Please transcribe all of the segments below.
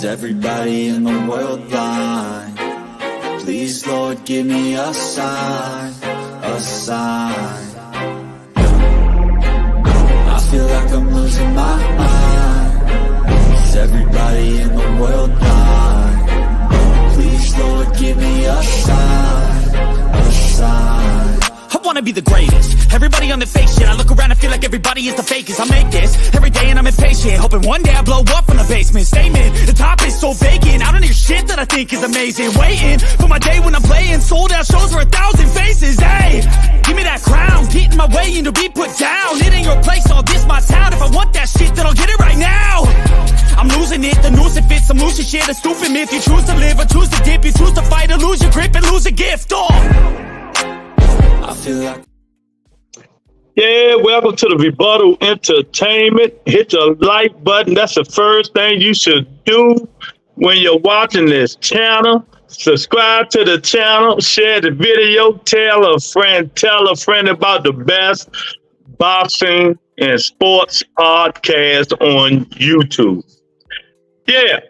everybody in the world blind? Please, Lord, give me a sign, a sign. I feel like I'm losing my mind. Is everybody in the world blind? Please, Lord, give me a sign, a sign. I wanna be the greatest. Everybody on the fake shit. I look around and feel like everybody is the fakest. I make this every day and I'm impatient, hoping one day I blow up from the basement. Statement, the top is so vacant. I don't hear shit that I think is amazing. Waiting for my day when I'm playing sold out shows for 1,000 faces. Hey, give me that crown, get in my way and to be put down. It ain't your place, all this my town. If I want that shit, then I'll get it right now. I'm losing it, the noose it fits. I'm losing shit, a stupid myth. You choose to live or choose to dip. You choose to fight or lose your grip and lose a gift. I feel like Yeah, welcome to the Rebuttal Entertainment. Hit the like button. That's the first thing you should do when you're watching this channel. Subscribe to the channel, share the video, tell a friend about the best boxing and sports podcast on YouTube. Yeah,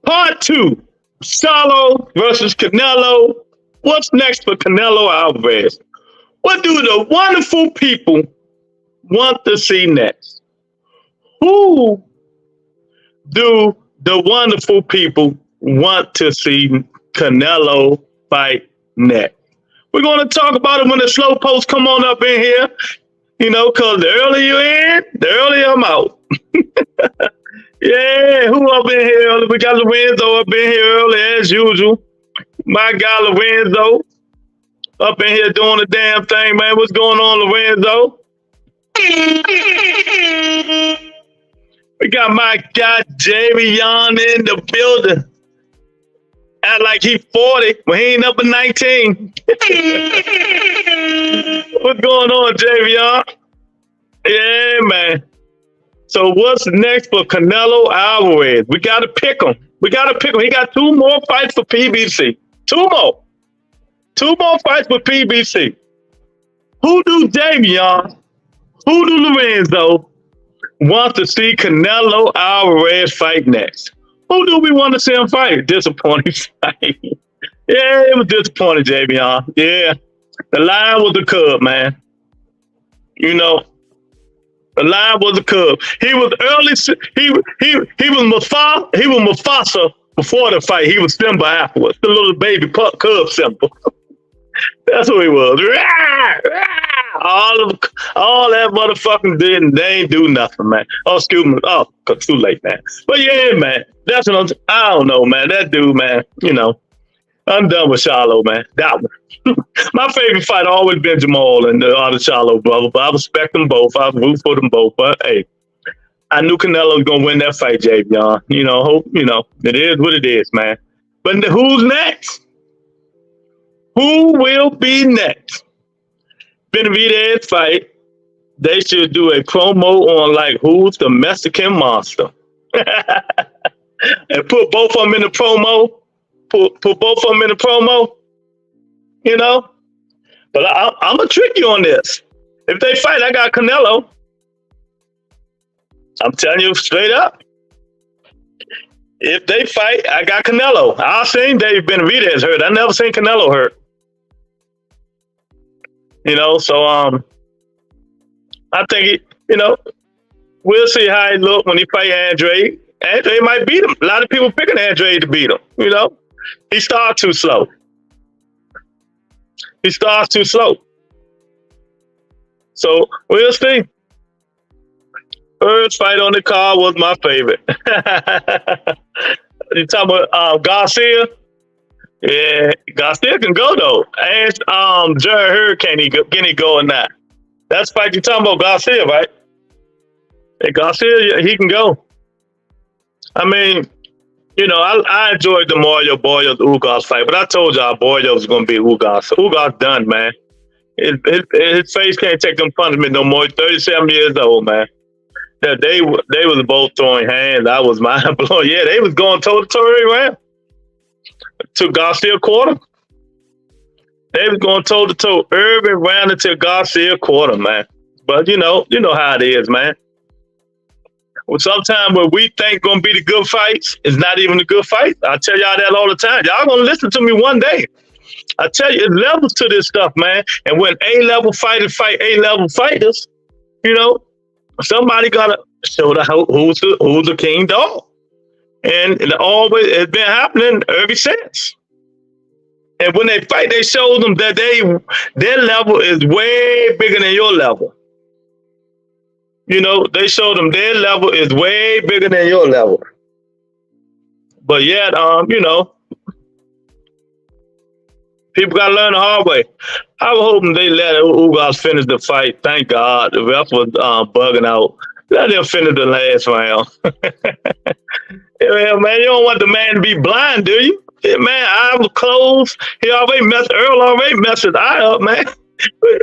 part 2, Charlo versus Canelo. What's next for Canelo Alvarez? What do the wonderful people want to see next? Who do the wonderful people want to see Canelo fight next? We're going to talk about it when the slow posts come on up in here, because the earlier you're in, the earlier I'm out. Yeah, who up in here early? We got Lorenzo up in here early as usual. My guy Lorenzo. Up in here doing the damn thing, man. What's going on, Lorenzo? We got my guy Javion in the building. Act like he 40 when he ain't number 19. What's going on, Javion? Yeah, man. So what's next for Canelo Alvarez? We got to pick him. He got 2 more fights for PBC. 2 more. 2 more fights with PBC. Who do Javion, who do Lorenzo want to see Canelo Alvarez fight next? Who do we want to see him fight? Disappointing fight. Yeah, it was disappointing, Javion. Yeah, the line was a cub, man. The line was a cub. He was early. He was Mufasa before the fight. He was Simba afterwards. The little baby cub Simba. That's what he was. All that motherfucking did, and they ain't do nothing, man. Oh, excuse me. Oh, too late, man. But yeah, man. That's what I don't know, man. That dude, man. I'm done with Charlo, man. That one. My favorite fight always been Jamal and the other Charlo brother, but I respect them both. I root for them both. But hey, I knew Canelo was gonna win that fight, Javion. Hope it is what it is, man. But who's next? Who will be next? Benavidez fight. They should do a promo on who's the Mexican monster, and put both of them in the promo. Put both of them in the promo. But I'm gonna trick you on this. If they fight, I got Canelo. I'm telling you straight up. If they fight, I got Canelo. I've seen Dave Benavidez hurt. I never seen Canelo hurt. So I think we'll see how he look when he fight Andre. Andre might beat him. A lot of people picking Andre to beat him. He starts too slow. So we'll see. First fight on the card was my favorite. You talking about Garcia? Yeah, Garcia can go though. Ask Jared Hurd, can he go or not? That's the fight you talking about, Garcia, right? Hey, Garcia, he can go. I mean, I enjoyed the Mario Barrios Ugas fight, but I told y'all Barrios was gonna be Ugas. Ugas done, man. His face can't take them punishment no more. He's 37 years old, man. Yeah, they was both throwing hands. I was mind blown. Yeah, they was going toe to toe every round. Took Garcia quarter. They was going toe to toe every round until Garcia quarter, man. But you know how it is, man. Well, sometimes what we think gonna be the good fights is not even the good fight. I tell y'all that all the time. Y'all gonna listen to me one day. I tell you, it's levels to this stuff, man. And when A-level fighters fight A-level fighters, you know, somebody gotta show who's the king dog. And it's been happening ever since. And when they fight, they show them that their level is way bigger than your level. You know, they show them their level is way bigger than your level. But yet, you know, people got to learn the hard way. I was hoping they let Ugas finish the fight. Thank God. The ref was bugging out. Let them finish the last round. Yeah, man, you don't want the man to be blind, do you? Yeah, man, eye was closed. Earl already messed his eye up, man.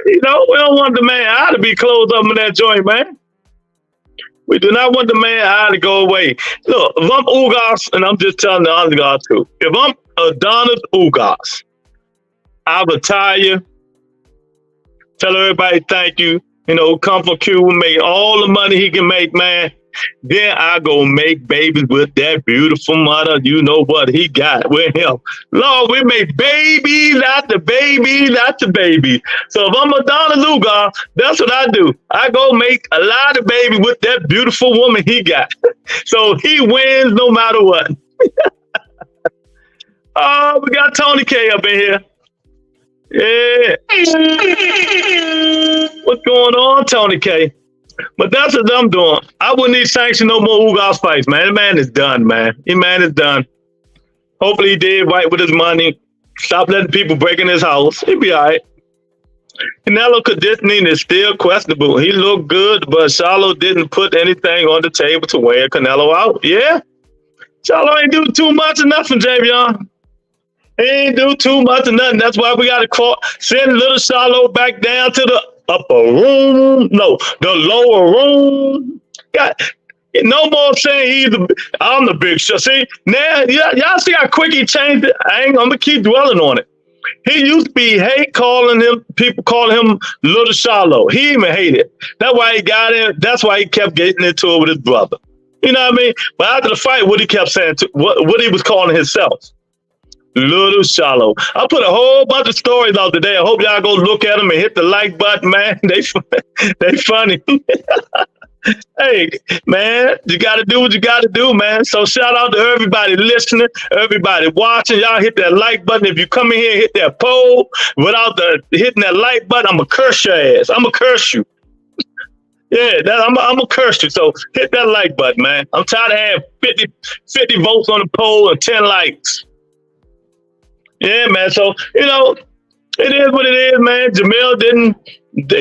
You know, we don't want the man eye to be closed up in that joint, man. We do not want the man eye to go away. Look, if I'm Ugas, and I'm just telling the underdog too, if I'm Adonis Ugas, I'll retire, tell everybody thank you, you know, come from Cuba, make all the money he can make, man. Then I go make babies with that beautiful mother. You know what he got with him. Lord, we make babies after babies after baby. So if I'm Adonis Ugas, that's what I do. I go make a lot of babies with that beautiful woman he got. So he wins no matter what. Oh, we got Tony K up in here. Yeah. What's going on, Tony K? But that's what I'm doing. I wouldn't need sanction no more Ugas fights, man. The man is done, man. The man is done. Hopefully he did right with his money. Stop letting people break in his house. He'll be all right. Canelo conditioning is still questionable. He looked good, but Charlo didn't put anything on the table to wear Canelo out. Yeah? Charlo ain't do too much of nothing, Javion. He ain't do too much of nothing. That's why we got to send little Charlo back down to the upper room. No, the lower room. Got no more saying I'm the big shot. See, now y'all see how quick he changed it? I'm gonna keep dwelling on it. He used to be people calling him Little Charlo. He even hated it. That's why he got in. That's why he kept getting into it with his brother. You know what I mean? But after the fight, what he kept saying, what he was calling himself. Little Charlo. I put a whole bunch of stories out today. I hope y'all go look at them and hit the like button, man. They funny. Hey, man, you got to do what you got to do, man. So shout out to everybody listening, everybody watching. Y'all hit that like button. If you come in here and hit that poll without hitting that like button, I'm going to curse your ass. I'm going to curse you. Yeah, I'm going to curse you. So hit that like button, man. I'm tired of having 50 votes on the poll and 10 likes. Yeah, man. So, you know, it is what it is, man.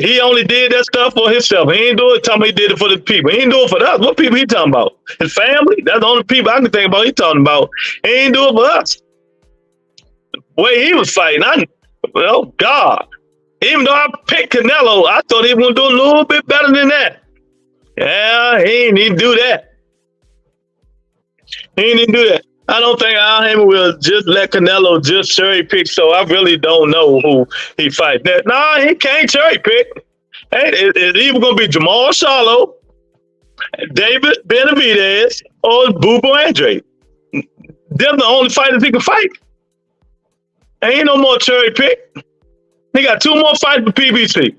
He only did that stuff for himself. He ain't do it talking about he did it for the people. He ain't do it for us. What people he talking about? His family? That's the only people I can think about he talking about. He ain't do it for us. The way he was fighting, oh, God. Even though I picked Canelo, I thought he was going to do a little bit better than that. Yeah, he ain't even do that. He ain't even do that. I don't think Al will just let Canelo just cherry pick, so I really don't know who he fight. Nah, he can't cherry pick. Hey, it's either going to be Jamal Charlo, David Benavidez, or Boo Boo Andre. They're the only fighters he can fight. Ain't no more cherry pick. He got 2 more fights for PBC.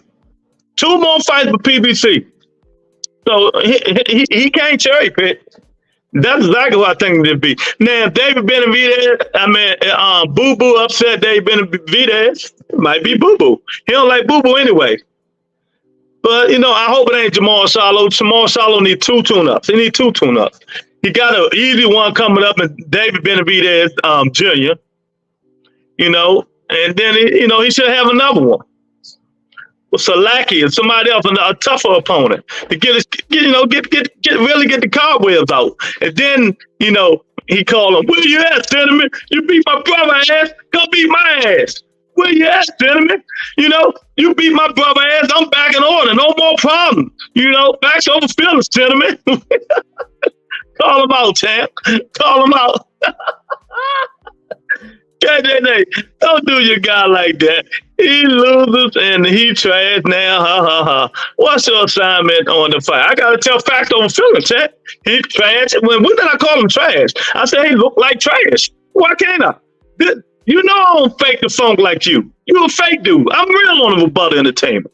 2 more fights for PBC. So he can't cherry pick. That's exactly what I think it'd be. Now, if David Benavidez, Boo Boo upset David Benavidez, it might be Boo Boo. He don't like Boo Boo anyway. But, you know, I hope it ain't Jamal Charlo. Jamal Charlo need 2 tune-ups. He need 2 tune-ups. He got an easy one coming up in David Benavidez Jr., you know, and then, he should have another one. With Salaki and somebody else, a tougher opponent to really get the cobwebs out. And then, he called him, "Where you at, gentlemen? You beat my brother ass. Come beat my ass. Where you at, gentlemen? You beat my brother ass. I'm back in order. No more problems. Back over feelings, gentlemen." Call him out, champ. Call him out. God Don't do your guy like that. He loses and he trash now. Ha ha ha. What's your assignment on the fight? I gotta tell facts over feelings, chat. He trash. When did I call him trash? I said he looked like trash. Why can't I? You know I don't fake the funk like you. You a fake dude. I'm real on the Rebuttal Entertainment.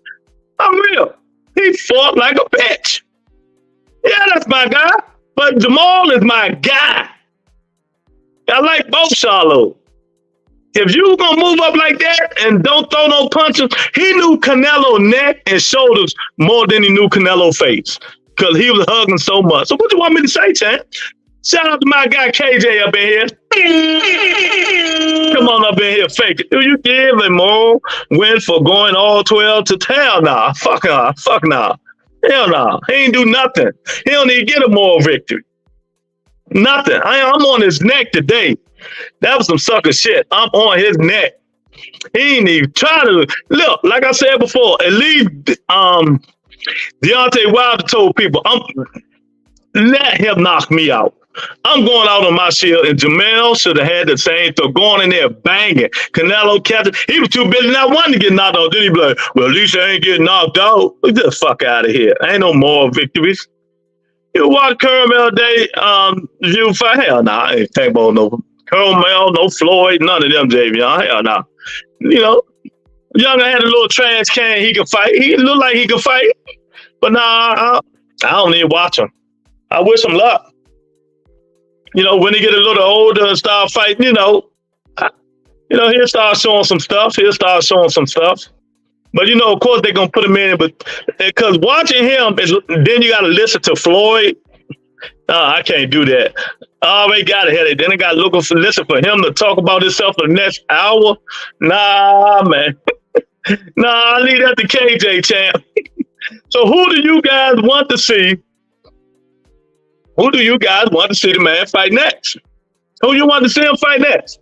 I'm real. He fought like a bitch. Yeah, that's my guy. But Jamal is my guy. I like both Charlo. If you gonna move up like that and don't throw no punches, he knew Canelo neck and shoulders more than he knew Canelo face because he was hugging so much. So what do you want me to say, Chan? Shout out to my guy KJ up in here. Come on up in here, fake it. Do you give him more win for going all 12 to hell nah? Fuck nah. Fuck nah. Hell nah. He ain't do nothing. He don't even get a moral victory. Nothing. I'm on his neck today. That was some sucker shit. I'm on his neck. He ain't even trying to look. Like I said before, at least Deontay Wilder told people, let him knock me out. I'm going out on my shield, and Jamel should have had the same thing, going in there banging. Canelo catching. He was too busy not wanting to get knocked out. Then he be like, well, at least I ain't getting knocked out. Get the fuck out of here. Ain't no more victories. You watch Caramel Day view fight? Hell nah. I ain't think about no Caramel, no Floyd, none of them, Javion. Hell nah. You know, Younger had a little trash can. He could fight. He looked like he could fight. But nah, I don't even watch him. I wish him luck. You know, when he get a little older and start fighting, he'll start showing some stuff. But, of course, they're going to put him in. But because watching him, then you got to listen to Floyd. I can't do that. I already got a headache. Then I got to listen for him to talk about himself for the next hour. Nah, man. I leave that to KJ, champ. So who do you guys want to see? Who do you guys want to see the man fight next? Who you want to see him fight next?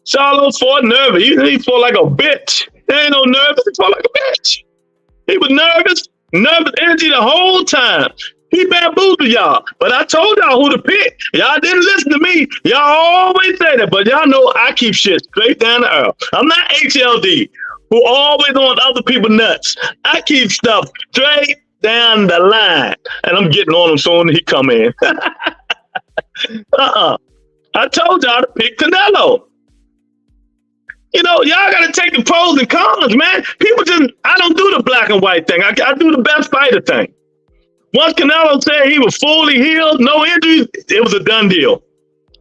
Charlo fought nervous. He fought like a bitch. There ain't no nervous. He fought like a bitch. He was nervous energy the whole time. He bamboozled y'all. But I told y'all who to pick. Y'all didn't listen to me. Y'all always say that. But y'all know I keep shit straight down the earth. I'm not HLD, who always on other people nuts. I keep stuff straight down the line. And I'm getting on him soon as he come in. I told y'all to pick Canelo. Y'all got to take the pros and cons, man. I don't do the black and white thing. I do the best fighter thing. Once Canelo said he was fully healed, no injuries, it was a done deal.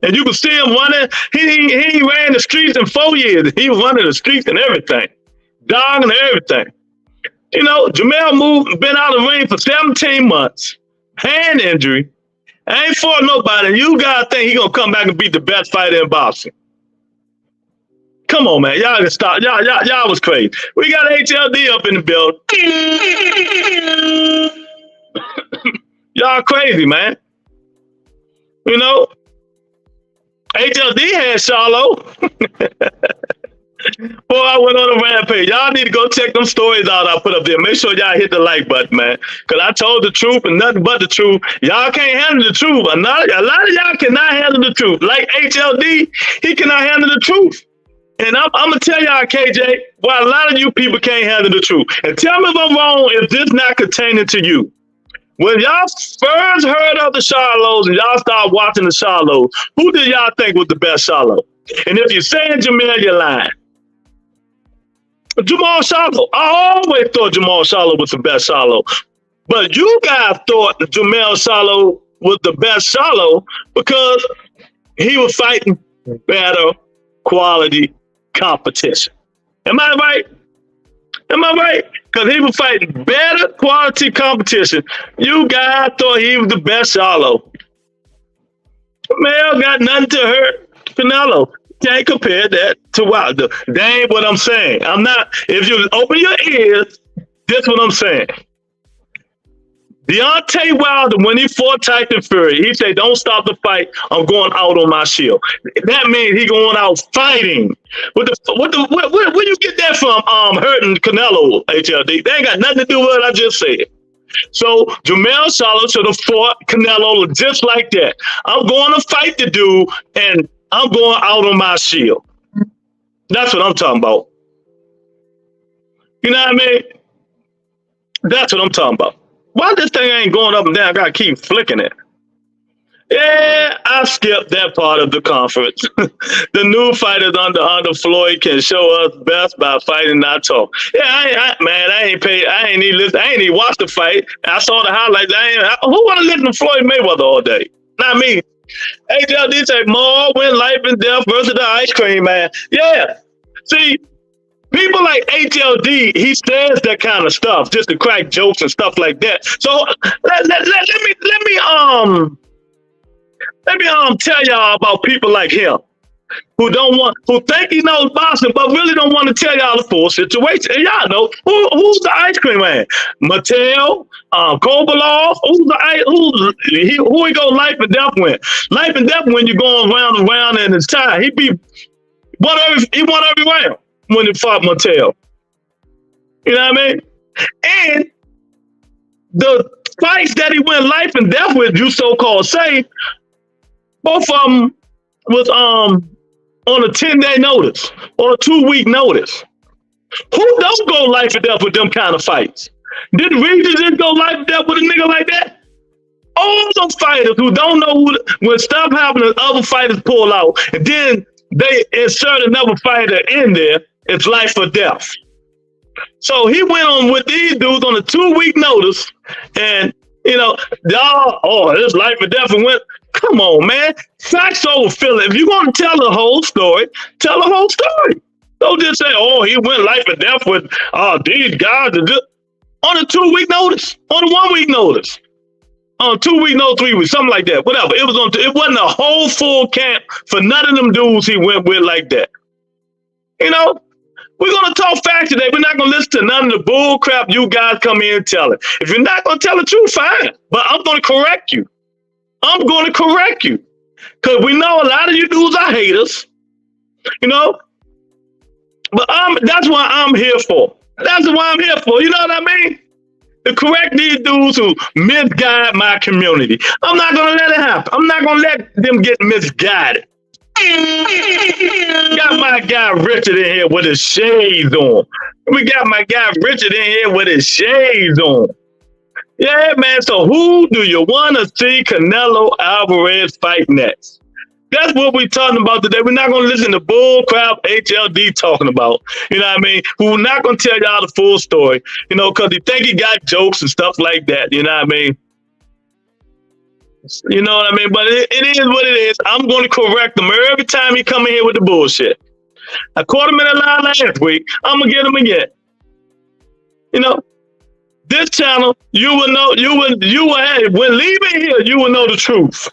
And you could see him running. He ran the streets in 4 years. He was running the streets and everything. Dogging and everything. Jamel been out of the ring for 17 months. Hand injury. Ain't fought nobody. You guys think he gonna come back and beat the best fighter in boxing? Come on, man. Y'all can stop. Y'all was crazy. We got HLD up in the building. Y'all crazy, man. HLD had Charlo. Boy, I went on a rampage. Y'all need to go check them stories out I put up there. Make sure y'all hit the like button, man. Because I told the truth and nothing but the truth. Y'all can't handle the truth. A lot of y'all cannot handle the truth. Like HLD, he cannot handle the truth. And I'm going to tell y'all, KJ, why a lot of you people can't handle the truth. And tell me if I'm wrong if this not pertaining to you. When y'all first heard of the Charlos and y'all started watching the Charlos, who did y'all think was the best Charlo? And if you're saying Jamel, you're lying. Jamal Charlo. I always thought Jamal Charlo was the best Charlo. But you guys thought Jamel Charlo was the best Charlo because he was fighting better quality competition. Am I right? Because he was fighting better quality competition. You guys thought he was the best Charlo. Mel got nothing to hurt Canelo. Can't compare that to Wilder. That ain't what I'm saying. I'm not. If you open your ears, this is what I'm saying. Deontay Wilder, when he fought Tyson Fury, he said, don't stop the fight. I'm going out on my shield. That means he going out fighting. Where you get that from? Hurting Canelo, HLD. They ain't got nothing to do with what I just said. So Jamel Charlo should have fought Canelo just like that. I'm going to fight the dude, and I'm going out on my shield. That's what I'm talking about. You know what I mean? That's what I'm talking about. Why this thing ain't going up and down? I gotta keep flicking it. Yeah, I skipped that part of the conference. The new fighters under Floyd can show us best by fighting, not talk. Yeah, I ain't even watched the fight. I saw the highlights. Who want to listen to Floyd Mayweather all day? Not me. HLD say more win life and death versus the ice cream man. Yeah. See, people like HLD, he says that kind of stuff just to crack jokes and stuff like that. So let me tell y'all about people like him who think he knows boxing, but really don't want to tell y'all the full situation. And y'all know who's the ice cream man? Mattel, Kobalov. Who he go life and death win? Life and death when you're going round and round in his tie. He won every round when he fought Mattel. You know what I mean? And the fights that he went life and death with, you so-called say, both of them was on a 10-day notice or a 2-week notice. Who don't go life and death with them kind of fights? Did Regis just go life and death with a nigga like that? All those fighters who don't know when stuff happens, other fighters pull out, and then they insert another fighter in there, it's life or death. So he went on with these dudes on a 2-week notice, and y'all, this life or death, and went. Come on, man. Facts over feeling. If you're going to tell the whole story, tell the whole story. Don't just say, he went life and death with these guys. On a 2-week notice, on a 1-week notice, on a 2-week notice, 3 weeks, something like that. Whatever. It wasn't a whole full camp for none of them dudes he went with like that. We're going to talk facts today. We're not going to listen to none of the bull crap you guys come in and tell it. If you're not going to tell the truth, fine. But I'm going to correct you. I'm going to correct you. Because we know a lot of you dudes are haters. But that's what I'm here for. That's what I'm here for. You know what I mean? To correct these dudes who misguide my community. I'm not going to let it happen. I'm not going to let them get misguided. Got my guy Richard in here with his shades on. We got my guy Richard in here with his shades on. Yeah, man. So who do you want to see Canelo Alvarez fight next? That's what we're talking about today. We're not going to listen to bull crap HLD talking about. You know what I mean? We're not going to tell y'all the full story, because he think he got jokes and stuff like that. You know what I mean? You know what I mean? But it is what it is. I'm going to correct him every time he come in here with the bullshit. I caught him in a lie last week. I'm going to get him again. This channel, you will know, when leaving here, you will know the truth.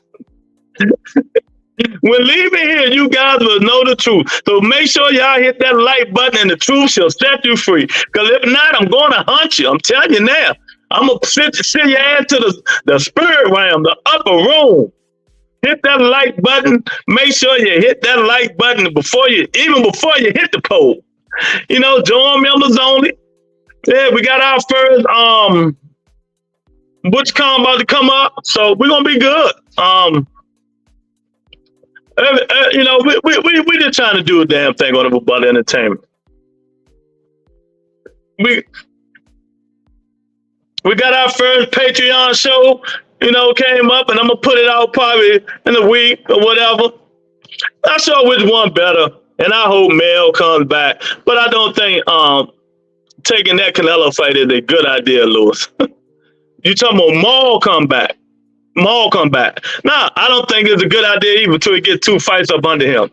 When leaving here, you guys will know the truth. So make sure y'all hit that like button and the truth shall set you free. Because if not, I'm going to hunt you. I'm telling you now. I'm going to send your ass to the spirit realm, the upper room. Hit that like button. Make sure you hit that like button before you hit the poll. Join members only. Yeah, we got our first ButchCon about to come up, so we're gonna be good. We just trying to do a damn thing on the Bubba Entertainment. We got our first Patreon show, came up, and I'm gonna put it out probably in a week or whatever. Not sure which one better, and I hope Mel comes back, but I don't think taking that Canelo fight is a good idea, Lewis. You talking about Maul come back? Nah, I don't think it's a good idea even until he gets 2 fights up under him.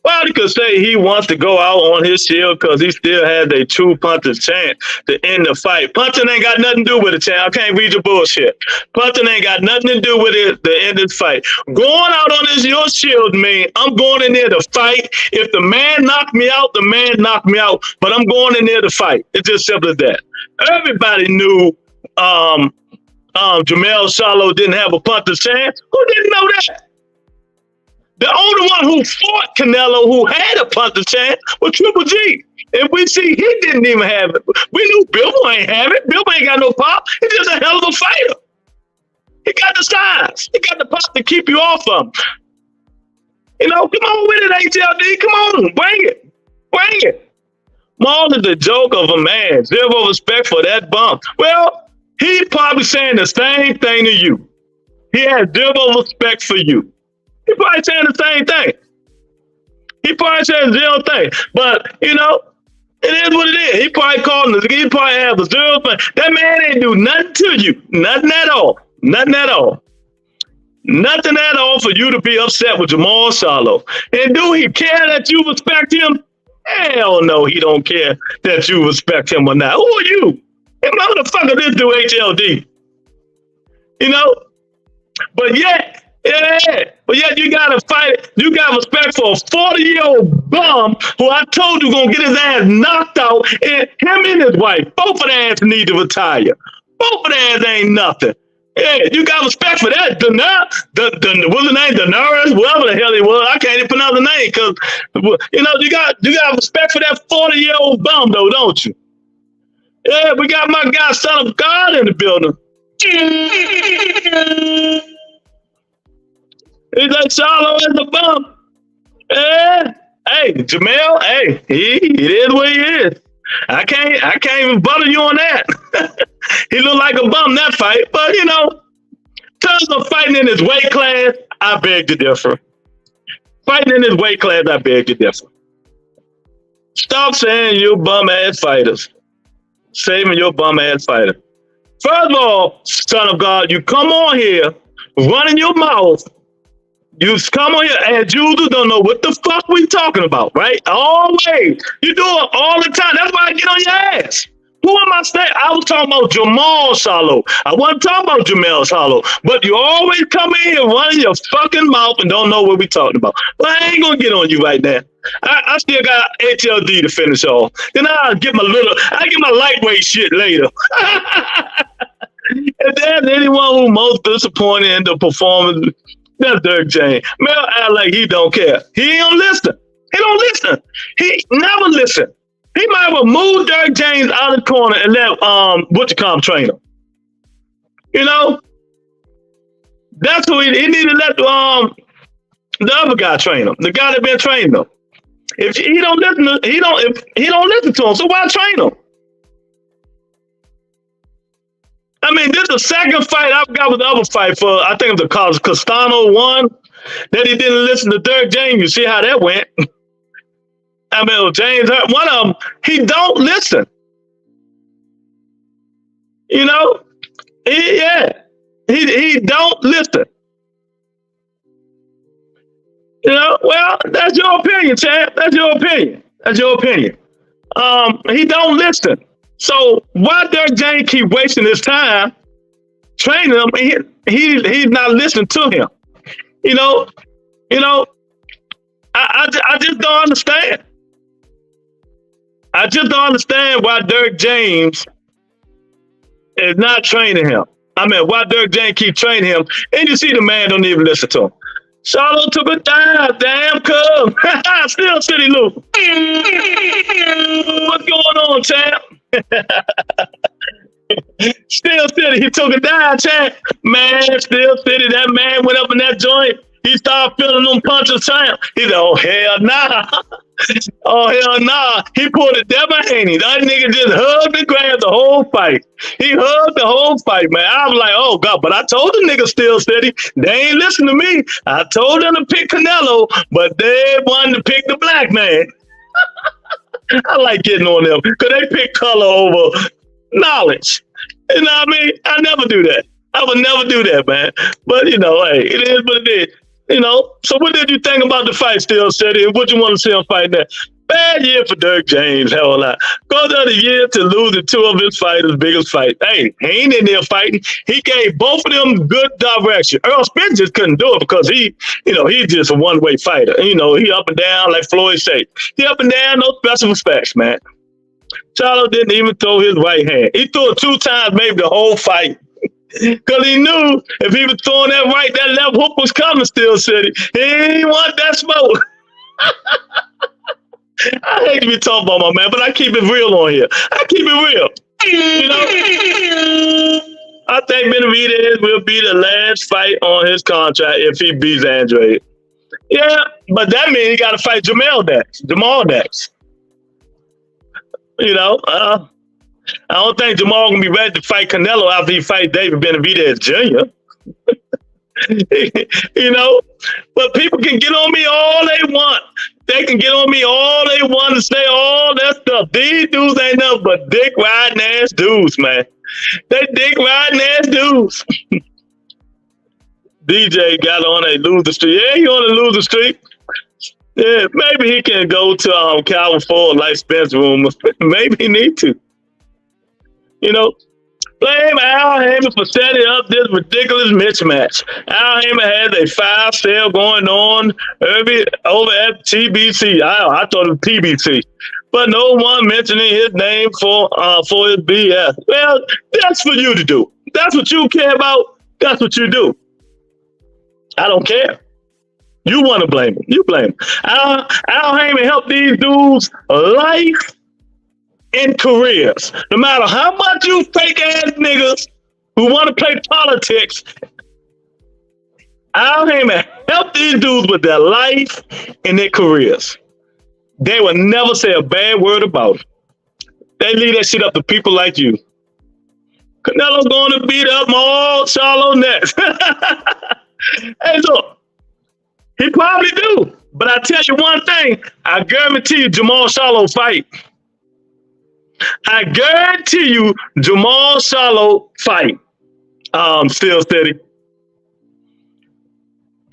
Well, he could say he wants to go out on his shield because he still has a true puncher's chance to end the fight. Punching ain't got nothing to do with it, champ. I can't read your bullshit. Punching ain't got nothing to do with it to end this fight. Going out on your shield, man, I'm going in there to fight. If the man knocked me out, the man knocked me out. But I'm going in there to fight. It's just simple as that. Everybody knew Jamel Charlo didn't have a puncher's chance. Who didn't know that? The only one who fought Canelo, who had a puncher's chance, was Triple G. And we see he didn't even have it. We knew Bilbo ain't have it. Bilbo ain't got no pop. He's just a hell of a fighter. He got the size. He got the pop to keep you off of him. You know, come on with it, HLD. Come on, bring it. Bring it. Maul is a joke of a man. Zero respect for that bump. Well, he's probably saying the same thing to you. He has zero respect for you. He probably saying the same thing. He probably saying zero thing. But, you know, it is what it is. He probably calling us. He probably have a zero thing. That man ain't do nothing to you. Nothing at all. Nothing at all. Nothing at all for you to be upset with Jamal Charlo. And do he care that you respect him? Hell no, he don't care that you respect him or not. Who are you? And motherfucker, this dude HLD. You know? But yet you gotta fight. You got respect for a 40-year-old bum who I told you gonna get his ass knocked out. And him and his wife, both of their ass need to retire. Both of their ass ain't nothing. Yeah, you got respect for that. What's the name? Daenerys, whoever the hell he was. I can't even pronounce the name because, you know, you got respect for that 40-year-old bum, though, don't you? Yeah, we got my guy, Son of God, in the building. He's like, Charlo is the bum. Yeah. Hey, Jamel, hey, it is what he is. I can't even butter you on that. He looked like a bum that fight, but you know, terms of fighting in his weight class, I beg to differ. Fighting in his weight class, I beg to differ. Stop saying you bum ass fighters. Saving your bum ass fighter. First of all, Son of God, you come on here running your mouth. You come on here and you don't know what the fuck we talking about, right? Always. You do it all the time. That's why I get on your ass. Who am I saying? I was talking about Jamal Charlo. I wasn't talking about Jamel Charlo. But you always come in here running your fucking mouth and don't know what we talking about. But I ain't gonna get on you right now. I still got HLD to finish off. Then I'll get my lightweight shit later. If there's anyone who's most disappointed in the performance, that's Dirk James. Mel act like he don't care. He don't listen. He don't listen. He never listen. He might have moved Dirk James out of the corner and let train him. You know? That's who he need to let the other guy train him. The guy that been training him. If he don't listen to him, so why train him? I mean, this is the second fight I've got with the other fight for, I think it was the Castano one, that he didn't listen to Dirk James. You see how that went? I mean, James, one of them, he don't listen. You know? He don't listen. You know, well, that's your opinion, Chad. That's your opinion. That's your opinion. He don't listen. So why Dirk James keep wasting his time training him? He's not listening to him. You know. I just don't understand. I just don't understand why Dirk James is not training him. I mean, why Dirk James keep training him, and you see the man don't even listen to him. Charlo took a dive, damn cub. Still City Lou. What's going on, champ? Still City, he took a dive, champ. Man, Still City, that man went up in that joint. He started feeling them punches, champ. He said, oh, hell nah. Oh, hell nah. He pulled a Devin Haney. That nigga just hugged and grabbed the whole fight. He hugged the whole fight, man. I was like, oh, God. But I told the nigga Still City, they ain't listen to me. I told them to pick Canelo, but they wanted to pick the black man. I like getting on them because they pick color over knowledge. You know what I mean? I never do that. I would never do that, man. But, you know, hey, it is what it is. You know, so what did you think about the fight, Still City? And what you want to see him fight that? Bad year for Dirk James, hell of a lot. Go the other year to losing two of his fighters' biggest fight. Hey, he ain't in there fighting. He gave both of them good direction. Earl Spence just couldn't do it because he's just a one-way fighter. You know, he up and down like Floyd said. He up and down, no special respects, man. Charlo didn't even throw his right hand. He threw it 2 times, maybe the whole fight. Because he knew if he was throwing that right, that left hook was coming, Still City. He ain't want that smoke. I hate to be talking about my man, but I keep it real on here. I keep it real. You know? I think Benavidez will be the last fight on his contract if he beats Andre. Yeah, but that means he got to fight Jamal next. You know, I don't think Jamal gonna be ready to fight Canelo after he fights David Benavidez Jr. You know, but people can get on me all they want. They can get on me all they want to say all that stuff. These dudes ain't nothing but dick riding ass dudes, man. They dick riding ass dudes. DJ got on a loser streak. Yeah, he on a loser streak. Yeah, maybe he can go to Calvin Ford like Spence room. Maybe he need to. You know, blame Al Heyman for setting up this ridiculous mismatch. Al Heyman has a 5 sale going on over at TBC. I thought it was TBC, but no one mentioning his name for his BS. Well, that's for you to do. That's what you care about. That's what you do. I don't care. You want to blame him. You blame him. Al Heyman helped these dudes' life and careers. No matter how much you fake ass niggas who want to play politics, Al Heyman helped these dudes with their life and their careers. They will never say a bad word about it. They leave that shit up to people like you. Canelo's going to beat up all Charlo next. Hey, look, he probably do. But I tell you one thing, I guarantee you Jamal Charlo fight. I guarantee you Jamal Charlo fight. Still steady.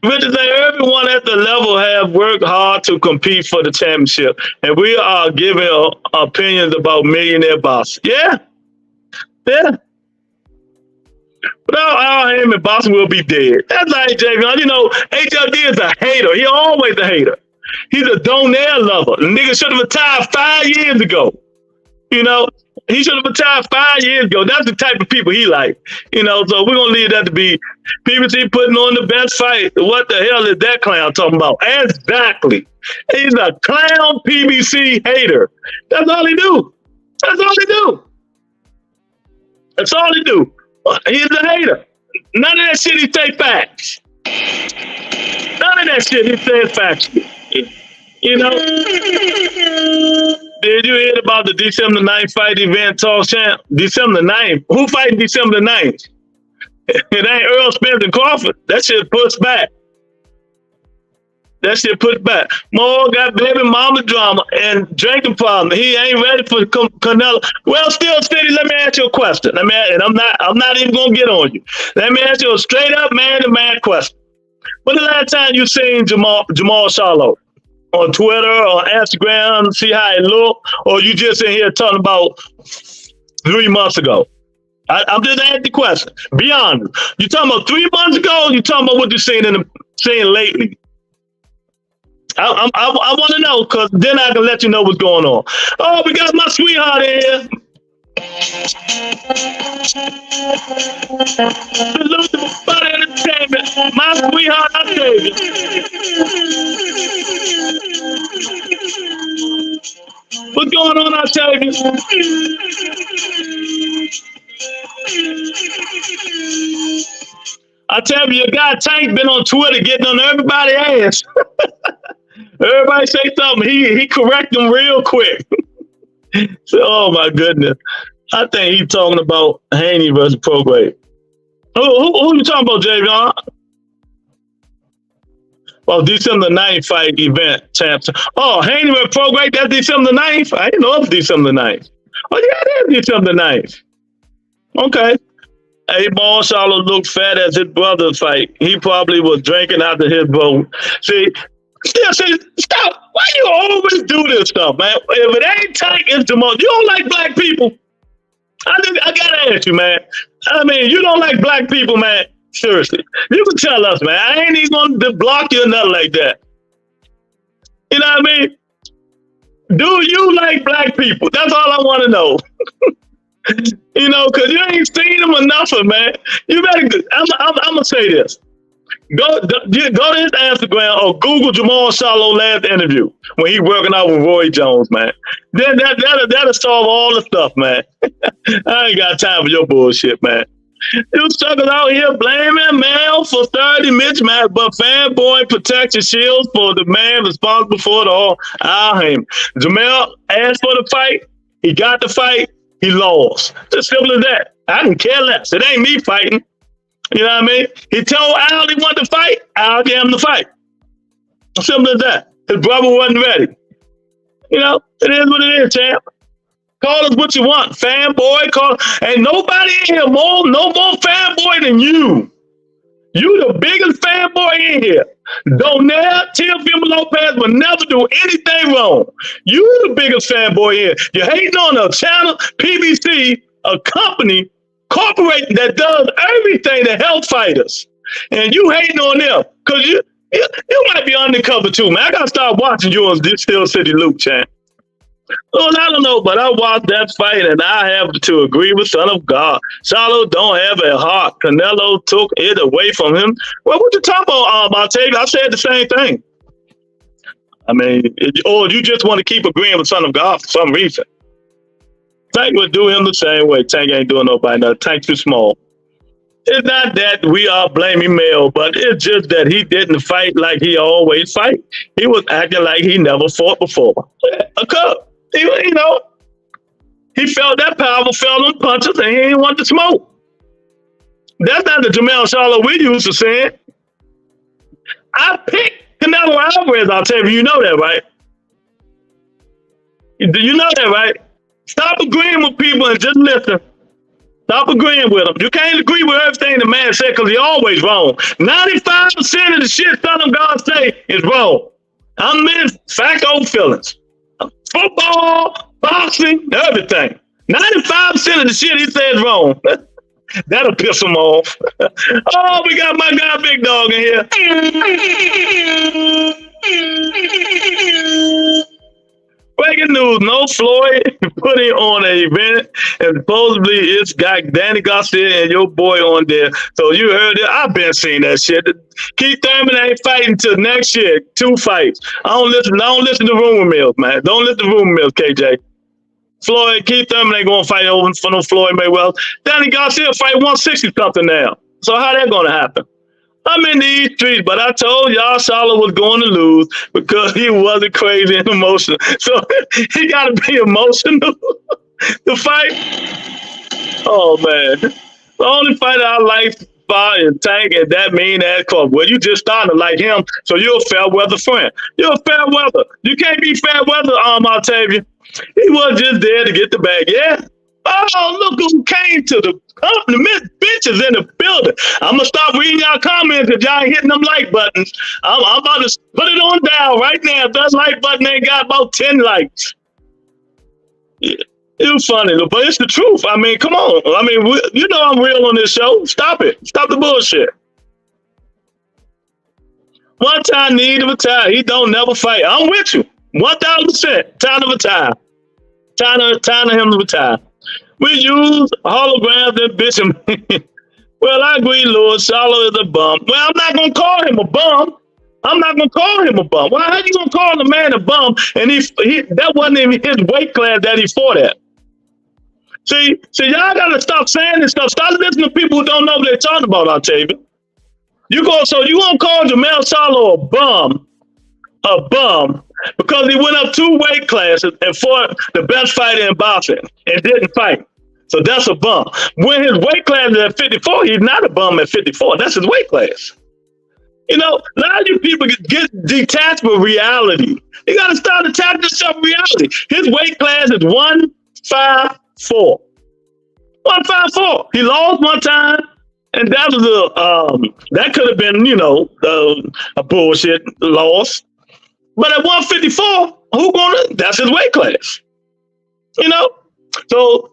Which is that everyone at the level have worked hard to compete for the championship. And we are giving opinions about millionaire boss. Yeah. Yeah. Without Al Heyman, Boston will be dead. That's like Javion. You know, HLD is a hater. He always a hater. He's a donaire lover. The nigga should have retired 5 years ago. You know, he should have retired 5 years ago. That's the type of people he like. You know, so we're going to leave that to be PBC putting on the best fight. What the hell is that clown talking about? Exactly. He's a clown PBC hater. That's all he do. That's all he do. That's all he do. He's a hater. None of that shit he say facts. None of that shit he says facts. You know? Did you hear about the December 9th fight event talk champ? December 9th? Who fighting December 9th? It ain't Earl Spence and Crawford. That shit pushed back. That shit pushed back. More got baby mama drama and drinking problem. He ain't ready for Canelo. Well, still steady. Let me ask you a question. I'm not even gonna get on you. Let me ask you a straight up man-to-man question. When the last time you seen Jamal Charlo on Twitter or Instagram? See how it look, or you just in here talking about 3 months ago? I'm just asking the question. Be honest. You talking about 3 months ago? Or you talking about what you seen lately? I want to know, because then I can let you know what's going on. Oh, we got my sweetheart in here. Salute to Buddy Entertainment. My sweetheart, Octavia. What's going on, Octavia? I tell you, your guy Tank been on Twitter getting on everybody's ass. Everybody say something, he correct them real quick. So, oh my goodness. I think he's talking about Haney versus Prograde. Who you talking about, Javion? Well, December 9th fight event champs. Oh, Haney versus Prograde, that's December 9th? I didn't know it was December 9th. Oh yeah, it is December 9th. Okay. Hey, Ball Charlo looked fat as his brother's fight. He probably was drinking after his vote. See, stop. Why you always do this stuff, man? If it ain't Tank, it's Jamal. You don't like black people. I gotta ask you, man. I mean, you don't like black people, man. Seriously. You can tell us, man. I ain't even gonna block you or nothing like that. You know what I mean? Do you like black people? That's all I want to know. You know, because you ain't seen them enough, man. You better, I'm going to say this. Go to his Instagram or Google Jamal Charlo last interview when he working out with Roy Jones, man. Then that'll solve all the stuff, man. I ain't got time for your bullshit, man. You suckers out here blaming Mel for 30 mismatch, but fanboy protection shields for the man responsible for it all. I'll him. Jamel asked for the fight. He got the fight. He lost. It's as simple as that. I can care less. It ain't me fighting. You know what I mean? He told Al he wanted to fight. Al gave him the fight. Simple as that. His brother wasn't ready. You know, it is what it is, champ. Call us what you want. Fanboy, call. Ain't nobody in here no more fanboy than you. You the biggest fanboy in here. Don't never, Teofimo Lopez will never do anything wrong. You the biggest fanboy here. You're hating on a channel, PBC, a company, corporate that does everything to help fighters. And you hating on them because you might be undercover too, man. I got to start watching you on this Steel City Luke, champ. Well, I don't know, but I watched that fight, and I have to agree with Son of God. Charlo don't have a heart. Canelo took it away from him. Well, what you talking about, Octavia? I said the same thing. I mean, or you just want to keep agreeing with Son of God for some reason. Tank would do him the same way. Tank ain't doing nobody nothing. Tank too small. It's not that we are blaming Mel, but it's just that he didn't fight like he always fight. He was acting like he never fought before. A cup. You know, he felt that powerful, felt them punches, and he didn't want to smoke. That's not the Jamel Charlo we used to saying. I picked Canelo Alvarez, I'll tell you. You know that, right? You know that, right? Stop agreeing with people and just listen. Stop agreeing with them. You can't agree with everything the man said because he's always wrong. 95% of the shit Son of God say is wrong. I'm missing facto feelings. Football, boxing, everything. 95% of the shit he says wrong. That'll piss him off. Oh, we got my guy Big Dog in here. Breaking news, no Floyd putting on an event, and supposedly it's got Danny Garcia and your boy on there. So you heard it. I've been seeing that shit. Keith Thurman ain't fighting till next year. 2 fights. I don't listen to rumor mills, man. Don't listen to rumor mills, KJ. Keith Thurman ain't gonna fight over for no Floyd Mayweather. Danny Garcia fight 160 something now. So how that gonna happen? I'm in these streets, but I told y'all Charlo was going to lose because he wasn't crazy and emotional. So he got to be emotional to fight. Oh, man. The only fighter I like is Tank, and that mean ass Crawford. Well, you just started to like him, so you're a fair weather friend. You're a fair weather. You can't be fair weather, Octavia. He was just there to get the bag, yeah? Oh, look who came to the company. Miss Bitches in the building. I'm going to stop reading y'all comments because y'all ain't hitting them like buttons. I'm about to put it on down right now. If that like button ain't got about 10 likes. It was funny, but it's the truth. I mean, come on. I mean, you know I'm real on this show. Stop it. Stop the bullshit. One time need to retire. He don't never fight. I'm with you. 1,000%. Time to retire. Time to him to retire. We use holograms and bitch. Well, I agree, Lord. Charlo is a bum. Well, I'm not going to call him a bum. I'm not going to call him a bum. Well, how you going to call a man a bum? And that wasn't even his weight class that he fought at. See, y'all got to stop saying this stuff. Stop listening to people who don't know what they're talking about, Octavia. You going to call Jamel Charlo a bum because he went up 2 weight classes and fought the best fighter in boxing and didn't fight. So that's a bum. When his weight class is at 54, he's not a bum at 54. That's his weight class. You know, a lot of you people get detached with reality. You got to start attaching yourself with reality. His weight class is 154. 154. He lost one time, and that was that could have been, a bullshit loss. But at 154, that's his weight class. You know? So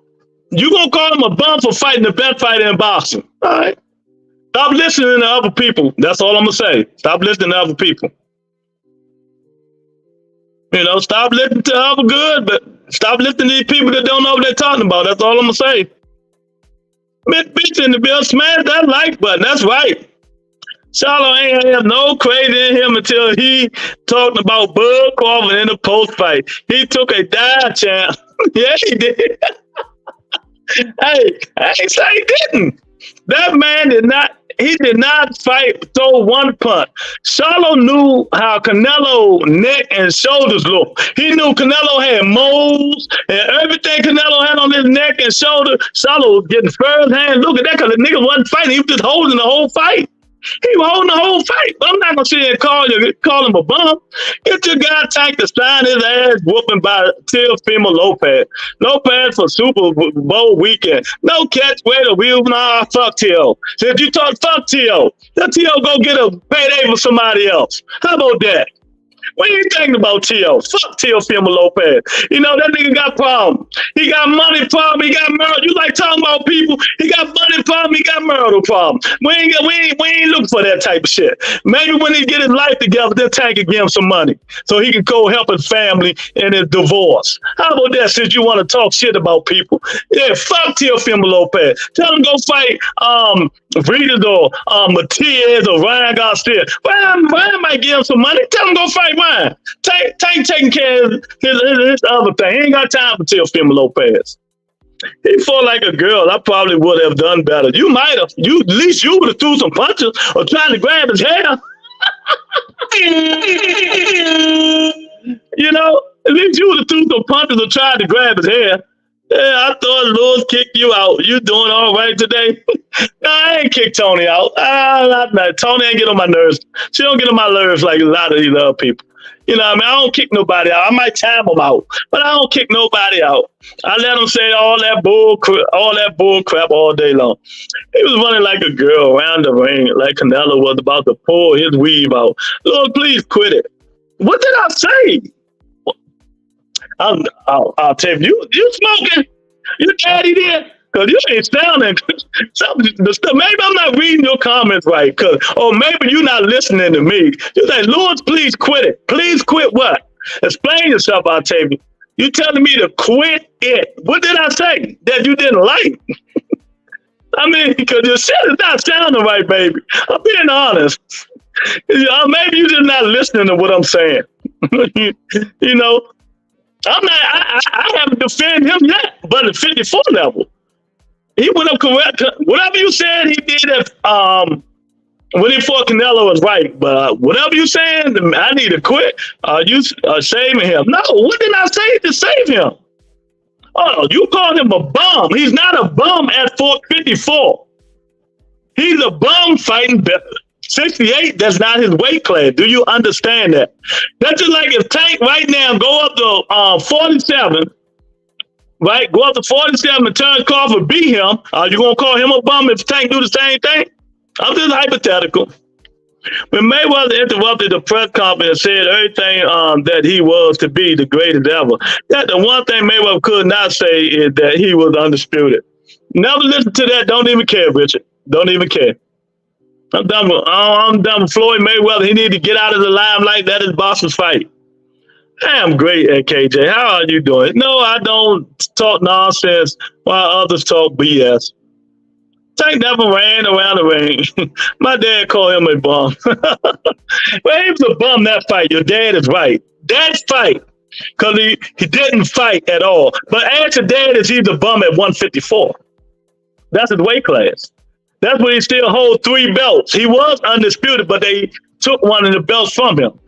you gonna call him a bum for fighting the best fighter in boxing. All right. Stop listening to other people. That's all I'm gonna say. Stop listening to other people. Stop listening to other good, but stop listening to these people that don't know what they're talking about. That's all I'm gonna say. Bitch in the bill, smash that like button. That's right. Charlo ain't have no crazy in him until he talked about Bud Crawford in the post fight. He took a dive, champ. Yeah, he did. Hey, I ain't say he didn't. That man did not fight, throw one punch. Charlo knew how Canelo neck and shoulders look. He knew Canelo had moles and everything Canelo had on his neck and shoulder. Charlo was getting first hand look at that because the nigga wasn't fighting. He was just holding the whole fight. He was holding the whole fight. But I'm not going to sit here and call him a bum. Get your guy Tank to sign his ass whooping by Teofimo Lopez. Lopez for Super Bowl weekend. No catch, wait a wheel. Nah, fuck Teo. So if you talk fuck Teo, let Teo go get a payday for somebody else. How about that? What are you thinking about Teo? Fuck Teofimo Lopez. You know, that nigga got problems. He got money problem. He got murder. You like talking about people. He got money problem. He got murder problem. We ain't looking for that type of shit. Maybe when he get his life together, that Tank can give him some money so he can go help his family in his divorce. How about that, since you want to talk shit about people? Yeah, fuck Teofimo Lopez. Tell him go fight Breeders or Matias or Ryan Garcia. Ryan might give him some money. Tell him go fight Ryan. Tank taking care of his other thing. He ain't got time for Teofimo Lopez. He fought like a girl. I probably would have done better. You might have. At least you would have threw some punches or trying to grab his hair. You know, at least you would have threw some punches or tried to grab his hair. Yeah, I thought Lewis kicked you out. You doing all right today? No, I ain't kicked Tony out. Tony ain't get on my nerves. She don't get on my nerves like a lot of these other people. You know what I mean? I don't kick nobody out. I might time them out, but I don't kick nobody out. I let them say all that bull crap all day long. He was running like a girl around the ring, like Canelo was about to pull his weave out. Lord, please quit it. What did I say? I'll tell you smoking? You daddy there? Because you ain't sounding maybe I'm not reading your comments right, or maybe you're not listening to me. You say, Lord, please quit it. Please quit what? Explain yourself, I'll tell you. You telling me to quit it. What did I say that you didn't like? I mean, because your shit is not sounding right, baby. I'm being honest. Maybe you're just not listening to what I'm saying. You know, I haven't defended him yet, but at 54 level. He went up correct. Whatever you said he did when he fought Canelo was right. But whatever you saying, I need to quit. You saving him. No, what did I say to save him? Oh, you called him a bum. He's not a bum at 54. He's a bum fighting 68. That's not his weight class. Do you understand that? That's just like if Tank right now go up to 47, right? Go up to 47 and Terrence Crawford beat him. You gonna call him a bum if Tank do the same thing? I'm just hypothetical. When Mayweather interrupted the press conference and said everything that he was to be the greatest ever, that the one thing Mayweather could not say is that he was undisputed. Never listen to that. Don't even care, Richard. Don't even care. I'm done with Floyd Mayweather. He need to get out of the limelight. That is Boston's fight. I am great at KJ. How are you doing? No, I don't talk nonsense while others talk BS. Tank never ran around the ring. My dad called him a bum. Well, he was a bum that fight. Your dad is right. Dad's fight. Because he didn't fight at all. But ask your dad, is he the bum at 154? That's his weight class. That's when he still holds 3 belts. He was undisputed, but they took one of the belts from him.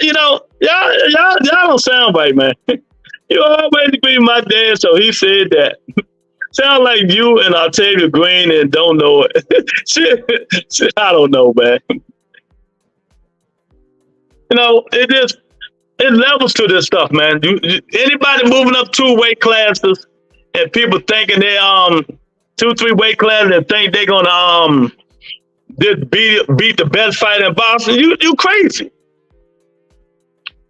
You know, y'all don't sound right, man. You always agree with my dad, so he said that. Sound like you and Octavia Green and don't know it. Shit, I don't know, man. You know, it levels to this stuff, man. Anybody moving up 2 weight classes and people thinking they 2-3 weight classes and think they're gonna just beat the best fighter in boxing, you crazy.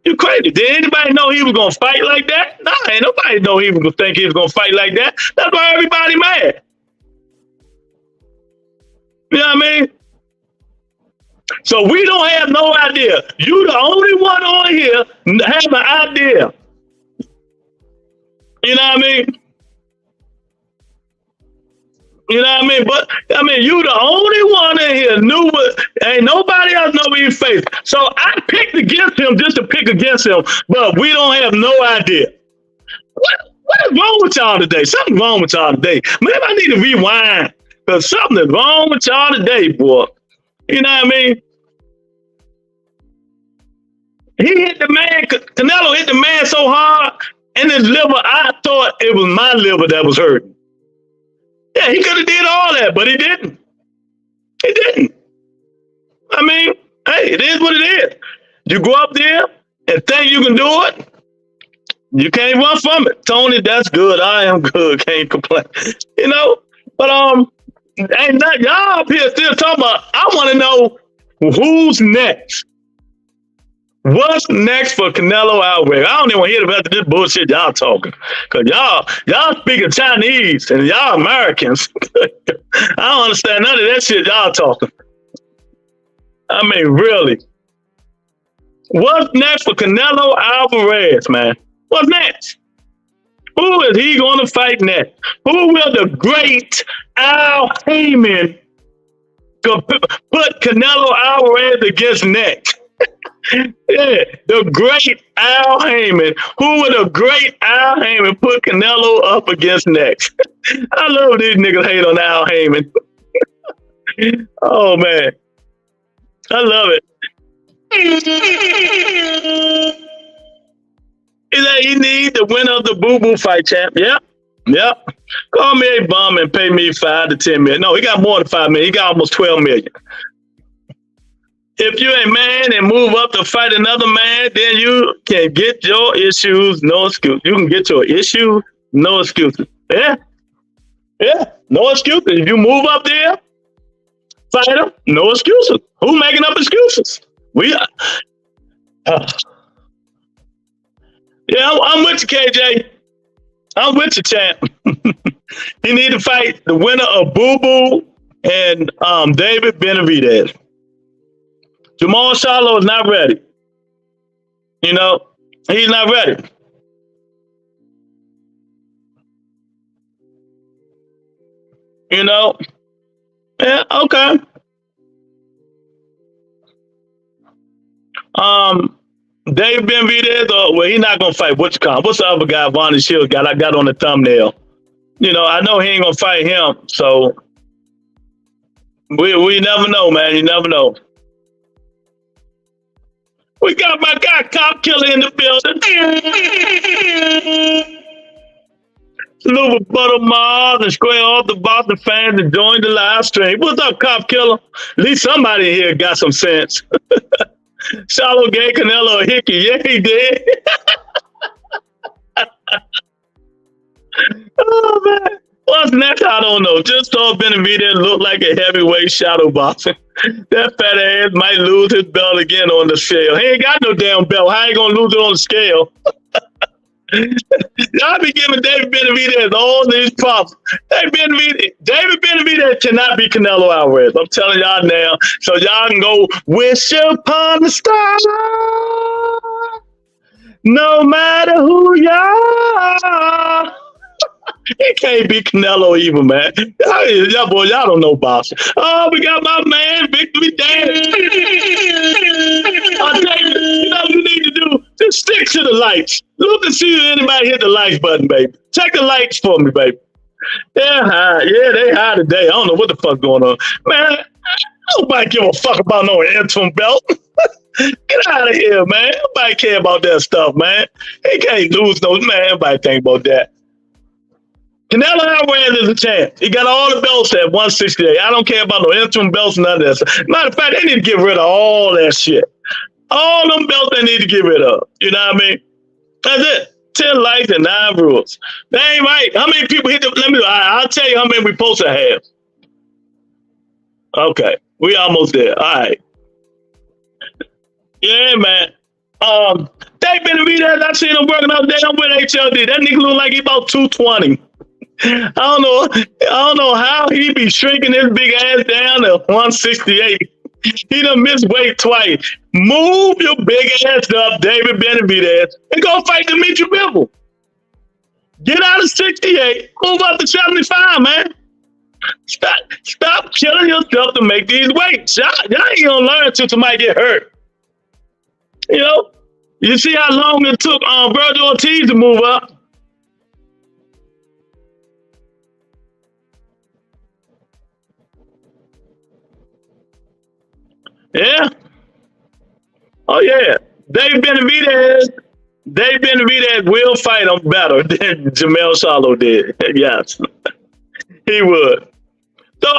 You crazy. Did anybody know he was gonna fight like that? No, ain't nobody know he was gonna think he was gonna fight like that. That's why everybody mad. You know what I mean? So we don't have no idea. You the only one on here have an idea. You know what I mean? You know what I mean? But I mean, you the only one in here knew what. Ain't nobody else know what he faced. So I picked against him just to pick against him, but we don't have no idea. What is wrong with y'all today? Something's wrong with y'all today. Maybe I need to rewind Because something is wrong with y'all today, boy. You know what I mean? He hit the man, Canelo hit the man so hard, and his liver, I thought it was my liver that was hurting. Yeah, he could have did all that, but he didn't. He didn't. I mean, hey, it is what it is. You go up there and think you can do it, you can't run from it. Tony, that's good. I am good. Can't complain. You know, but ain't that y'all up here still talking about? I want to know who's next. What's next for Canelo Alvarez? I don't even want to hear about this bullshit y'all talking, cause y'all speaking Chinese and y'all Americans. I don't understand none of that shit y'all talking. I mean, really. What's next for Canelo Alvarez, man? What's next? Who is he going to fight next? Who will the great Al Heyman put Canelo Alvarez against next? Yeah, the great Al Heyman. Who will the great Al Heyman put Canelo up against next? I love these niggas hate on Al Heyman. Oh, man. I love it. He need the winner of the boo-boo fight, champ. Yep. Call me a bum and pay me 5 to 10 million. No, he got more than 5 million. He got almost 12 million. If you're a man and move up to fight another man, then you can get your issues, no excuse. You can get your issue, no excuses. Yeah, no excuses. If you move up there, fight him, no excuses. Who making up excuses? Yeah, I'm with you, KJ. I'm with you, champ. He need to fight the winner of Boo Boo and David Benavidez. Jamal Charlo is not ready. You know, he's not ready. You know? Yeah, okay. Dave Benavidez, well, he's not gonna fight What's the other guy Vonnie Shields got? I got on the thumbnail. You know, I know he ain't gonna fight him, so we never know, man. You never know. We got my guy Cop Killer in the building. Salute with Butter Mars and square off the Boston fans and join the live stream. What's up, Cop Killer? At least somebody here got some sense. Charlo gave Canelo a hickey. Yeah, he did. Oh, man. What's next? I don't know. Just saw Benavidez look like a heavyweight shadow boxing. That fat ass might lose his belt again on the scale. He ain't got no damn belt. How he gonna lose it on the scale? Y'all be giving David Benavidez all these props. David Benavidez cannot be Canelo Alvarez. I'm telling y'all now. So y'all can go wish upon the star. No matter who y'all. He can't be Canelo either, man. Y'all don't know boxing. Oh, we got my man, Victory Dance. I'll tell you, you know what you need to do? Just stick to the lights. Look and see if anybody hit the like button, baby. Check the likes for me, baby. They're high. Yeah, they high today. I don't know what the fuck going on. Man, nobody give a fuck about no interim belt. Get out of here, man. Nobody care about that stuff, man. He can't lose no, man. Nobody think about that. Canelo Alvarez is a champ. He got all the belts at 168. I don't care about no interim belts, none of that. Matter of fact, they need to get rid of all that shit. All them belts they need to get rid of. You know what I mean? That's it. 10 likes and 9 rules. That ain't right. How many people hit the, I'll tell you how many we supposed to have. Okay. We almost there. All right. Yeah, man. They Benavidez, I seen him working out there. I'm with HLD. That nigga look like he about 220. I don't know how he be shrinking his big ass down to 168. He done missed weight twice. Move your big ass up, David Benavidez, and go fight Dimitri Bivol. Get out of 68, move up to 75, man. Stop killing yourself to make these weights. Y'all ain't gonna learn until somebody get hurt. You know, you see how long it took Virgil Ortiz to move up. Yeah. Oh yeah. Dave Benavidez. Dave Benavidez will fight him better than Jamel Charlo did. Yes, he would. So,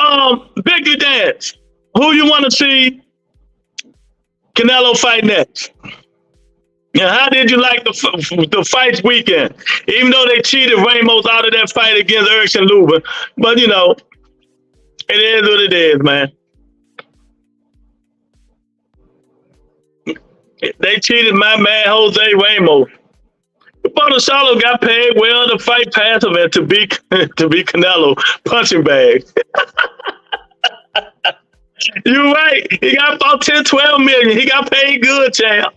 Biggie Dance, who you want to see Canelo fight next? Yeah, how did you like the fights weekend? Even though they cheated Ramos out of that fight against Erickson Lubin, but you know, it is what it is, man. They cheated my man Jose Ramos. Roberto Charlo got paid well to fight passive and to be Canelo punching bag. You're right. He got about 10, 12 million. He got paid good, champ.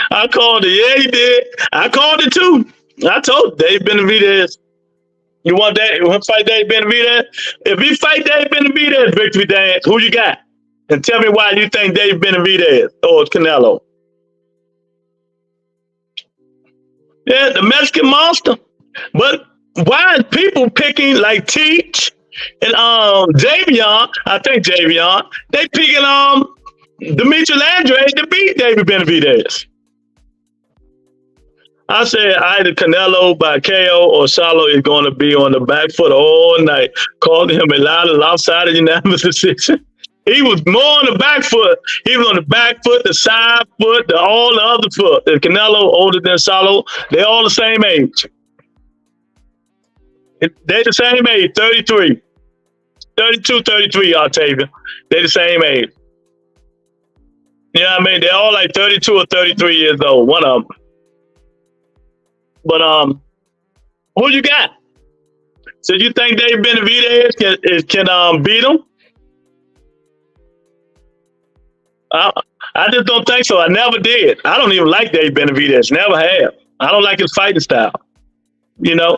I called it. Yeah, he did. I called it too. I told Dave Benavidez, you want to fight Dave Benavidez? If he fight Dave Benavidez, victory dance, who you got? And tell me why you think Dave Benavidez or Canelo. Yeah, the Mexican monster. But why is people picking like Teach and Javion? I think Javion. They picking Demetrius Andrade to beat David Benavidez. I said either Canelo by KO or Charlo is going to be on the back foot all night. Called him a lopsided unanimous decision. He was more on the back foot. He was on the back foot, the side foot, all the other foot. And Canelo older than Charlo. They're all the same age. They're the same age, 33. 32, 33, Octavia. They're the same age. You know what I mean? They're all like 32 or 33 years old, one of them. But who you got? So you think Dave Benavidez can beat him? I just don't think so. I never did. I don't even like Dave Benavidez. Never have. I don't like his fighting style. You know,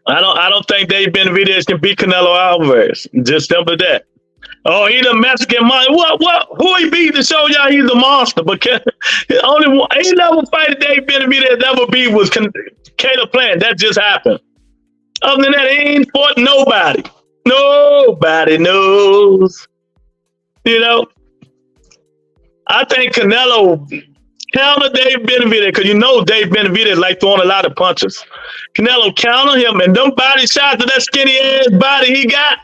I don't think Dave Benavidez can beat Canelo Alvarez. Just simple as that. Oh, he's a Mexican monster. What? Who he beat to show y'all he's a monster? But only one, ain't never fight Dave Benavidez ever beat was Caleb Plant. That just happened. Other than that, he ain't fought nobody. Nobody knows. You know, I think Canelo counter Dave Benavidez because you know Dave Benavidez like throwing a lot of punches. Canelo counter him and them body shots to that skinny ass body he got.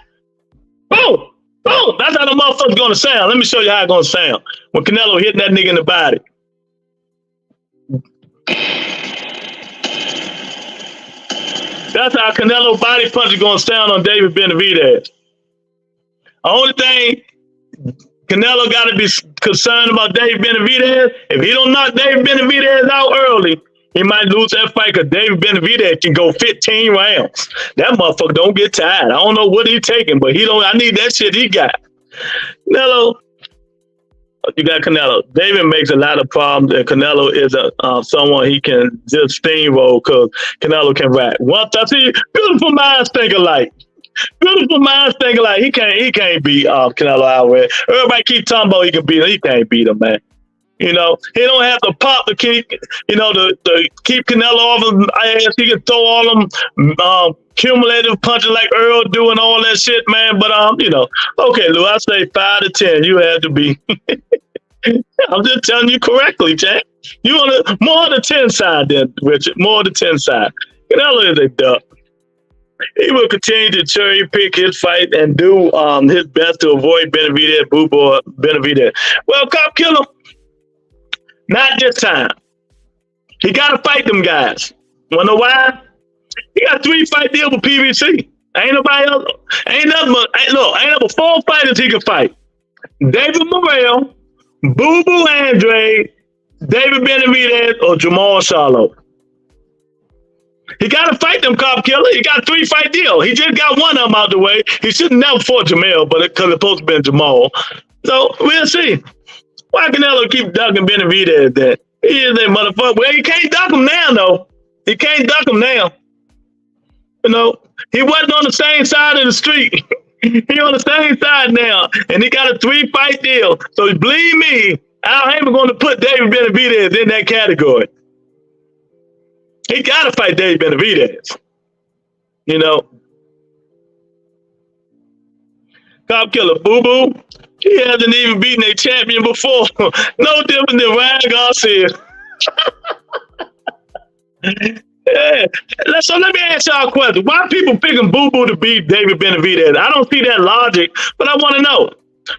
Boom, boom. That's how the motherfucker's gonna sound. Let me show you how it's gonna sound when Canelo hitting that nigga in the body. That's how Canelo body punch is gonna sound on David Benavidez. The only thing Canelo got to be concerned about Dave Benavidez. If he don't knock Dave Benavidez out early, he might lose that fight because Dave Benavidez can go 15 rounds. That motherfucker don't get tired. I don't know what he's taking, but he don't. I need that shit he got. Canelo, you got Canelo. David makes a lot of problems, and Canelo is someone he can just steamroll because Canelo can rap. Once I see beautiful minds think alike. Beautiful minds think alike. He can't beat Canelo Alvarez. Everybody keep talking about he can beat him. He can't beat him, man. You know, he don't have to pop to keep, you know, to keep Canelo off his ass. He can throw all them cumulative punches like Earl doing all that shit, man. But you know, okay, Lou, I say 5 to 10. You have to be. I'm just telling you correctly, Jack. You on the more on the 10 side than Richard. More on the 10 side. Canelo is a duck. He will continue to cherry pick his fight and do his best to avoid Benavidez, Boo Boy Benavidez. Well, Cop Killer, not this time. He got to fight them guys. Wanna know why? He got 3-fight deal with PBC. Ain't nobody else. Ain't number 4 fighters he can fight. David Morrell, Boo Boo Andrade, David Benavidez, or Jamal Charlo. He got to fight them, Cop Killer. He got a 3-fight deal. He just got one of them out the way. He should never fought Jamel, but because it's supposed to be Jamal. So we'll see. Why Canelo keep ducking Benavidez then? He is a motherfucker. Well, you can't duck him now, though. You can't duck him now. You know, he wasn't on the same side of the street. He on the same side now, and he got a 3-fight deal. So believe me, Al Heyman going to put David Benavidez in that category. He got to fight Dave Benavidez. You know. Cop Killer, Boo Boo. He hasn't even beaten a champion before. No different than Ryan Garcia. Yeah. So let me ask y'all a question. Why are people picking Boo Boo to beat David Benavidez? I don't see that logic, but I want to know.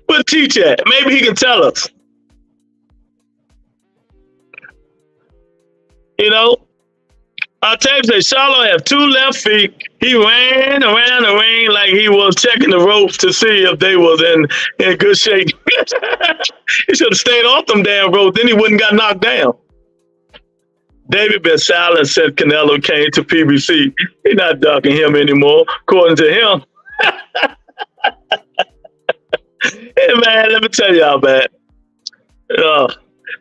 Put Teach at. Maybe he can tell us. You know, I'll tell you, say Charlo have 2 left feet. He ran around the ring like he was checking the ropes to see if they was in good shape. He should have stayed off them damn ropes, then he wouldn't got knocked down. David been silent since Canelo came to PBC. He's not ducking him anymore, according to him. Hey man, let me tell y'all, man.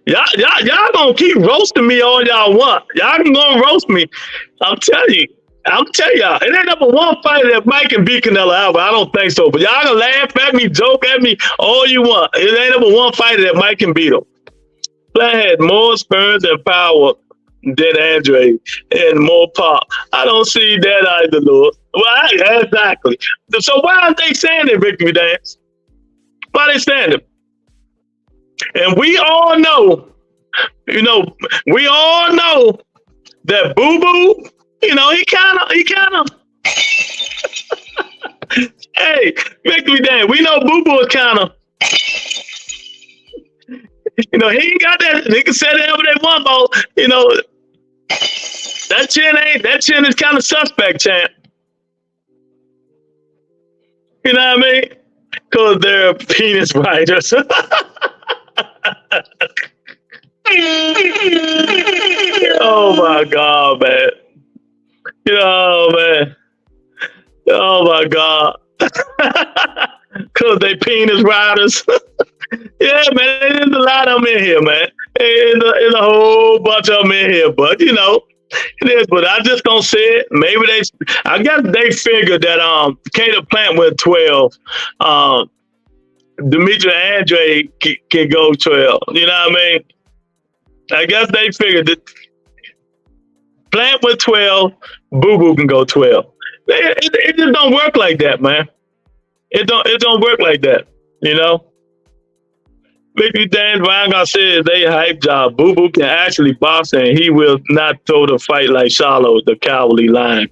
Y'all gonna keep roasting me all y'all want. Y'all can go roast me. I'm telling y'all, it ain't number one fight that Mike can beat Canelo Alvarez. I don't think so. But y'all can laugh at me, joke at me, all you want. It ain't number one fighter that Mike can beat him. Flair had more spurs and power than Andre and more pop. I don't see that either, Lord. Well, exactly. So why aren't they saying it, Victory Dance? Why they saying it? And we all know, we all know that Boo Boo, he kind of. Hey, Victory Dance, we know Boo Boo is kind of. He ain't got that. They can say whatever they want, but that chin is kind of suspect, champ. You know what I mean? Because they're penis riders. Oh my God, man. Oh my God. Because they penis riders. Yeah, man, there's a lot of them in here, man. There's a whole bunch of them in here, but it is. But I just don't see it. Maybe I guess they figured that Caleb Plant went 12. Demetri Andre can go 12. You know what I mean? I guess they figured that Plant went 12, Boo Boo can go 12. It just don't work like that, man. It don't work like that, Victory Dance, Ryan Garcia is a hype job. Boo Boo can actually box, and he will not throw the fight like Charlo, the cowardly lion.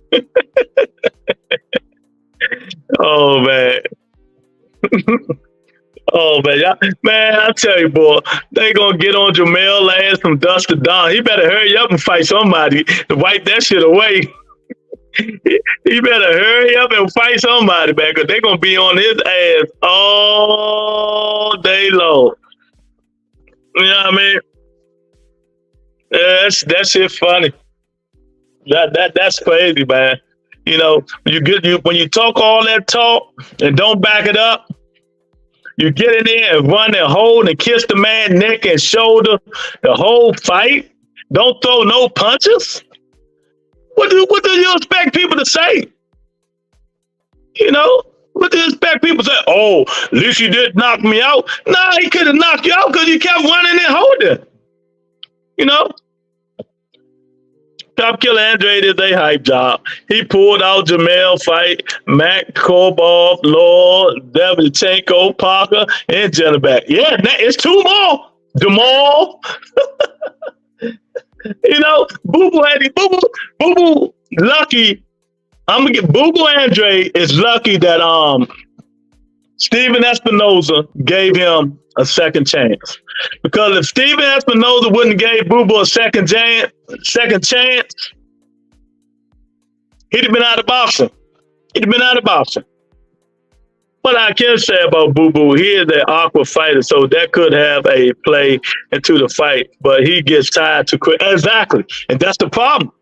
Oh, man. Oh, man, I tell you, boy, they gonna get on Jamel ass from dusk to dawn. He better hurry up and fight somebody to wipe that shit away. He better hurry up and fight somebody, man, because they're gonna be on his ass all day long. You know what I mean? Yeah, that shit funny. That's crazy, man. When you talk all that talk and don't back it up, you get in there and run and hold and kiss the man's neck and shoulder the whole fight. Don't throw no punches. What do you expect people to say? What do you expect people to say? Oh, at least you didn't knock me out. Nah, he could have knocked you out because you kept running and holding. Top Killer Andre did a hype job. He pulled out Jamel fight, Matt Korobov, Lord, Davichenko, Parker, and Jenneback. Yeah, it's 2 more. Jamal. Boo Boo lucky. I'm gonna get Boo Boo Andre is lucky that Steven Espinoza gave him a second chance. Because if Steven Espinoza wouldn't have gave Boo Boo a second chance, he'd have been out of boxing. What I can say about Boo Boo, he is an awkward fighter, so that could have a play into the fight, but he gets tired too quick. Exactly. And that's the problem.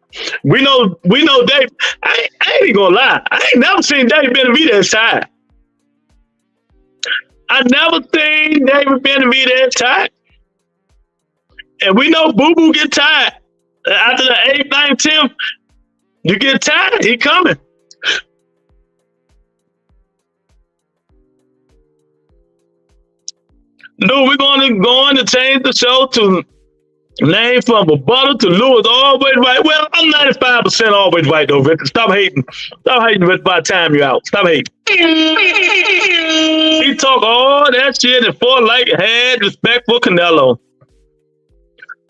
We know Dave. I ain't even gonna lie. I ain't never seen David Benavidez tired. I never seen David Benavidez tired. And we know Boo Boo get tired. After the 8th, 9th, 10th, you get tired. He coming. Dude, we're going to change the show to Name from rebuttal to Lewis, always right. Well, I'm 95% always right though, Richard. Stop hating. Stop hating, Richard, by the time you out. Stop hating. He talk all that shit and fought like had respect for Canelo.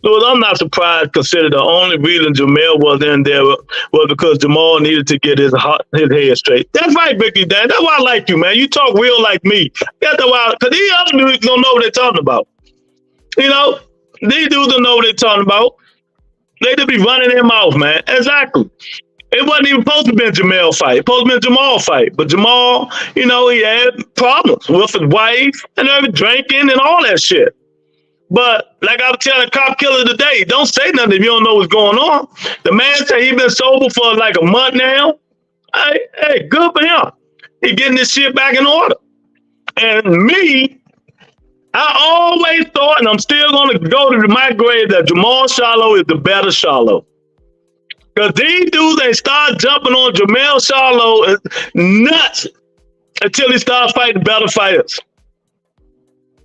Lewis, I'm not surprised, consider the only reason Jamel was in there was because Jamal needed to get his head straight. That's right, Vicky Dan. That's why I like you, man. You talk real like me. That's why, because these other dudes don't know what they're talking about. You know? These dudes don't know what they're talking about. They just be running their mouth, man. Exactly. It wasn't even supposed to be a Jamel fight. It supposed to be a Jamal fight. But Jamal, you know, he had problems with his wife and drinking and all that shit. But like I was telling Cop Killer today, don't say nothing if you don't know what's going on. The man said he been sober for like a month now. Hey, good for him. He getting this shit back in order. And me, I always thought, and I'm still going to go to my grave, that Jamal Charlo is the better Charlo. Because these dudes, they start jumping on Jamel Charlo nuts until he starts fighting better fighters.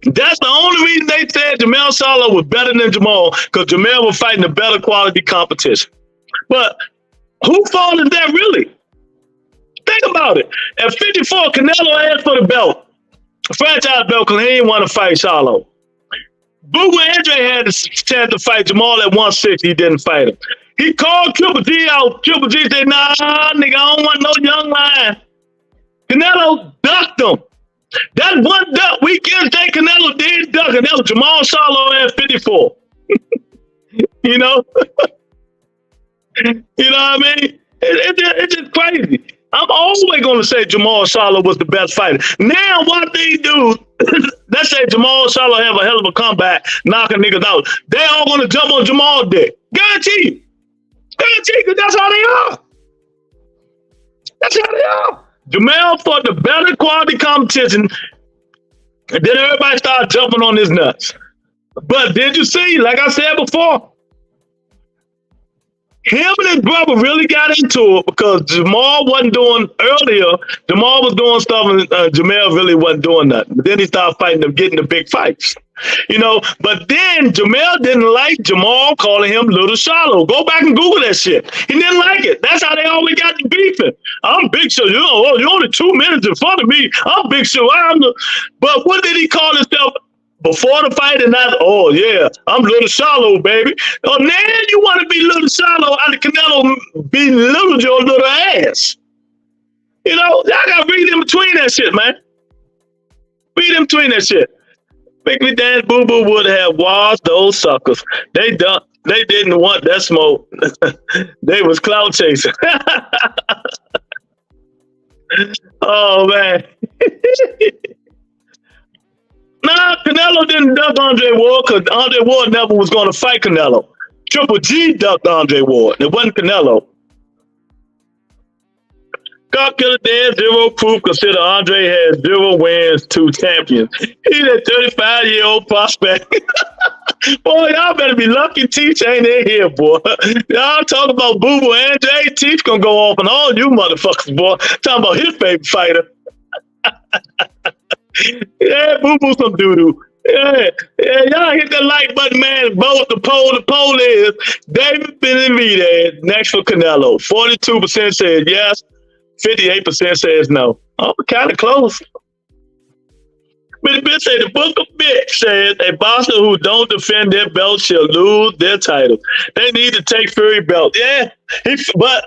That's the only reason they said Jamel Charlo was better than Jamal, because Jamel was fighting a better quality competition. But whose fault is that really? Think about it. At 54, Canelo asked for the belt. Franchise belt, because he didn't want to fight Charlo. Booba Andre had the chance to fight Jamal at 160. He didn't fight him. He called Triple G out. Triple G said, nah, nigga, I don't want no young lion. Canelo ducked him. That one duck weekend day Canelo did duck, and that was Jamal Charlo at 54. You know? You know what I mean? It's just crazy. I'm always going to say Jamal Charlo was the best fighter. Now, what they do, let's say Jamal Charlo have a hell of a comeback, knocking niggas out. They all going to jump on Jamal dick. Guaranteed. Guaranteed, because that's how they are. That's how they are. Jamel fought the better quality competition, and then everybody started jumping on his nuts. But did you see, like I said before, him and his brother really got into it because Jamal wasn't doing earlier. Jamal was doing stuff and Jamel really wasn't doing nothing. But then he started fighting them, getting the big fights. You know, but then Jamel didn't like Jamal calling him Little Charlo. Go back and Google that shit. He didn't like it. That's how they always got to beefing. I'm Big Show. You know, you're only 2 minutes in front of me. I'm Big Show. But what did he call himself before the fight? And not, oh yeah, I'm Little Charlo, baby. Oh, now you want to be Little Charlo out of Canelo be little your little ass. You know, y'all got to read in between that shit, man. Read in between that shit. Make me dance, Boo Boo would have washed those suckers. They didn't want that smoke. They was cloud chasing. Oh man. Nah, Canelo didn't duck Andre Ward because Andre Ward never was going to fight Canelo. Triple G ducked Andre Ward. It wasn't Canelo. God Killer Dead, zero proof. Consider Andre has 0 wins, 2 champions. He's a 35-year-old prospect. Boy, y'all better be lucky Teach ain't in here, boy. Y'all talk about Boo Boo and Jay. Teach gonna go off on all you motherfuckers, boy. Talking about his favorite fighter. Yeah, Boo Boo some doo-doo. Yeah, y'all hit that like button, man. Vote the poll is David Benavidez next for Canelo. 42% said yes. 58% says no. Oh, kind of close. But the bitch say the book of bitch says a boxer who don't defend their belt shall lose their title. They need to take Fury belt. Yeah, but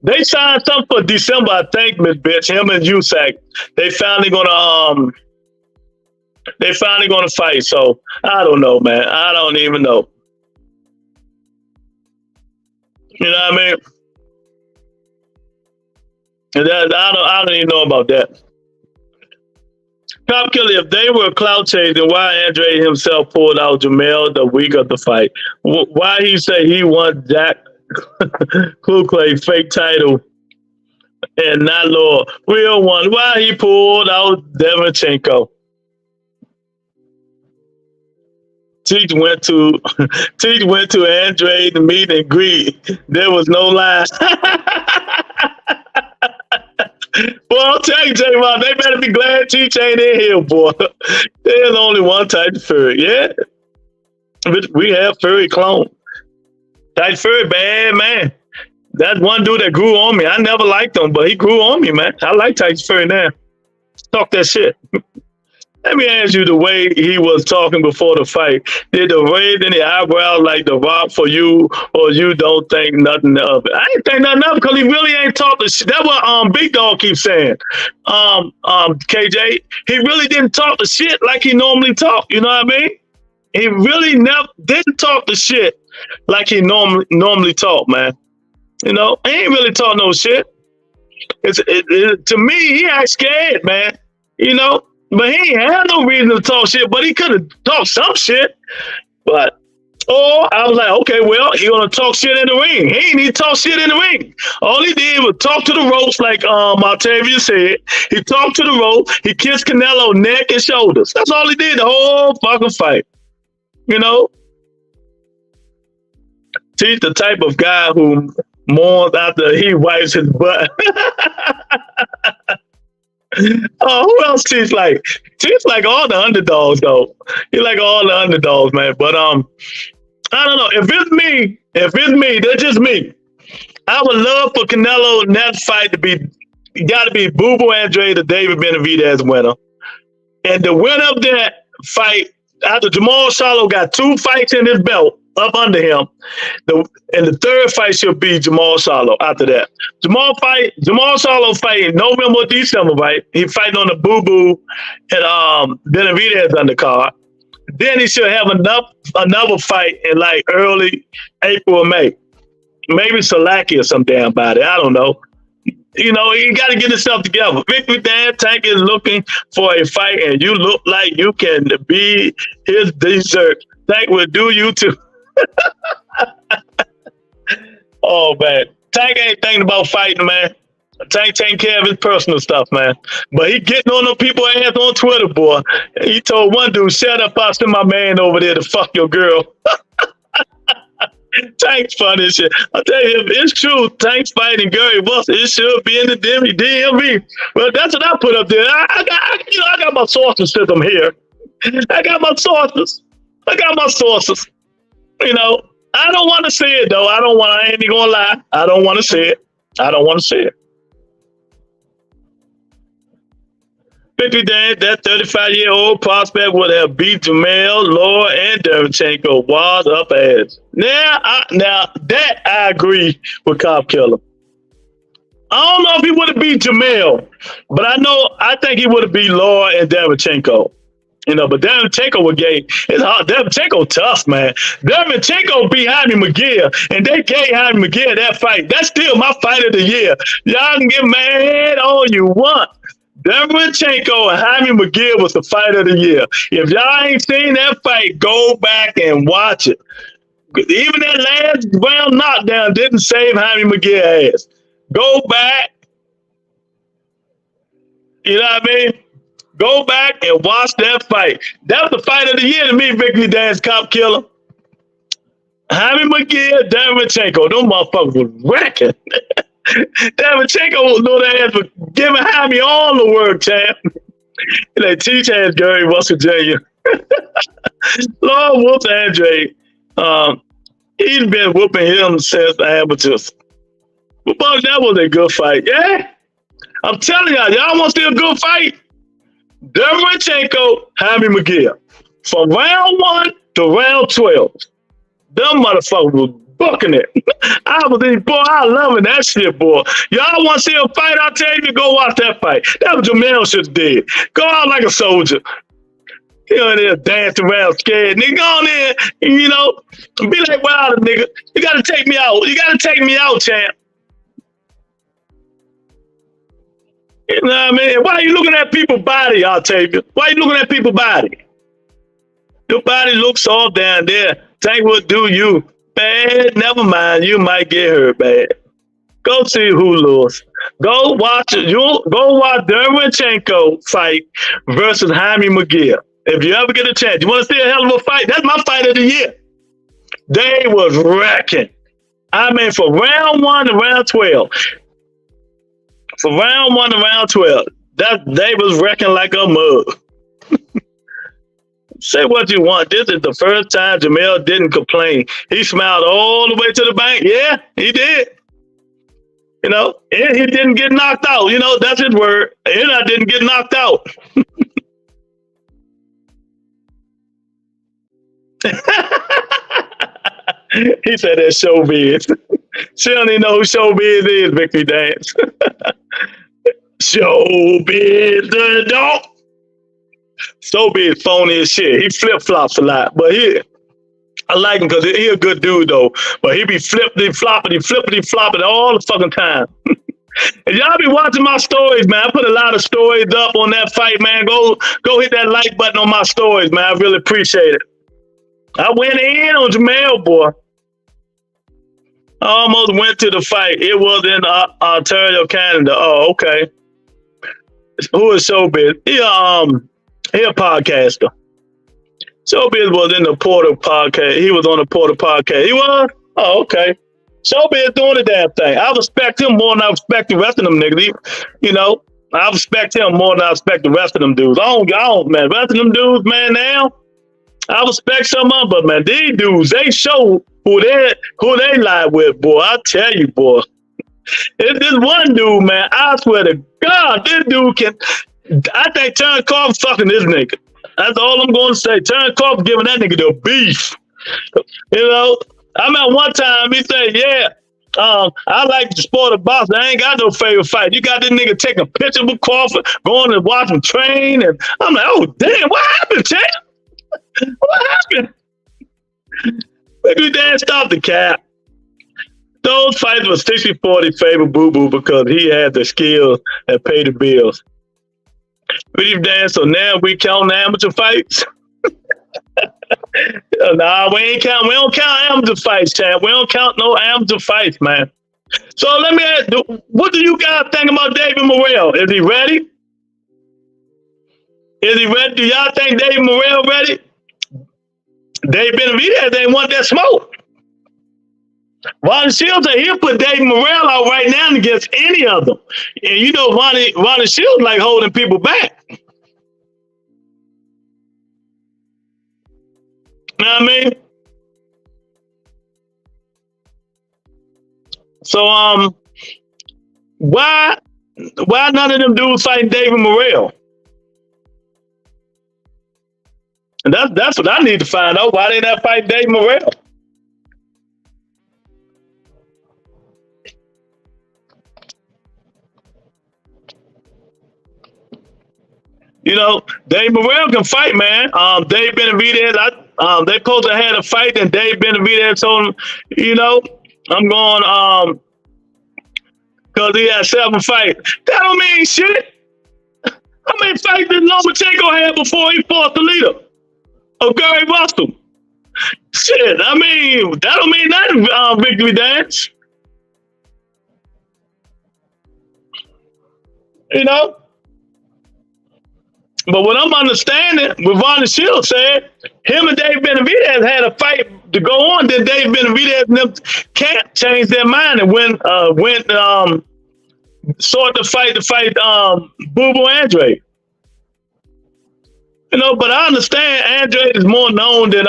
they signed something for December, I think, Miss Bitch. Him and Usyk. They finally gonna fight. So I don't know, man. I don't even know. You know what I mean? I don't even know about that. Top Killer, if they were clout chasing, why Andre himself pulled out Jamel the week of the fight? Why he say he won Jack Klukley fake title and not Lord real one? Why he pulled out Devonchenko? Teach went to Andre to meet and greet. There was no lie. Boy, I'll tell you, J-Rock, they better be glad Teach ain't in here, boy. There's only one type of Fury, yeah? We have Fury clone. Tyson Fury, bad man. That one dude that grew on me. I never liked him, but he grew on me, man. I like Tyson Fury now. Talk that shit. Let me ask you, the way he was talking before the fight, did the raise any eyebrows like The Rock for you, or you don't think nothing of it? I ain't think nothing of it because he really ain't talked the shit. That's what Big Dog keeps saying. KJ, he really didn't talk the shit like he normally talk. You know what I mean? He really never didn't talk the shit like he normally talk, man. You know, he ain't really talk no shit. To me, he ain't scared, man. You know. But he ain't had no reason to talk shit, but he could have talked some shit. But, I was like, okay, well, he gonna talk shit in the ring. He ain't even talk shit in the ring. All he did was talk to the ropes, like Octavia said. He talked to the ropes. He kissed Canelo neck and shoulders. That's all he did the whole fucking fight. You know? He's the type of guy who mourns after he wipes his butt. Oh, who else Chief's like? Chief's like all the underdogs, though. He like all the underdogs, man. But I don't know. If it's me, that's just me. I would love for Canelo in that fight to be, got to be Boo Boo Andrade or David Benavidez winner. And the winner of that fight, after Jamal Charlo got 2 fights in his belt up under him, and the third fight should be Jamal Charlo after that. Jamal Charlo fighting November or December, right? He fighting on the Boo Boo and Benavidez undercard. Then he should have another fight in like early April or May. Maybe Salaki or some damn body. I don't know. You know, he got to get himself together. Victor Dan Tank is looking for a fight, and you look like you can be his dessert. Tank will do you too. Oh, man. Tank ain't thinking about fighting, man. Tank taking care of his personal stuff, man. But he getting on them people ass on Twitter, boy. He told one dude, shut up, I'll send my man over there to fuck your girl. Tank's funny as shit. I'll tell you, if it's true, Tank's fighting Gary Wilson, it should be in the DMV. Well, that's what I put up there. I got my sources system here. I got my sources. You know, I don't want to see it, though. I ain't even gonna lie. I don't want to see it. 50 days, that 35-year-old prospect would have beat Jamel, Laura, and Derevchenko was up ass. Now that I agree with Cop Killer. I don't know if he would have beat Jamel, but I think he would have beat Laura and Derevchenko. You know, but Derevchenko would get it's hard. Derevchenko tough, man. Derevchenko beat Jaime McGill, and they gave Jaime McGill that fight. That's still my fight of the year. Y'all can get mad all you want. Derevchenko and Jaime McGill was the fight of the year. If y'all ain't seen that fight, go back and watch it. Even that last round knockdown didn't save Jaime McGill ass. Go back. You know what I mean? Go back and watch that fight. That was the fight of the year to me, Victory Dance Cop Killer. Jaime McGill, Derevchenko. Them motherfuckers was wrecking. Derevchenko know that ass for giving Jaime all the work, champ. And they teach ass Gary Russell Jr. Lord whoops Andre. He's been whooping him since the amateurs. But that was a good fight. Yeah. I'm telling y'all want to see a good fight? Derevchenko, Jaime McGill. From round 1 to round 12. Them motherfuckers was bucking it. I loving that shit, boy. Y'all want to see a fight? I'll tell you, go watch that fight. That was Jamel should have did. Go out like a soldier. You know, there dancing around scared. Nigga, go on there, and, you know, be like, wow, nigga, you got to take me out. You got to take me out, champ. You know what I mean? Why are you looking at people's body, I'll tell you? Why are you looking at people's body? Your body looks soft down there. Tank would do you bad. Never mind, you might get hurt bad. Go see Hulu's. Go watch Derevchenko fight versus Jaime McGill. If you ever get a chance, you want to see a hell of a fight? That's my fight of the year. They was wrecking. I mean, from round 1 to round 12. From round 1 to round 12, they was wrecking like a mug. Say what you want. This is the first time Jamel didn't complain. He smiled all the way to the bank. Yeah, he did. You know, and he didn't get knocked out. You know, that's his word. And I didn't get knocked out. He said that's showbiz. She don't even know who showbiz is, Victory Dance. Showbiz the dog. Showbiz phony as shit. He flip flops a lot, but I like him because he a good dude though. But he be flippity flopping all the fucking time. And y'all be watching my stories, man. I put a lot of stories up on that fight, man. Go hit that like button on my stories, man. I really appreciate it. I went in on Jamel, boy. I almost went to the fight. It was in Ontario, Canada. Oh, okay. Who is Showbiz? He a podcaster. Showbiz was in the Porter podcast. He was on the Porter podcast. He was? Oh, okay. Showbiz doing the damn thing. I respect him more than I respect the rest of them niggas. You know, I respect him more than I respect the rest of them dudes. I don't, man. The rest of them dudes, man, now, I respect some of them, but man, these dudes, they show who they lie with, boy. I tell you, boy. It's this one dude, man. I swear to God, this dude can. I think Turn Crawford fucking this nigga. That's all I'm going to say. Turn Crawford giving that nigga the beef. You know, I remember one time he said, "Yeah, I like the sport of boxing. I ain't got no favorite fight." You got this nigga taking a picture with Crawford, going to watch him train, and I'm like, "Oh damn, what happened, champ? What happened?" Maybe Dad stop the cap. Those fights were 60-40 favor Boo Boo because he had the skills that pay the bills. Believe Dan, so now we count amateur fights. Nah, we don't count amateur fights, champ. We don't count no amateur fights, man. So let me ask, what do you guys think about David Morrell? Is he ready? Is he ready? Do y'all think David Morrell ready? Dave Benavidez ain't want that smoke. Ronnie Shields, he'll put Dave Morrell out right now against any of them. And you know Ronnie Shields like holding people back. You know what I mean? So why none of them dudes fighting David Morrell? And that's what I need to find out. Why they not fighting Dave Morrell? You know, Dave Morrell can fight, man. Dave Benavidez, they supposed to have a fight, and Dave Benavidez told him, you know, I'm going because he had 7 fights. That don't mean shit. How many fights did Lomachenko have before he fought the leader of Gary Russell? Shit, I mean, that don't mean nothing, Victory Dance. You know? But what I'm understanding, what Ronnie Shields said, him and Dave Benavidez had a fight to go on. Then Dave Benavidez and them can't change their mind and sought to fight Boo Boo Andre. You know, but I understand Andre is more known than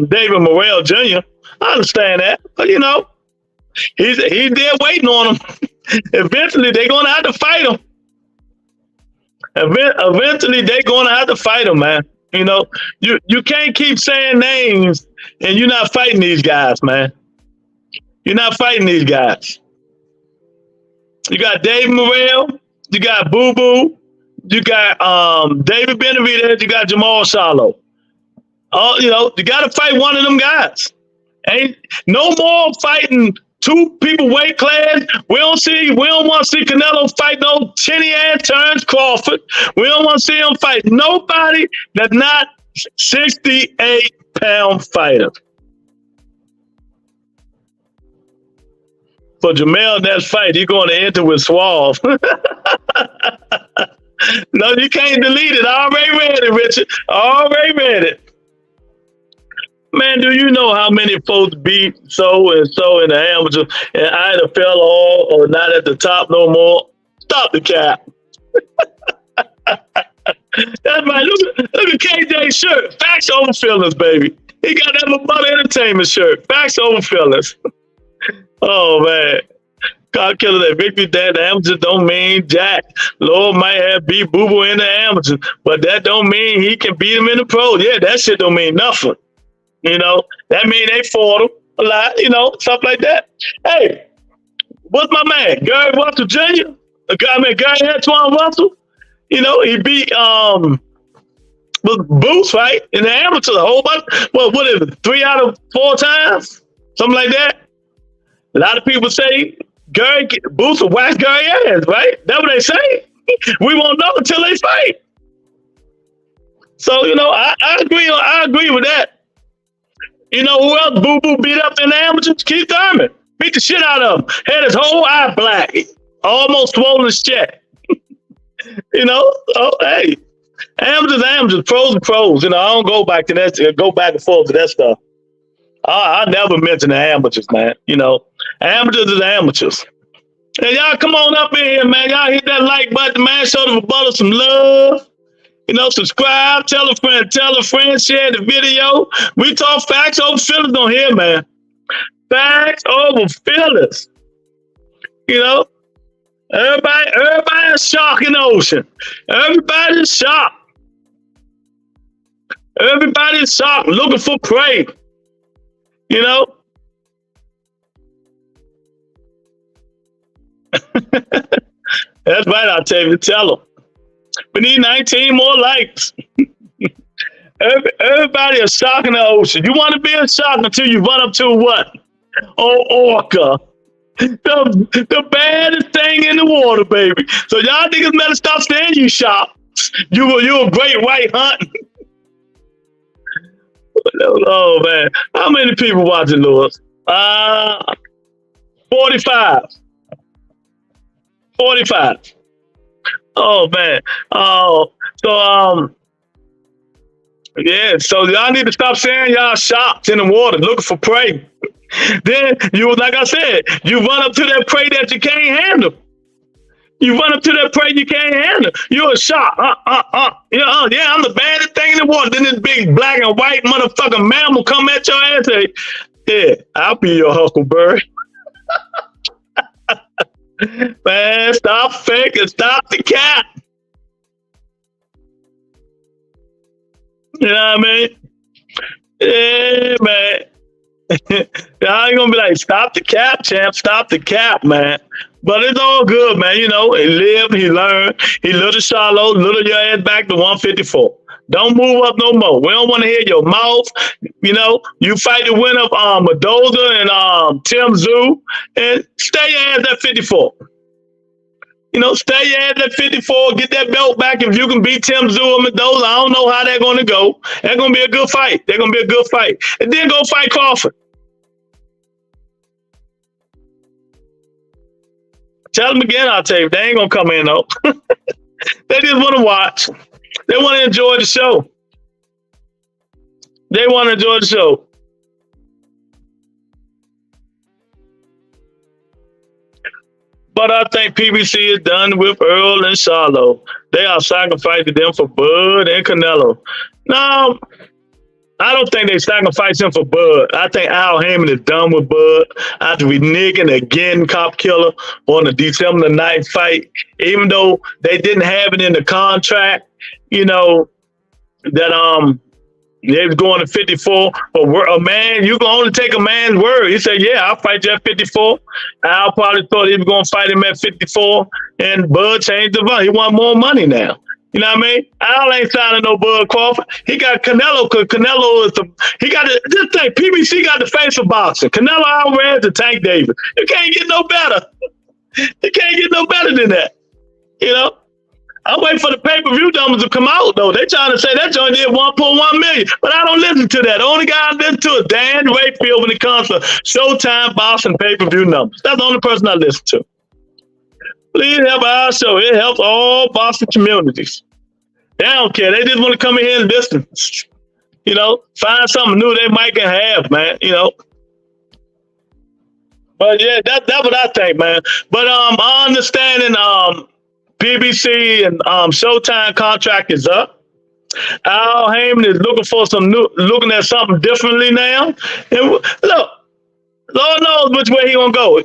David Morrell Jr. I understand that, but you know, he's there waiting on him. Eventually, they're gonna have to fight him. Eventually, they're going to have to fight him, man. You know, you can't keep saying names and you're not fighting these guys, man. You're not fighting these guys. You got Dave Morrell, you got Boo Boo, you got David Benavidez, you got Jamal Charlo. You know, you got to fight one of them guys. Ain't no more fighting 2 people weight class. We don't want to see Canelo fight no chinny ass Terrence Crawford. We don't want to see him fight nobody that's not 68-pound fighter. For Jamel, that fight, he's going to enter with Suave. No, you can't delete it. I already read it, Richard. I already read it. Man, do you know how many folks beat so and so in the amateur and either fell off or not at the top no more? Stop the cap. That's right. Look at KJ's shirt. Facts over feelings, baby. He got that Butter Entertainment shirt. Facts over feelings. Oh, man. God killer that victory that the amateurs don't mean jack. Lord might have beat Boo Boo in the amateurs, but that don't mean he can beat him in the pros. Yeah, that shit don't mean nothing. You know, that mean they fought him a lot, you know, stuff like that. Hey, what's my man? Gary Russell Jr.? Gary Antoine Russell. You know, he beat Boots, right? In the amateurs, a whole bunch. What is it? 3 out of 4 times? Something like that. A lot of people say Boots will whack Gary ass, right? That's what they say. We won't know until they fight. So, you know, I agree with that. You know who else Boo Boo beat up in the amateurs? Keith Thurman. Beat the shit out of him. Had his whole eye black. Almost swollen his chest. You know? Oh, hey. Amateurs, pros and pros. You know, I don't go back to that, go back and forth to that stuff. I never mention the amateurs, man. You know, amateurs is amateurs. And y'all come on up in here, man. Y'all hit that like button, man. Show the Butter some love. You know, subscribe, tell a friend, share the video. We talk facts over feelings on here, man. Facts over feelings. You know, everybody is shocked in the ocean. Everybody's shocked. Everybody's shocked, looking for prey. You know? That's right, I'll tell you, tell them. We need 19 more likes. Everybody is shocked in the ocean. You want to be in shock until you run up to what? Oh, orca. The baddest thing in the water, baby. So y'all niggas better stop saying you shocked. You a great white hunt. Oh, man. How many people watching, Lewis? 45. 45. Oh, man. Oh, so, yeah, so y'all need to stop saying y'all shocked in the water looking for prey. Then you, like I said, you run up to that prey that you can't handle. You run up to that prey you can't handle. You're a shock. Yeah, I'm the baddest thing in the world. Then this big black and white motherfucking mammal come at your ass and say, yeah, I'll be your huckleberry. Man, stop faking. Stop the cap. You know what I mean? Yeah, man. Y'all ain't gonna be like, stop the cap, champ. Stop the cap, man. But it's all good, man. You know, he lived, he learned. He little shallow, little your ass back to 154. Don't move up no more. We don't want to hear your mouth. You know, you fight the winner of Mendoza and Tim Tszyu, and stay your ass at 54. You know, stay your ass at 54. Get that belt back if you can beat Tim Tszyu or Mendoza. I don't know how they're going to go. That's going to be a good fight. They're going to be a good fight. And then go fight Crawford. Tell them again, I'll tell you. They ain't going to come in, though. They just want to watch. They want to enjoy the show. They want to enjoy the show. But I think PBC is done with Earl and Charlo. They are sacrificing them for Bud and Canelo. No, I don't think they sacrifice him for Bud. I think Al Heyman is done with Bud after reneging again cop killer on the December 9th fight. Even though they didn't have it in the contract, you know, that they was going to 54. But a man, you can only take a man's word. He said, yeah, I'll fight you at 54. Al probably thought he was going to fight him at 54. And Bud changed the money. He want more money now. You know what I mean? Al ain't signing no Bud Crawford. He got Canelo because Canelo is this thing, PBC got the face of boxing. Canelo Alvarez and Tank Davis. You can't get no better. You can't get no better than that. You know? I'm waiting for the pay-per-view numbers to come out, though. They trying to say that joint did 1.1 million, but I don't listen to that. The only guy I listen to is Dan Rayfield when it comes to Showtime boxing pay-per-view numbers. That's the only person I listen to. Please help our show. It helps all boxing communities. They don't care. They just want to come in here and listen. You know, find something new they might can have, man. You know. But yeah, that's what I think, man. But I understanding BBC and Showtime contract is up. Al Heyman is looking for looking at something differently now. And look, Lord knows which way he gonna go.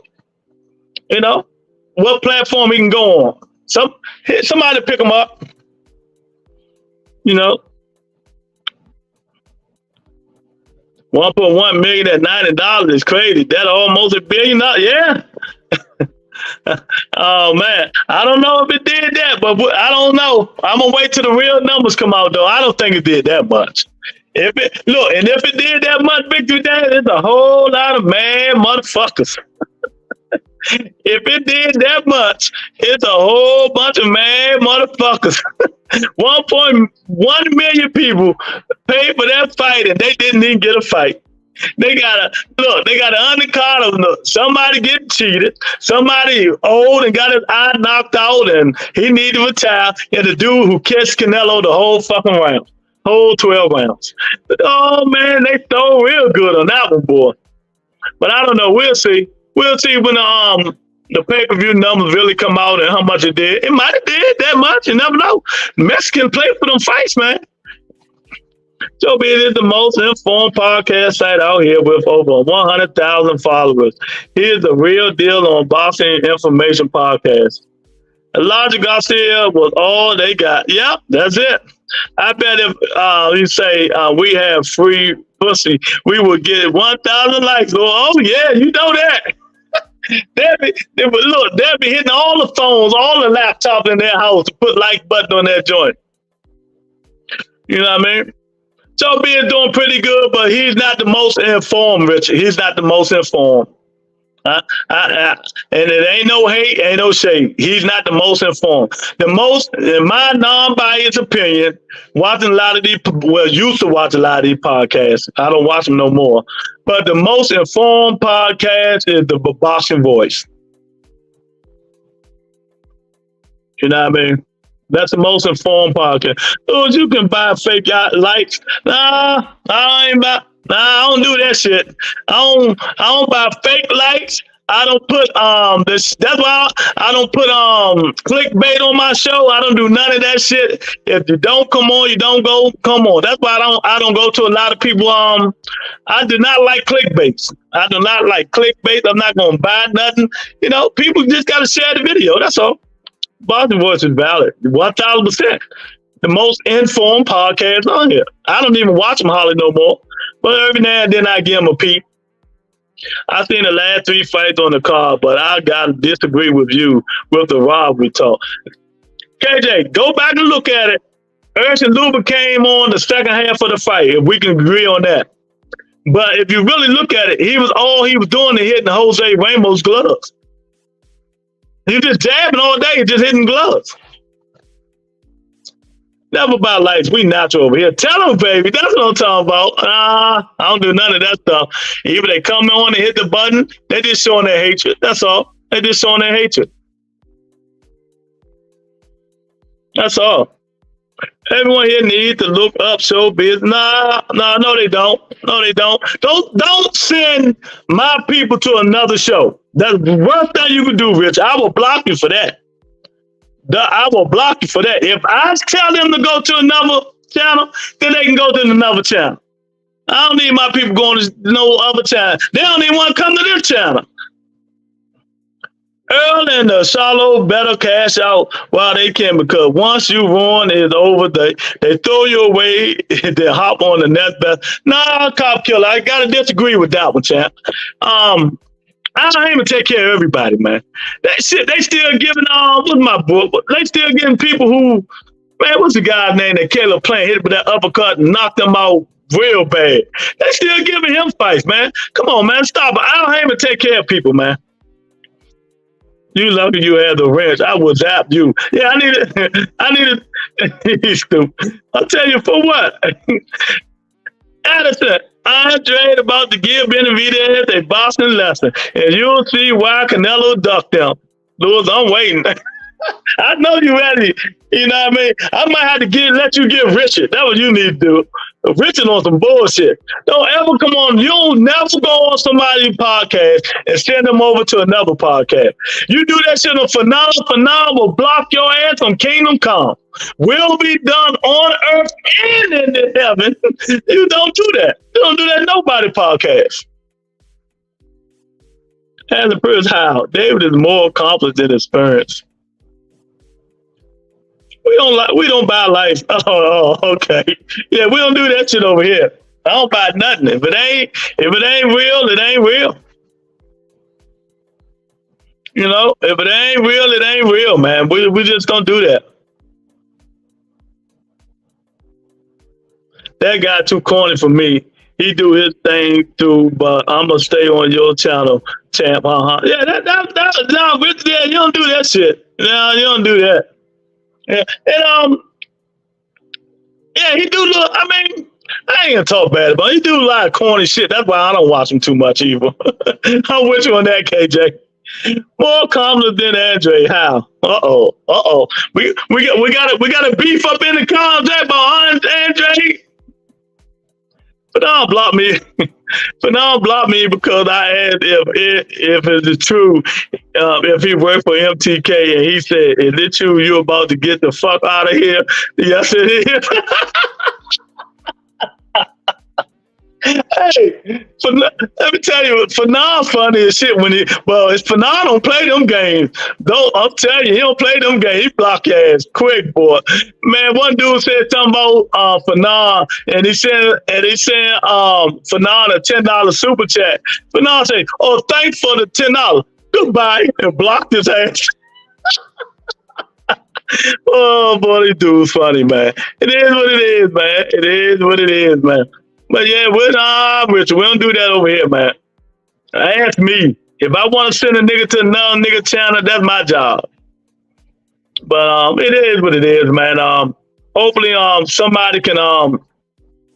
You know, what platform he can go on. Somebody pick him up. You know, 1.1 million at $90 is crazy. That almost $1 billion. Yeah. Oh man, I don't know if it did that, but I don't know. I'm gonna wait till the real numbers come out, though. I don't think it did that much. If it did that much, Victory Day, it's a whole lot of mad motherfuckers. If it did that much, it's a whole bunch of mad motherfuckers. 1.1 million people paid for that fight, and they didn't even get a fight. They got an undercard of somebody getting cheated, somebody old and got his eye knocked out and he needed to retire, and the dude who catch Canelo the whole fucking round, whole 12 rounds. Oh man, they throw real good on that one, boy. But I don't know. We'll see. We'll see when the pay-per-view numbers really come out and how much it did. It might have did that much. You never know. Mexicans play for them fights, man. Joe B is the most informed podcast site out here with over 100,000 followers. Here's the real deal on boxing information podcast. Elijah Garcia was all they got. Yep, that's it. I bet if you say we have free pussy, we would get 1,000 likes. Oh yeah, you know that. They'll be hitting all the phones, all the laptops in their house to put like button on that joint. You know what I mean? Joe B is doing pretty good, but he's not the most informed, Richard. He's not the most informed. And it ain't no hate, ain't no shade. He's not the most informed. The most, in my non-biased opinion, watching a lot of these, used to watch a lot of these podcasts. I don't watch them no more. But the most informed podcast is the Boxing Voice. You know what I mean? That's the most informed podcast. Dude, you can buy fake likes. Nah, I don't do that shit. I don't buy fake likes. I don't put that's why I don't put clickbait on my show. I don't do none of that shit. If you don't come on, you don't come on. That's why I don't go to a lot of people. I do not like clickbait. I do not like clickbait. I'm not gonna buy nothing. You know, people just gotta share the video. That's all. Boxing Voice is valid, 1,000%. The most informed podcast on here. I don't even watch them hardly no more, but every now and then I give them a peep. I seen the last 3 fights on the card, but I gotta disagree with you with the Rob we talk. KJ, go back and look at it. Erson Luba came on the second half of the fight, if we can agree on that. But if you really look at it, all he was doing is hitting Jose Ramos' gloves. He was just jabbing all day, just hitting gloves. Never about lights. We natural over here. Tell them, baby. That's what I'm talking about. I don't do none of that stuff. Either they come on and hit the button, they just showing their hatred. That's all. They just showing their hatred. That's all. Everyone here needs to look up showbiz. No, they don't. No, they don't. Don't send my people to another show. That's the worst thing you can do, Rich. I will block you for that. I will block you for that. If I tell them to go to another channel, then they can go to another channel. I don't need my people going to no other channel. They don't even want to come to this channel. Earl and the Shallow better cash out while they can, because once you ruin it over, they throw you away, they hop on the next best. Nah, cop killer. I gotta disagree with that one, champ. I don't even take care of everybody, man. That shit, they still giving what's my book? They still getting people who, man, what's the guy's name that Caleb playing hit with that uppercut and knocked them out real bad? They still giving him fights, man. Come on, man, stop. I don't even take care of people, man. You lucky you had the wrench. I would zap you. Yeah, I need it. He's stupid. I'll tell you for what. Addison, Andre about to give Benavidez a boxing lesson, and you'll see why Canelo ducked them. Lewis, I'm waiting. I know you ready. You know what I mean? I might have to let you get Richard. That's what you need to do. Richard on some bullshit. Don't ever come on. You'll never go on somebody's podcast and send them over to another podcast. You do that shit on Phenomenal will block your ass from Kingdom Come. Will be done on earth and in the heaven. You don't do that. You don't do that in nobody podcast. And the first how David is more accomplished than experience. We don't buy life. Oh, okay. Yeah, we don't do that shit over here. I don't buy nothing. If it ain't real, it ain't real. You know, if it ain't real, it ain't real, man. We just don't do that. That guy too corny for me. He do his thing too, but I'm gonna stay on your channel, champ. Yeah, yeah, you don't do that shit. No, you don't do that. Yeah, and yeah, he do look. I mean, I ain't gonna talk bad about him. He do a lot of corny shit. That's why I don't watch him too much either. I'm with you on that, KJ. More confident than Andre. How? We got a beef up in the comments about Andre. But don't block me. But don't block me because I asked if it is true, if he worked for MTK and he said, "Is it true you about to get the fuck out of here?" Yes, it is. Hey, let me tell you, Fanon funny as shit when Fanon don't play them games. I'm telling you, he don't play them games. He block your ass quick, boy. Man, one dude said something about Fanon, and he sent Fanon a $10 super chat. Fanon said, "Oh, thanks for the $10. Goodbye," and blocked his ass. Oh boy, this dude's funny, man. It is what it is, man. It is what it is, man. But yeah, Richard, we don't do that over here, man. Ask me. If I want to send a nigga to another nigga channel, that's my job. But it is what it is, man. Hopefully somebody can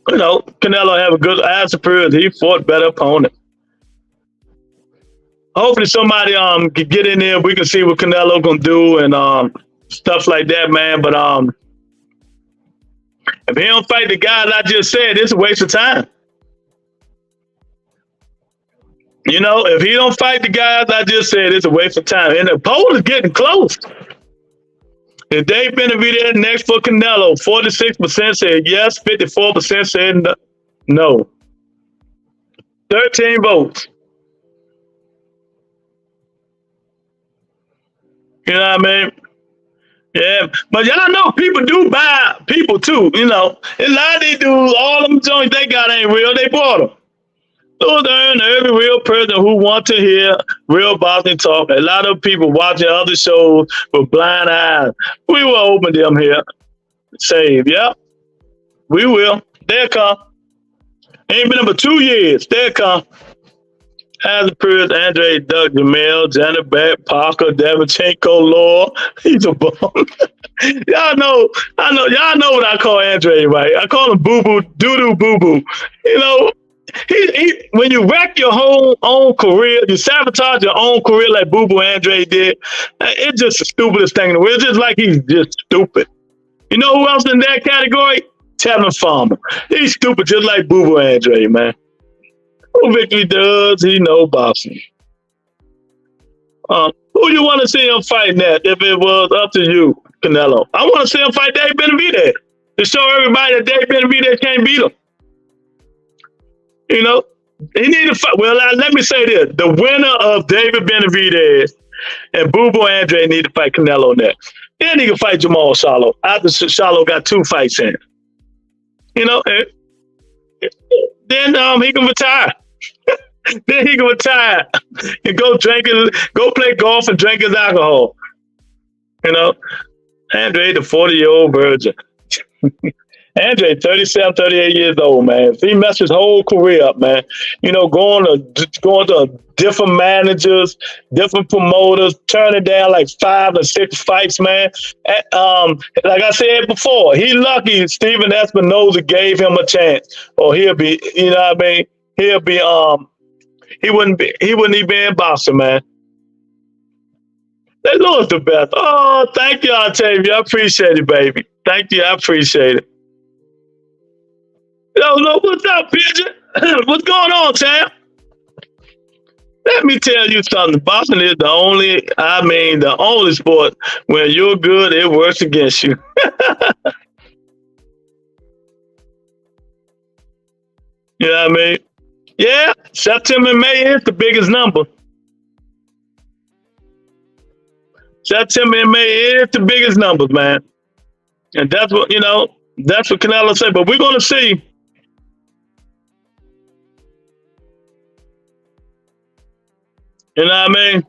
Canelo have a good answer period. He fought better opponent. Hopefully somebody can get in there. We can see what Canelo gonna do and stuff like that, man. But if he don't fight the guys I just said, it's a waste of time. You know, if he don't fight the guys I just said, it's a waste of time. And the poll is getting close. If Dave Benavidez next for Canelo, 46% said yes, 54% said no. 13 votes. You know what I mean? Yeah, but y'all know people do buy people too, you know. A lot of these dudes, all them joints they got ain't real, they bought them. So then every real person who wants to hear real boxing talk, a lot of people watching other shows with blind eyes, we will open them here. Save, yeah, we will. They'll come. Ain't been but 2 years, they'll come. As a period, Andre, Doug, Jamel, Janet Beck, Parker, Davichenko, Law. He's a bum. Y'all know what I call Andre, right? I call him Boo Boo, Doo Doo Boo Boo. You know, he when you wreck your whole own career, you sabotage your own career like Boo Boo Andre did. It's just the stupidest thing in the world. It's just like he's just stupid. You know who else in that category? Tevin Farmer. He's stupid just like Boo Boo Andre, man. Who Victory does, he know boxing. Who you want to see him fight next if it was up to you, Canelo? I want to see him fight Dave Benavidez to show everybody that Dave Benavidez can't beat him. You know, he need to fight. Well, let me say this. The winner of David Benavidez and Boo Boo Andre need to fight Canelo next. Then he can fight Jamal Charlo after Charlo got 2 fights in. You know, then he can retire. Then he can retire and go play golf and drink his alcohol. You know, Andre, the 40-year-old virgin. Andre, 37, 38 years old, man. If he messed his whole career up, man, you know, going to different managers, different promoters, turning down like 5 or 6 fights, man. Like I said before, he lucky Steven Espinoza gave him a chance, or he'll be, you know what I mean? He'll be, he wouldn't even in boxing, man. They lost the best. Oh, thank you, Octavia. I appreciate it, baby. Thank you. I appreciate it. Yo, what's up, Pigeon? What's going on, Tam? Let me tell you something. Boxing is the only sport when you're good, it works against you. You know what I mean? Yeah, September and May is the biggest number. September and May is the biggest numbers, man. And that's what, that's what Canelo said. But we're going to see. You know what I mean?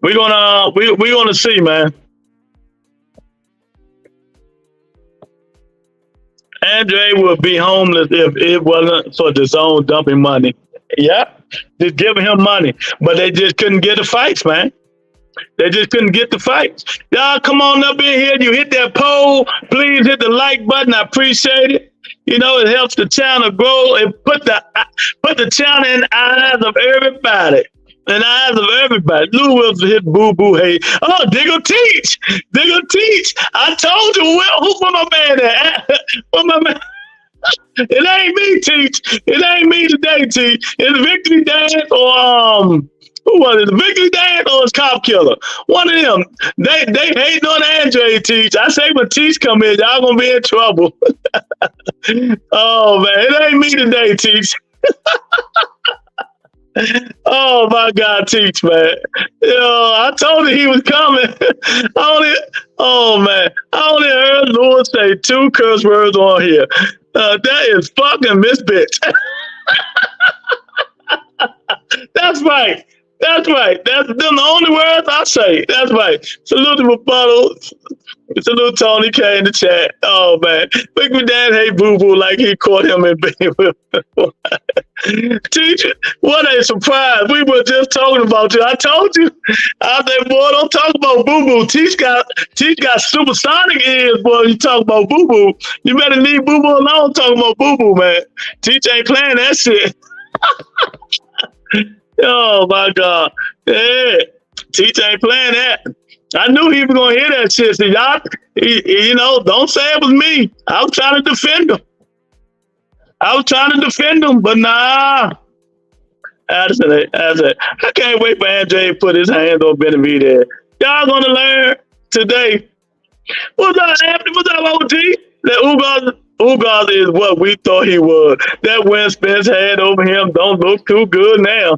We're gonna see, man. Andre would be homeless if it wasn't for the zone dumping money. Yeah, just giving him money, but they just couldn't get the fights, man. They just couldn't get the fights. Y'all come on up in here. You hit that poll. Please hit the like button. I appreciate it. It helps the channel grow and put the channel in the eyes of everybody. In the eyes of everybody. Lou Wilson hit boo-boo hate. Oh, Diggle Teach. Diggle Teach. I told you, who my man at? Where my man? It ain't me, Teach. It ain't me today, Teach. It's Victory Dance or who was it? Victory Dance or it's Cop Killer? One of them. They hating on Andre, Teach. I say when Teach come in, y'all gonna be in trouble. Oh man, it ain't me today, Teach. Oh my God, Teach, man. I told you he was coming. I only heard Lord say 2 curse words on here. That is fucking Miss Bitch. That's right. That's right. That's the only words I say. That's right. Salute to Rebuttal. Salute Tony K in the chat. Oh man. Make me dad hate Boo Boo like he caught him in bed with Teacher, what a surprise. We were just talking about you. I told you. I said, boy, don't talk about Boo Boo. Teach got supersonic ears, boy. You talk about Boo Boo. You better leave Boo Boo alone talking about Boo Boo, man. Teach ain't playing that shit. Oh my God. Yeah. Teach ain't playing that. I knew he was gonna hear that shit. So y'all, don't say it was me. I was trying to defend him. But nah. I can't wait for Andre to put his hands on Benavidez. Y'all gonna learn today. What's up, Anthony? What's up, OG? That Ugaz is what we thought he was. That win Spence had over him don't look too good now.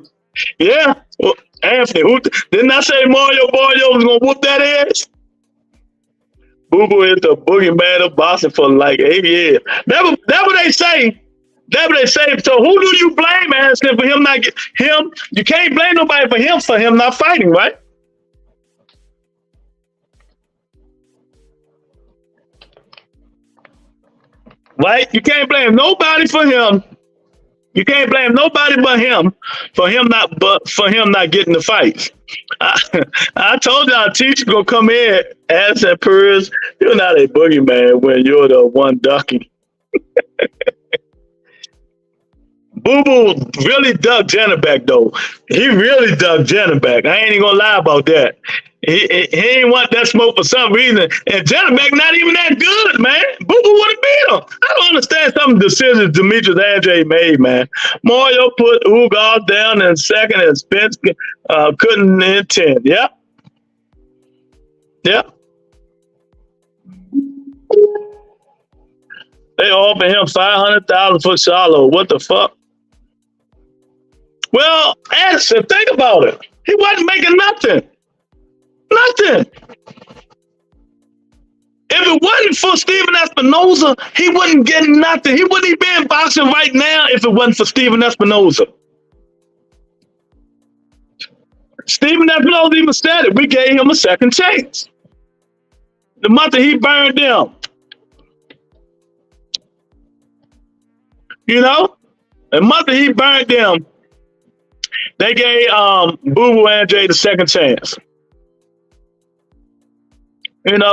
Yeah. Well, Anthony, didn't I say Mario was gonna whoop that ass? Boo Boo is the boogeyman of boxing for like 8 years. That's what they say. That's what they say. So who do you blame, Ashley, for him not him? You can't blame nobody for him not fighting, right? Right? You can't blame nobody for him. You can't blame nobody but him for him not getting the fights. I told y'all Teacher gonna come in as a Perez. You're not a boogeyman when you're the one ducking. Boo Boo really dug Jenner back though. He really dug Jenner back. I ain't even gonna lie about that. He ain't want that smoke for some reason. And Jenner back not even that good, man. Boo Boo would have beat him. I don't understand some of the decisions Demetrius Andrade made, man. Mario put Ugaz down in second and Spence couldn't in 10. Yep. Yep. They offered him $500,000 for Charlo. What the fuck? Well, Addison, think about it. He wasn't making nothing. Nothing. If it wasn't for Steven Espinoza, he wouldn't get nothing. He wouldn't even be in boxing right now if it wasn't for Steven Espinoza. Steven Espinoza even said it. We gave him a second chance. The month that he burned them. The month that he burned them, they gave Boo Boo Andre the second chance. And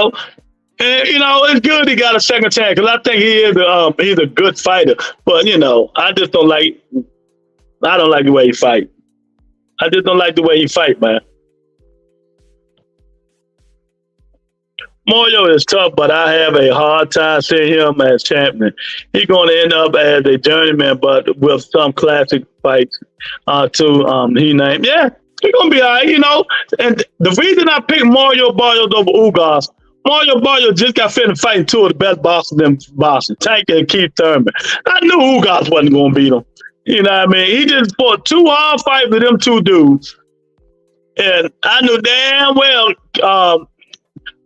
it's good he got a second chance because I think he is he's a good fighter. But I just don't like the way he fight. I just don't like the way he fight, man. Mario is tough, but I have a hard time seeing him as champion. He's going to end up as a journeyman, but with some classic fights he named. Yeah, he's going to be all right, you know. And the reason I picked Mario Barrios over Ugas, Mario Barrios just got finished fighting two of the best boxers in boxing, Tank and Keith Thurman. I knew Ugas wasn't going to beat him. You know what I mean? He just fought two hard fights with them two dudes. And I knew damn well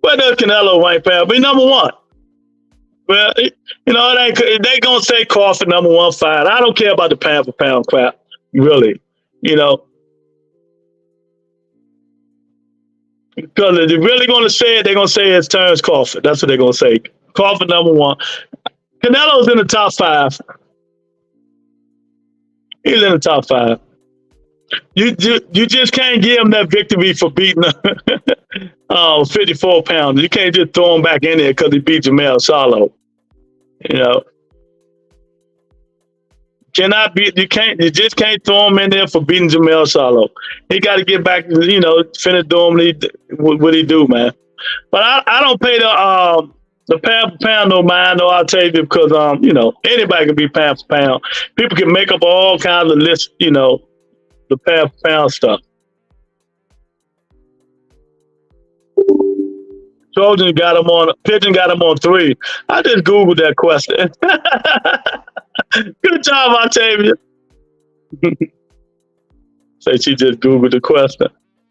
where does Canelo rank, pal? Be number one. Well, you know, they gonna say Crawford number one fight. I don't care about the pound for pound crap, really. You know, because if they're really gonna say it, they're gonna say it's Terrence Crawford. That's what they're gonna say. Crawford number one. Canelo's in the top five. He's in the top five. You just can't give him that victory for beating 54 pounds. You can't just throw him back in there because he beat Jamel Charlo. You know, you just can't throw him in there for beating Jamel Charlo. He got to get back, you know, finish doing what he do, man. But I don't pay the pound for pound no mind, no, I'll tell you, because you know, anybody can be pound for pound. People can make up all kinds of lists, you know, the pound for pound stuff. Pigeon got him on 3. I just Googled that question. Good job, Octavia. Say she just Googled the question.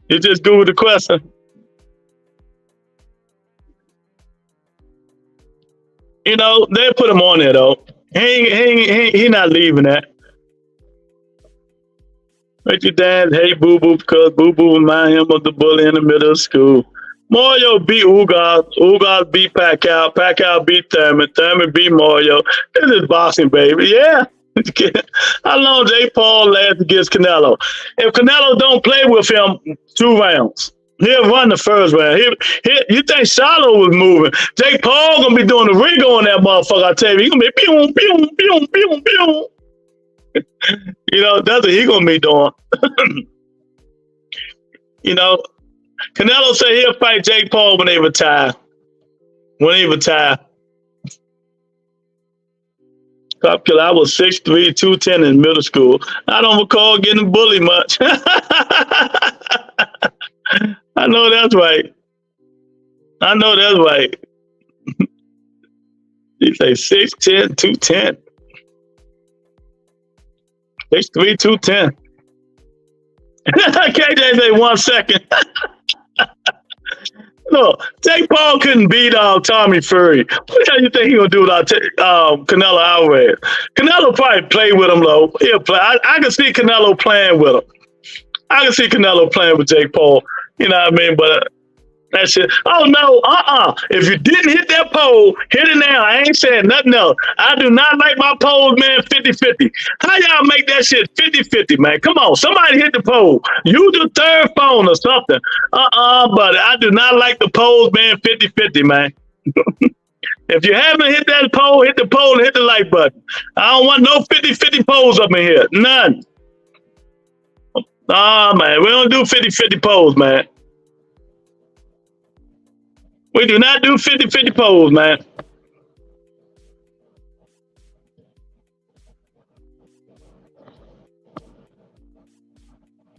You just Googled the question. You know, they put him on there though. He not leaving that. Make your dad hate Boo Boo because Boo Boo remind him of the bully in the middle of school. Mario beat Ugas. Ugas beat Pacquiao. Pacquiao beat Thurman. Thurman beat Mario. This is boxing, baby. Yeah. How long Jake Paul lasts against Canelo? If Canelo don't play with him 2 rounds, he'll run the first round. You think Charlo was moving? Jake Paul gonna be doing the Ringo on that motherfucker. I tell you, he gonna be pew, pew, pew, pew, pew. You know, that's what he gonna be doing. You know, Canelo said he'll fight Jake Paul when they retire. When he retire. Cop killer, I was 6'3", 210 in middle school. I don't recall getting bullied much. I know that's right. I know that's right. You say 6'10", 210. 6'3", 210. KJ say 1 second. Look, Jake Paul couldn't beat Tommy Fury. What the hell you think he gonna do without Canelo Alvarez? Canelo probably play with him though. He'll play. I can see Canelo playing with him. I can see Canelo playing with Jake Paul. You know what I mean? But that shit. Oh no, If you didn't hit that pole, hit it now. I ain't saying nothing else. I do not like my poles, man, 50-50. How y'all make that shit 50-50, man? Come on, somebody hit the pole. Use the third phone or something. But I do not like the poles, man, 50-50, man. If you haven't hit that pole, hit the pole and hit the like button. I don't want no 50-50 poles up in here. None. Man, we don't do 50-50 poles, man. We do not do 50-50 poles, man.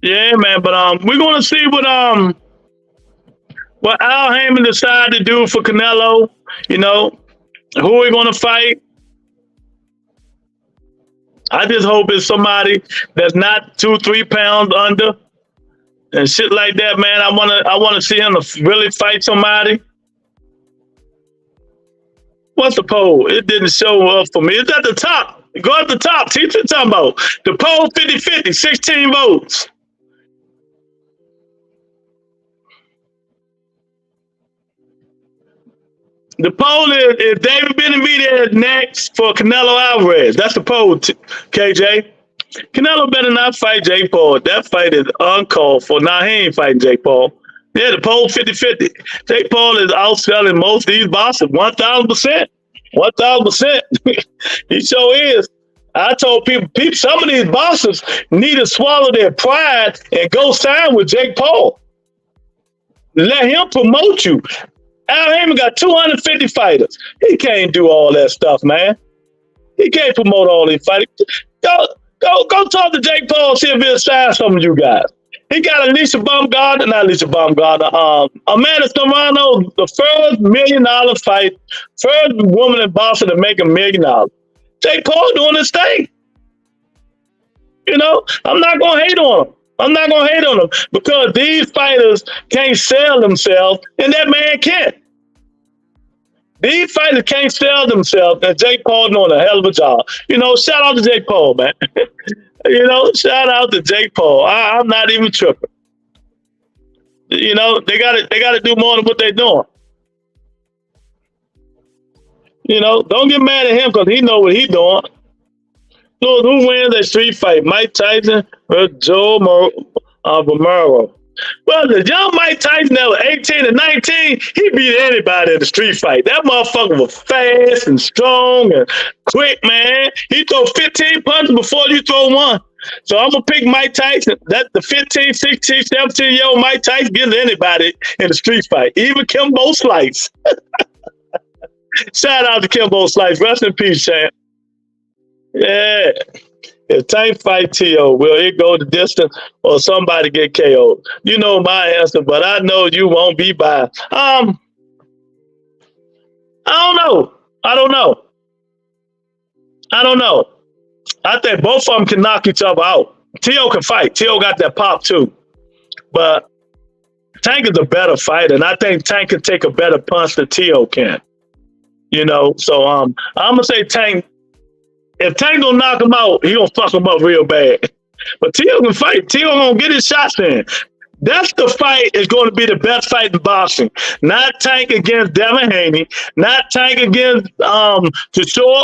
Yeah, man, but we're gonna see what Al Heyman decided to do for Canelo. You know, who we're gonna fight. I just hope it's somebody that's not 2-3 pounds under and shit like that, man. I wanna see him to really fight somebody. What's the poll? It didn't show up for me. It's at the top. Go at the top. Teach what you're talking about. The poll 50-50, 16 votes. The poll is David Benavidez next for Canelo Alvarez. That's the poll, KJ. Canelo better not fight Jake Paul. That fight is uncalled for. Nah, he ain't fighting Jake Paul. Yeah, the poll 50-50. Jake Paul is outselling most of these bosses 1,000%. 1,000%. He sure is. I told people, some of these bosses need to swallow their pride and go sign with Jake Paul. Let him promote you. Al Heyman got 250 fighters. He can't do all that stuff, man. He can't promote all these fighters. Go talk to Jake Paul, see if he'll sign some of you guys. He got Amanda Serrano, the first $1 million fight, first woman in boxing to make $1 million. Jake Paul doing his thing. You know, I'm not gonna hate on him. Because these fighters can't sell themselves, and that man can't. These fighters can't sell themselves, and Jake Paul doing a hell of a job. You know, shout out to Jake Paul, man. You know, shout out to Jake Paul. I'm not even tripping. You know, they gotta do more than what they're doing. You know, don't get mad at him because he know what he's doing. Look, who wins that street fight? Mike Tyson or Joe Romero? Well, the young Mike Tyson that was 18 and 19, he beat anybody in the street fight. That motherfucker was fast and strong and quick, man. He throw 15 punches before you throw one. So I'm going to pick Mike Tyson. That the 15, 16, 17-year-old Mike Tyson gets anybody in the street fight, even Kimbo Slice. Shout out to Kimbo Slice. Rest in peace, champ. Yeah. If Tank fight T.O., will it go the distance or somebody get KO'd? You know my answer, but I know you won't be biased. I don't know. I think both of them can knock each other out. T.O. can fight. T.O. got that pop too. But Tank is a better fighter, and I think Tank can take a better punch than T.O. can. You know, so I'm gonna say Tank. If Tank gonna knock him out, he gonna fuck him up real bad. But T.O. can fight. T.O. gonna get his shots in. That's the fight is going to be the best fight in boxing. Not Tank against Devin Haney. Not Tank against Shakur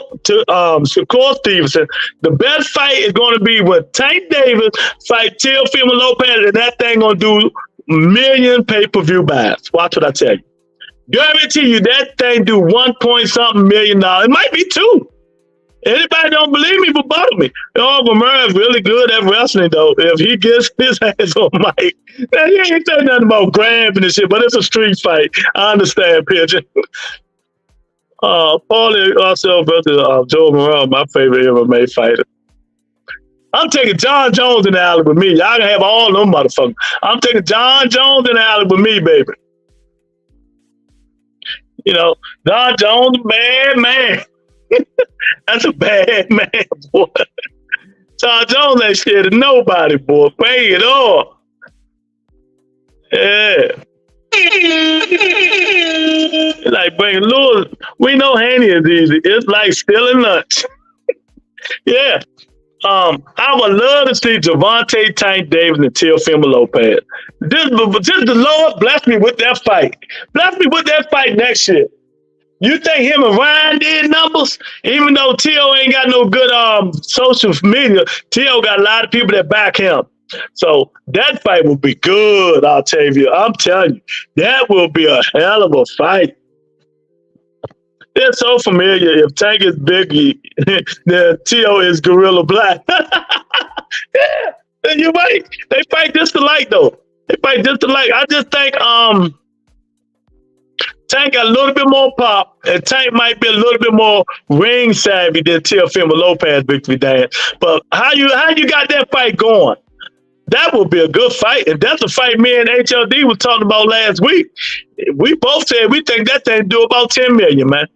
Stevenson. The best fight is going to be when Tank Davis fight Teofimo Lopez, and that thing gonna do million pay-per-view buys. Watch what I tell you. Guarantee you that thing do 1-point-something million dollars. It might be 2. Anybody don't believe me, but bother me. Oh, Romero is really good at wrestling, though. If he gets his hands on Mike, now he ain't saying nothing about grabbing and shit, but it's a street fight. I understand, Pigeon. Paulie also versus Joe Romero, my favorite MMA fighter. I'm taking John Jones in the alley with me. Y'all can have all them motherfuckers. I'm taking John Jones in the alley with me, baby. You know, John Jones, bad man. That's a bad man, boy. John Jones ain't scared of nobody, boy. Pay it off. Yeah. It's like bringing Lewis. We know Haney is easy. It's like stealing lunch. Yeah. I would love to see Gervonta Tank Davis and Teofimo Lopez. Just the Lord bless me with that fight. Bless me with that fight next year. You think him and Ryan did numbers? Even though T.O. ain't got no good social media, T.O. got a lot of people that back him. So that fight will be good, Octavia. I'm telling you, that will be a hell of a fight. They're so familiar. If Tank is Biggie, then T.O. is Gorilla Black. Yeah, you're right. They fight just alike, though. I just think Tank got a little bit more pop, and Tank might be a little bit more ring savvy than Teofimo Lopez, Victory Dan. But how you got that fight going? That would be a good fight, and that's a fight me and HLD was talking about last week. We both said we think that thing do about 10 million, man.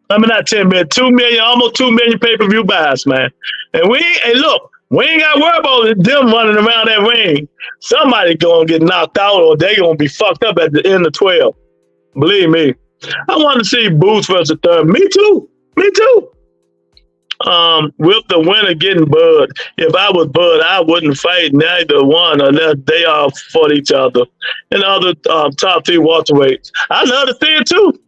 I mean, not 10 million, 2 million, almost 2 million pay-per-view buys, man. And we ain't got to worry about them running around that ring. Somebody gonna get knocked out, or they gonna be fucked up at the end of 12. Believe me. I want to see Boots versus Thurman. Me too. With the winner getting Bud. If I was Bud, I wouldn't fight neither one unless they all fought each other. And other top 3 welterweights. I love to see it too.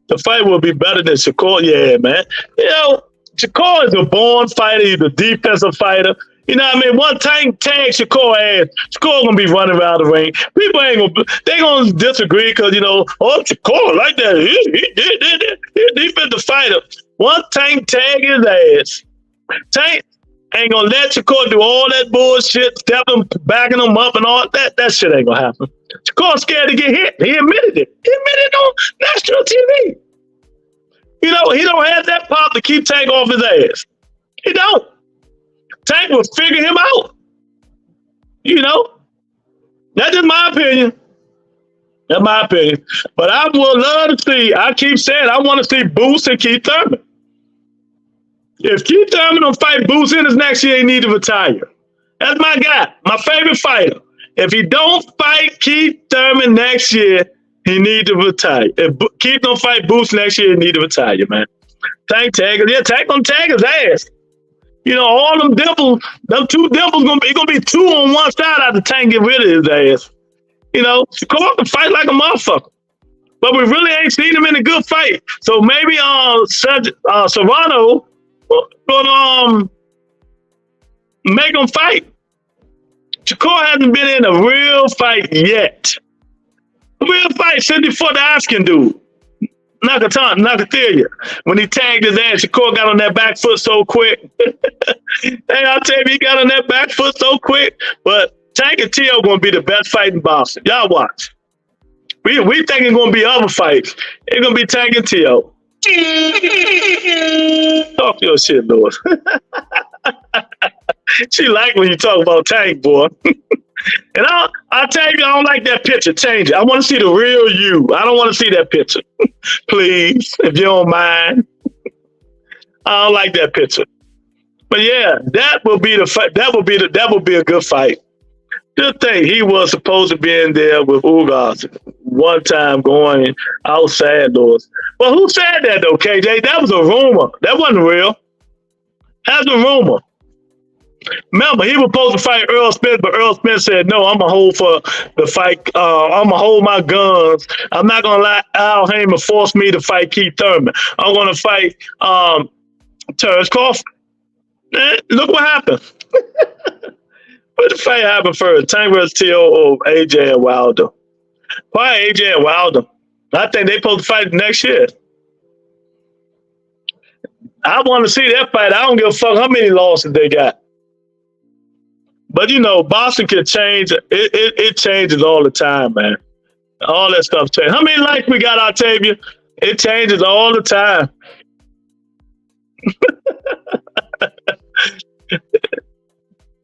The fight will be better than Shakur. Yeah, man. You know, Shakur is a born fighter. He's a defensive fighter. You know what I mean? One tag Shakur ass. Shakur gonna be running around the ring. People they gonna disagree because, you know, Shakur like that. He defensive fighter. One tag his ass. Tank ain't gonna let Shakur do all that bullshit, backing him up and all that. That shit ain't gonna happen. Shakur scared to get hit. He admitted it. He admitted it on national TV. You know, he don't have that pop to keep Tank off his ass. He don't. Tank will figure him out. You know, that's just my opinion. That's my opinion. But I would love to see, I keep saying, I want to see Boots and Keith Thurman. If Keith Thurman don't fight Boots in his next year, he need to retire. That's my guy, my favorite fighter. If he don't fight Keith Thurman next year, he need to retire. If Keith don't fight Boots next year, he need to retire, man. Tank gonna tag his ass. You know, all them dimples, them two dimples gonna be two on one side after Tank get rid of his ass. You know, Shakur can fight like a motherfucker. But we really ain't seen him in a good fight. So maybe Serrano gonna make him fight. Shakur hasn't been in a real fight yet. A real fight since before the African dude. Nakathila. When he tagged his ass, Shakur got on that back foot so quick. Hey, I'll tell you, he got on that back foot so quick. But Tank and T.O. going to be the best fight in boxing. Y'all watch. We think it's going to be other fights. It's going to be Tank and T.O. Talk your shit, Lewis. She like when you talk about Tank, boy. And I'll tell you, I don't like that picture. Change it. I want to see the real you. I don't want to see that picture. Please, if you don't mind. I don't like that picture. But yeah, that will be the fight. That will be a good fight. Good thing he was supposed to be in there with Ugas one time going outside doors. Well, who said that though, KJ? That was a rumor. That wasn't real. That's a rumor. Remember, he was supposed to fight Earl Spence, but Earl Spence said, no, I'm going to hold for the fight. I'm going to hold my guns. I'm not going to let Al Heyman force me to fight Keith Thurman. I'm going to fight Terrence Crawford. Look what happened. What the fight happened first? Tank versus T.O. or AJ and Wilder? Probably AJ and Wilder. I think they're supposed to fight next year. I want to see that fight. I don't give a fuck how many losses they got. But, you know, boxing can change. It changes all the time, man. All that stuff changes. How many likes we got, Octavia? It changes all the time.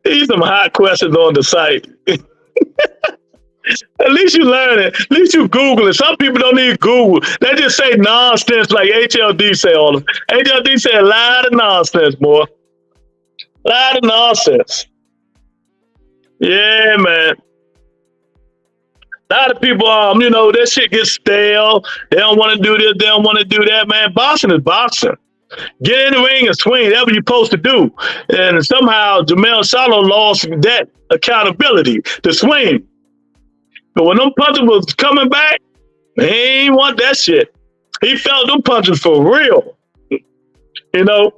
These some hot questions on the site. At least you learn it. At least you Google it. Some people don't need Google. They just say nonsense like HLD say all of them. HLD say a lot of nonsense, boy. A lot of nonsense. Yeah, man. A lot of people, you know, that shit gets stale. They don't want to do this. They don't want to do that, man. Boxing is boxing. Get in the ring and swing. That's what you're supposed to do. And somehow Jamel Charlo lost that accountability to swing. But when them punches was coming back, he ain't want that shit. He felt them punches for real. You know?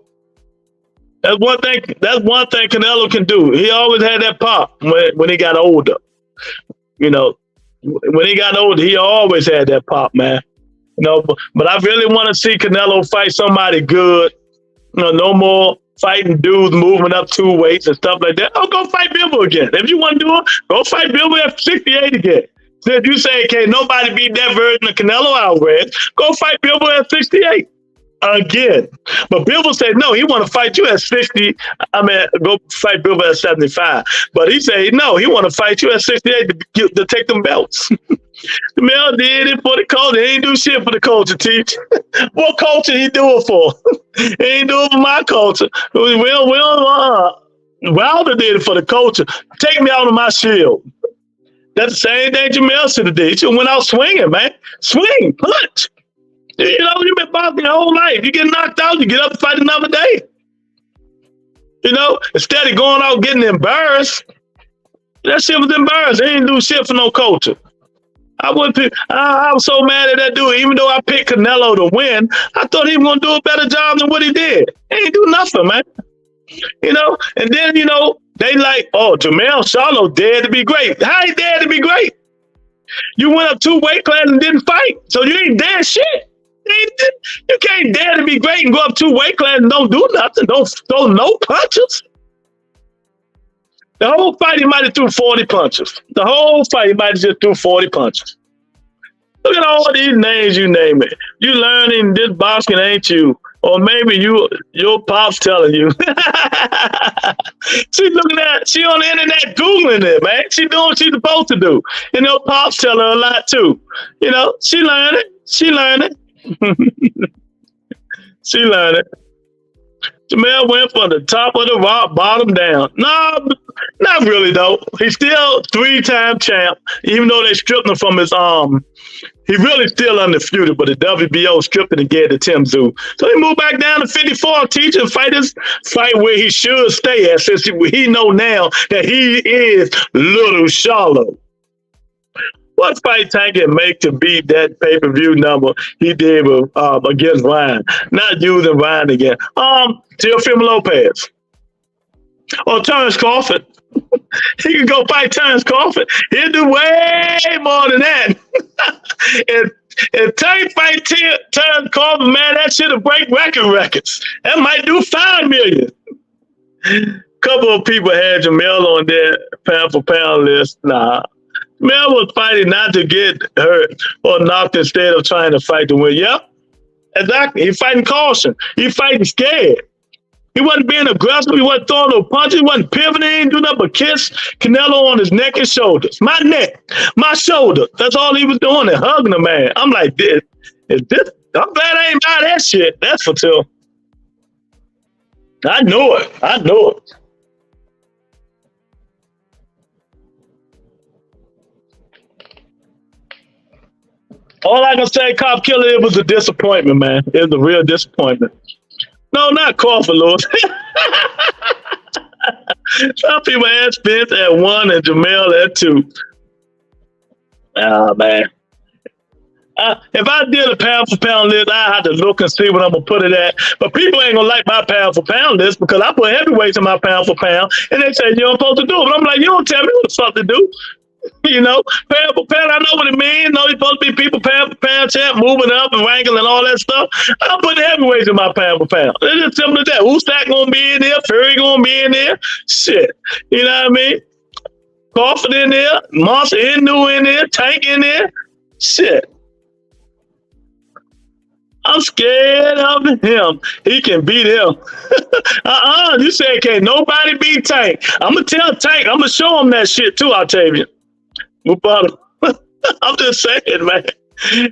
That's one thing Canelo can do. He always had that pop when he got older. You know, when he got older, he always had that pop, man. You know, but I really want to see Canelo fight somebody good. You know, no more fighting dudes moving up 2 weights and stuff like that. Oh, go fight Bilbo again. If you want to do it, go fight Bilbo at 68 again. Since you say, can't nobody beat that version of Canelo Alvarez, go fight Bilbo at 68. Again. But Bilbo said, no, he want to fight you at 60. I mean, go fight Bilbo at 75. But he said, no, he want to fight you at 68 to take them belts. The man did it for the culture. He ain't do shit for the culture, Teach. What culture he do it for? He ain't do it for my culture. Wilder did it for the culture. Take me out of my shield. That's the same thing Jamel should have did. He should have went out swinging, man. Swing, punch. You know, you've been boxing your whole life. You get knocked out, you get up and fight another day. You know, instead of going out getting embarrassed, that shit was embarrassed. He didn't do shit for no culture. I was so mad at that dude. Even though I picked Canelo to win, I thought he was going to do a better job than what he did. He ain't do nothing, man. You know, and then, you know, they like, oh, Jamel Charlo dared to be great. How he dared to be great? You went up 2 weight classes and didn't fight, so you ain't dare shit. You can't dare to be great and go up 2 weight classes and don't do nothing. Don't throw no punches. The whole fight, he might have threw 40 punches. The whole fight, he might have just threw 40 punches. Look at all these names you name it. You learning this boxing, ain't you? Or maybe your pop's telling you. She looking at, she on the internet Googling it, man. She doing what she's supposed to do. And your pop's telling her a lot too. You know, she learning. She learning. She learning. Jamel went from the top of the rock, bottom down. No, not really though. He's still 3-time champ, even though they stripped him from his he really still undisputed, but the WBO stripped it and gave it to Tim Tszyu. So he moved back down to 54, teaching fighters fight where he should stay at, since he know now that he is Little Charlo. What fight Tank can make to beat that pay-per-view number he did with, against Ryan? Not using Ryan again. Teofimo Lopez. Or Terrence Crawford. He can go fight Terrence Crawford. He'll do way more than that. if Tank fight Terrence Crawford, man, that shit'll break records. That might do $5 million. Couple of people had Jamel on their pound for pound list. Nah. Jamel was fighting not to get hurt or knocked instead of trying to fight to win. Yep, exactly. He fighting caution. He fighting scared. He wasn't being aggressive. He wasn't throwing no punches. He wasn't pivoting, doing nothing but kiss Canelo on his neck and shoulders. My neck, my shoulder. That's all he was doing, and hugging the man. I'm like, this. I'm glad I ain't buy that shit. That's for sure. I know it. I know it. All I can say, Cop Killer, it was a disappointment, man. It was a real disappointment. No, not Crawford, Lewis. Some people had Spence at 1 and Jamel at 2. Oh, man. If I did a pound for pound list, I had to look and see what I'm going to put it at. But people ain't going to like my pound for pound list because I put heavyweights in my pound for pound. And they say, you're supposed to do it. But I'm like, you don't tell me what the fuck to do. You know, pound for pound, I know what it means. You know, you're supposed to be people pound for pound champ, moving up and ranking and all that stuff. I put the heavyweights in my pound for pound. It's as simple as that. Usyk gonna be in there, Fury gonna be in there. Shit. You know what I mean? Crawford in there, Monster Inu in there, Tank in there. Shit. I'm scared of him. He can beat him. You said can't nobody beat Tank. I'm gonna tell Tank, I'm gonna show him that shit too, Octavian. But I'm just saying, man.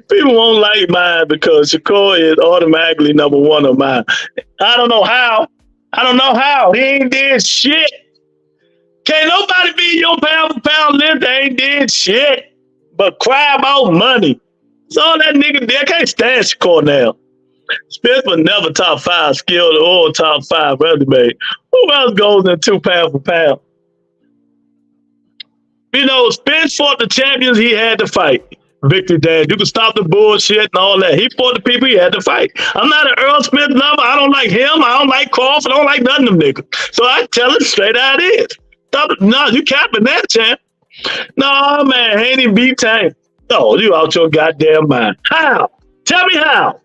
People won't like mine because Shakur is automatically number 1 of mine. I don't know how. He ain't did shit. Can't nobody be your pound for pound list. They ain't did shit but cry about money. So all that nigga did. I can't stand Shakur now. Spence was never top 5 skilled or top 5 resume. Who else goes in 2 pound for pound? You know, Spence fought the champions he had to fight. Victor Dan, you can stop the bullshit and all that. He fought the people he had to fight. I'm not an Earl Smith lover. I don't like him. I don't like Crawford. I don't like none of them niggas. So I tell it straight how it is. No, you capping that, champ. No, man, Haney beat Tank. No, you out your goddamn mind. How? Tell me how.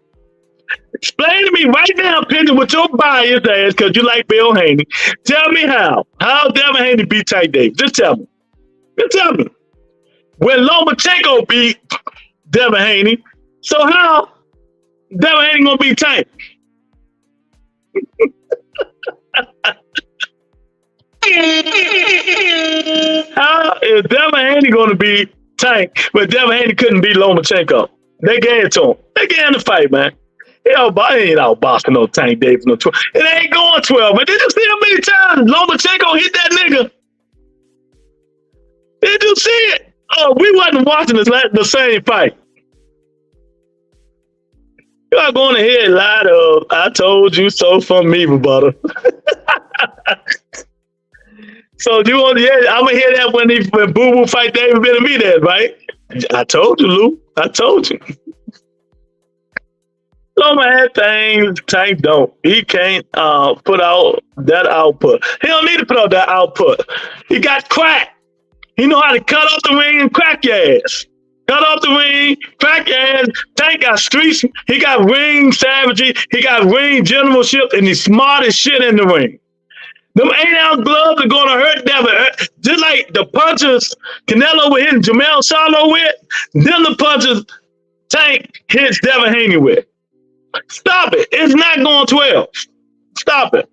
Explain to me right now, Pigeon, with your bias ass, because you like Bill Haney. Tell me how. How Devin Haney beat Tank Davis? Just tell me. Just tell me. When Lomachenko beat Devin Haney, so how Devin Haney gonna beat Tank? How is Devin Haney gonna beat Tank, but Devin Haney couldn't beat Lomachenko? They gave it to him. They gave him the fight, man. He ain't out boxing no Tank Davis no 12. It ain't going 12, man. Did you see how many times Lomachenko hit that nigga? Did you see it? Oh, we wasn't watching the same fight. You are going to hear a lot of "I told you so" from me, brother. So you want? Yeah, I'm gonna hear that when Boo Boo fight David Benavidez, right? I told you, Lou. I told you. Loma had things Tank don't. He can't put out that output. He don't need to put out that output. He got crack. He know how to cut off the ring and crack your ass. Cut off the ring, crack your ass. Tank got streets. He got ring savagery. He got ring generalship, and he's smart as shit in the ring. Them 8-ounce gloves are gonna hurt Devin. Just like the punches Canelo was hitting Jamel Charlo with, them the punches Tank hits Devin Haney with. Stop it. It's not going 12. Stop it.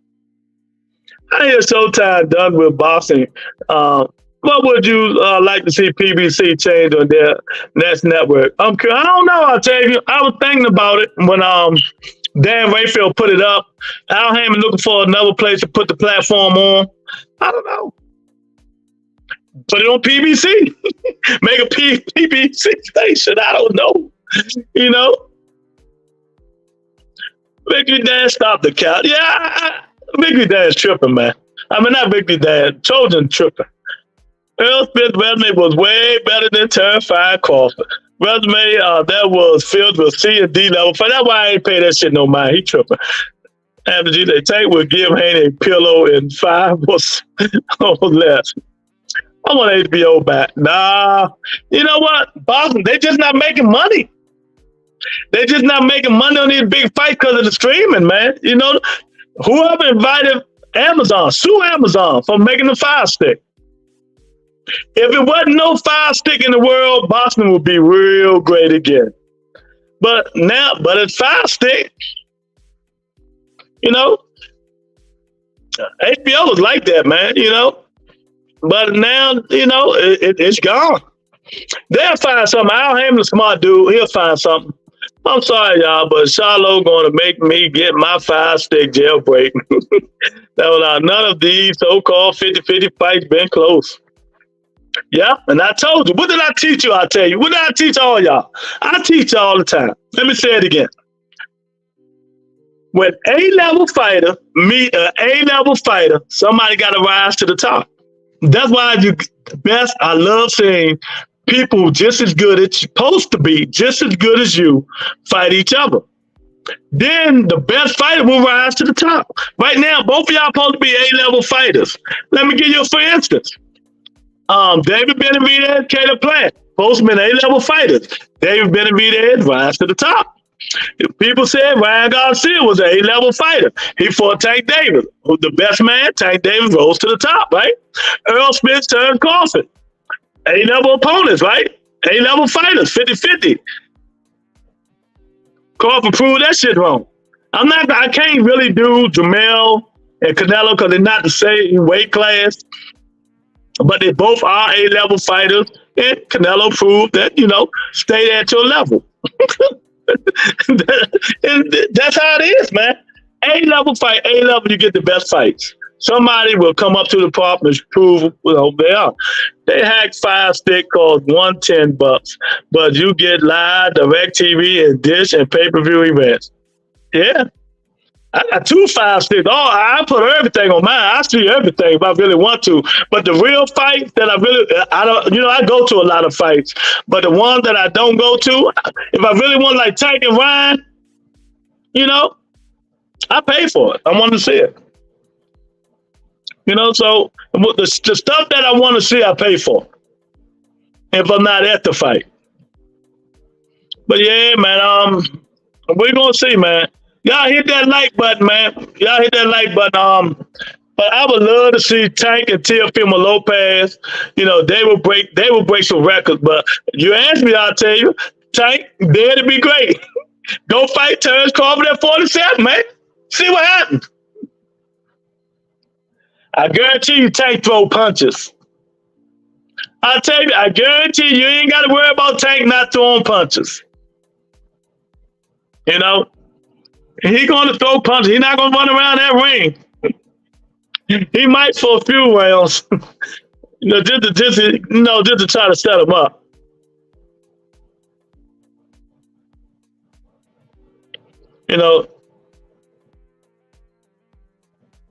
I hear Showtime done with boxing. What would you like to see PBC change on their next network? I don't know, I'll tell you. I was thinking about it when Dan Rayfield put it up. Al Heyman looking for another place to put the platform on. I don't know. Put it on PBC. Make a PBC station. I don't know. You know? Victory Dan stop the count. Yeah, Victory Dan's tripping, man. I mean, not Victory Dan. Trojan tripping. Earl Smith's resume was way better than Terrified Crawford. Resume that was filled with C and D level. That's why I ain't pay that shit no mind. He tripping. After G, Tank would give Haney a pillow in 5 or less. I want HBO back. Nah. You know what? Boston, they just not making money. They just not making money on these big fights because of the streaming, man. You know, whoever invited Amazon, sue Amazon for making the Fire Stick. If it wasn't no Fire Stick in the world, Boston would be real great again. But it's Fire Stick. You know, HBO was like that, man, you know. But now, you know, it's gone. They'll find something. Al Heyman's a smart dude. He'll find something. I'm sorry, y'all, but Charlo going to make me get my Fire Stick jailbreak. None of these so-called 50-50 fights been close. Yeah, and I told you. What did I teach you? I tell you. What did I teach all y'all? I teach y'all all the time. Let me say it again. When A-level fighter meet an A-level fighter, somebody got to rise to the top. That's why I love seeing people just as good as supposed to be, just as good as you, fight each other. Then the best fighter will rise to the top. Right now, both of y'all supposed to be A-level fighters. Let me give you for instance. David Benavidez, Caleb Plant, both been A-level fighters. David Benavidez rise to the top. People said Ryan Garcia was an A-level fighter. He fought Tank Davis, who's the best man. Tank Davis rose to the top, right? Earl Smith turned Crawford. A-level opponents, right? A-level fighters, 50-50. Crawford proved that shit wrong. I can't really do Jamel and Canelo because they're not the same weight class. But they both are A-level fighters, and Canelo proved that, you know, stay at your level. And that's how it is, man. A-level fight, A-level, you get the best fights. Somebody will come up to the top and prove, well, they are. They hack Fire Stick cost $110, but you get live, direct TV, and dish and pay-per-view events. Yeah. I got 2 Fire Sticks. Oh, I put everything on mine. I see everything if I really want to. But the real fights that I go to a lot of fights. But the ones that I don't go to, if I really want like Tank and Ryan, you know, I pay for it. I want to see it. You know, so the stuff that I want to see, I pay for. If I'm not at the fight. But yeah, man, we're gonna see, man. Y'all hit that like button, man. Y'all hit that like button. But I would love to see Tank and Teofimo Lopez. You know, they will break some records. But you ask me, I'll tell you, Tank, that'd be great. Go fight Terrence Crawford at 47, man. See what happens. I guarantee you Tank throw punches. I tell you, I guarantee you ain't got to worry about Tank not throwing punches. You know? He going to throw punches. He's not going to run around that ring. He might for a few rounds, just to try to set him up. You know,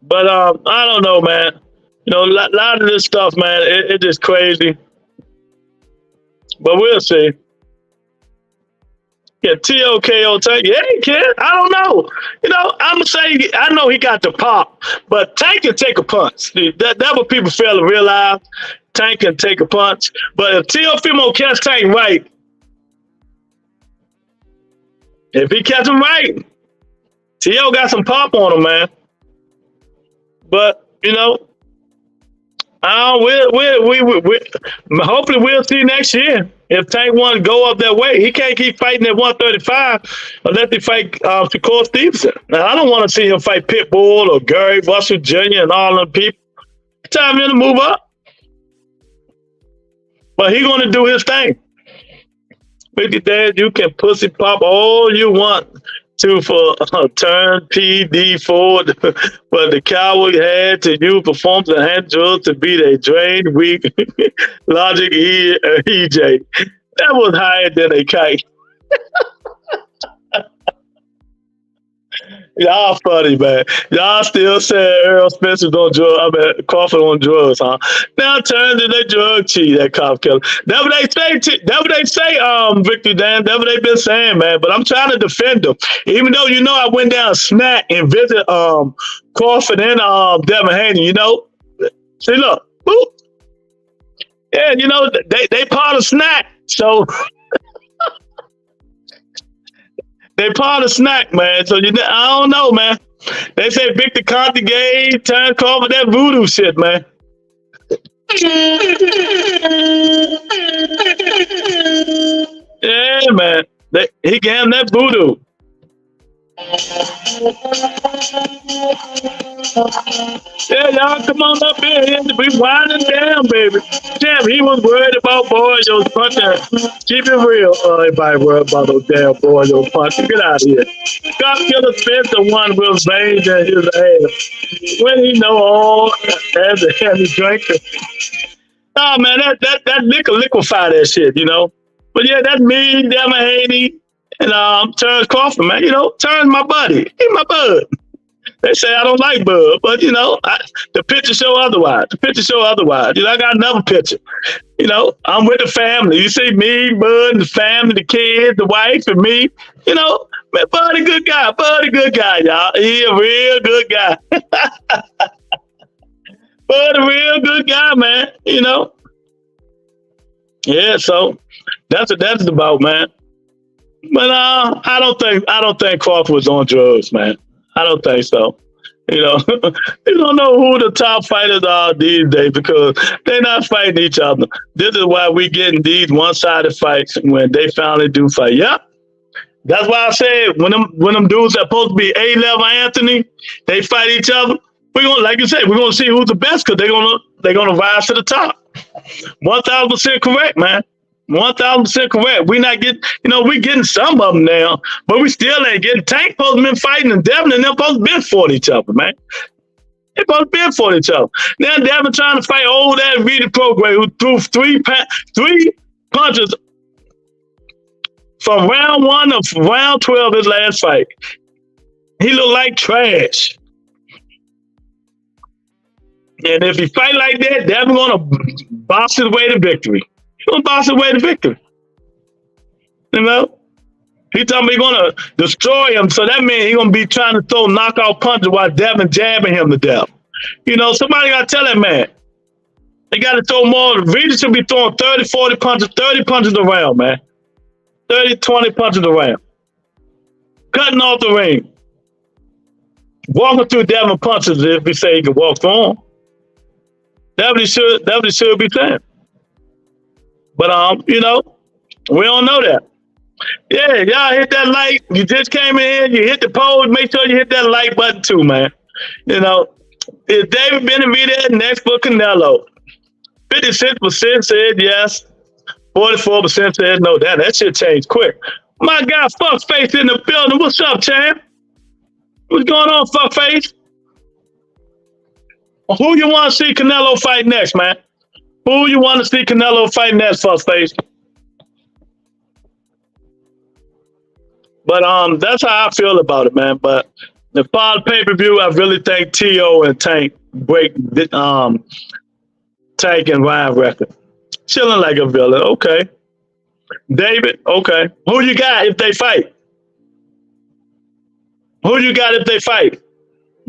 but I don't know, man. You know, a lot of this stuff, man, it's just crazy. But we'll see. Yeah, TOKO Tank. Yeah, he can. I don't know. You know, I'm going to say, I know he got the pop, but Tank can take a punch. That's what people fail to realize. Tank can take a punch. But if Teofimo catch Tank right, if he catch him right, T.O. got some pop on him, man. But You know, we hopefully we'll see next year if Tank want to go up that way. He can't keep fighting at 135 unless he fight Shakur Stevenson. Now, I don't want to see him fight Pitbull or Gary Russell Jr. and all them people. It's time for him to move up. But he's going to do his thing. 50 Dad, you can pussy pop all you want to for turn PD forward, but the coward had to use performance and hand drills to beat a drained, weak Logic EJ. That was higher than a kite. Y'all funny, man. Y'all still say Earl Spencer's on drugs. I mean, Crawford on drugs, huh? Now turn to the drug cheat, that cop killer. That's what they say, Victor Dan. That's what they been saying, man. But I'm trying to defend them. Even though, you know, I went down snack and visit Crawford and Devin Haney, you know. See, look. Boop. Yeah, you know, they part of snack. So they part of snack, man. So I don't know, man. They say Victor Conte gave turned Crawford that voodoo shit, man. Yeah, man. He gave him that voodoo. Yeah, y'all come on up here. We winding down, baby. Damn, he was worried about Boyo's punching. Keep it real. Everybody worried about those damn Boyo punching. Get out of here. God Killer Spencer one with veins in his ass. When he know all as a heavy drinker. Oh man, that liquefy that shit, you know. But yeah, that's me, Devin Haney, and Terrence Crawford, man. You know, Terrence my buddy. He's my bud. They say I don't like Bud, but you know, the picture show otherwise. The picture show otherwise. You know, I got another picture. You know, I'm with the family. You see me, Bud, and the family, the kids, the wife, and me. You know, man, Bud a good guy. Bud a good guy, y'all. He a real good guy. Bud a real good guy, man. You know. Yeah, so that's what that's about, man. But I don't think Crawford was on drugs, man. I don't think so. You know, you don't know who the top fighters are these days because they're not fighting each other. This is why we getting these one-sided fights when they finally do fight. Yep. That's why I said when them dudes that supposed to be A-level Anthony, they fight each other. We're gonna, like you said, we're gonna see who's the best because they're gonna rise to the top. 1,000% correct, man. 1,000% correct. We not getting, you know, we getting some of them now, but we still ain't getting. Tank supposed to been fighting and Devin and them supposed to been for each other, man. They supposed to been for each other. Now Devin trying to fight old ass Rita Program who threw three punches from round 1 to round 12 his last fight. He looked like trash. And if he fight like that, Devin gonna box his way to victory. He's gonna box his way to victory. You know? He told me he's gonna destroy him, so that means he's gonna be trying to throw knockout punches while Devin jabbing him to death. You know, somebody gotta tell that man. They gotta throw more. Rita should be throwing 30, 40 punches, 30 punches around, man. 30, 20 punches around. Cutting off the ring. Walking through Devin punches if we say he can walk through them. That what he should be saying. But you know, we don't know that. Yeah, y'all hit that like. You just came in, you hit the poll. Make sure you hit that like button too, man. You know, is David Benavidez next for Canelo? 56% said yes. 44% said no. That shit changed quick. My guy, Fuckface in the building. What's up, champ? What's going on, Fuckface? Who you want to see Canelo fight next, man? Who you want to see Canelo fight next, Fuckface? But that's how I feel about it, man. But the fall pay-per-view, I really think T.O. and Tank break Tank and Ryan record. Chilling like a villain, okay. David, okay. Who you got if they fight? Who you got if they fight?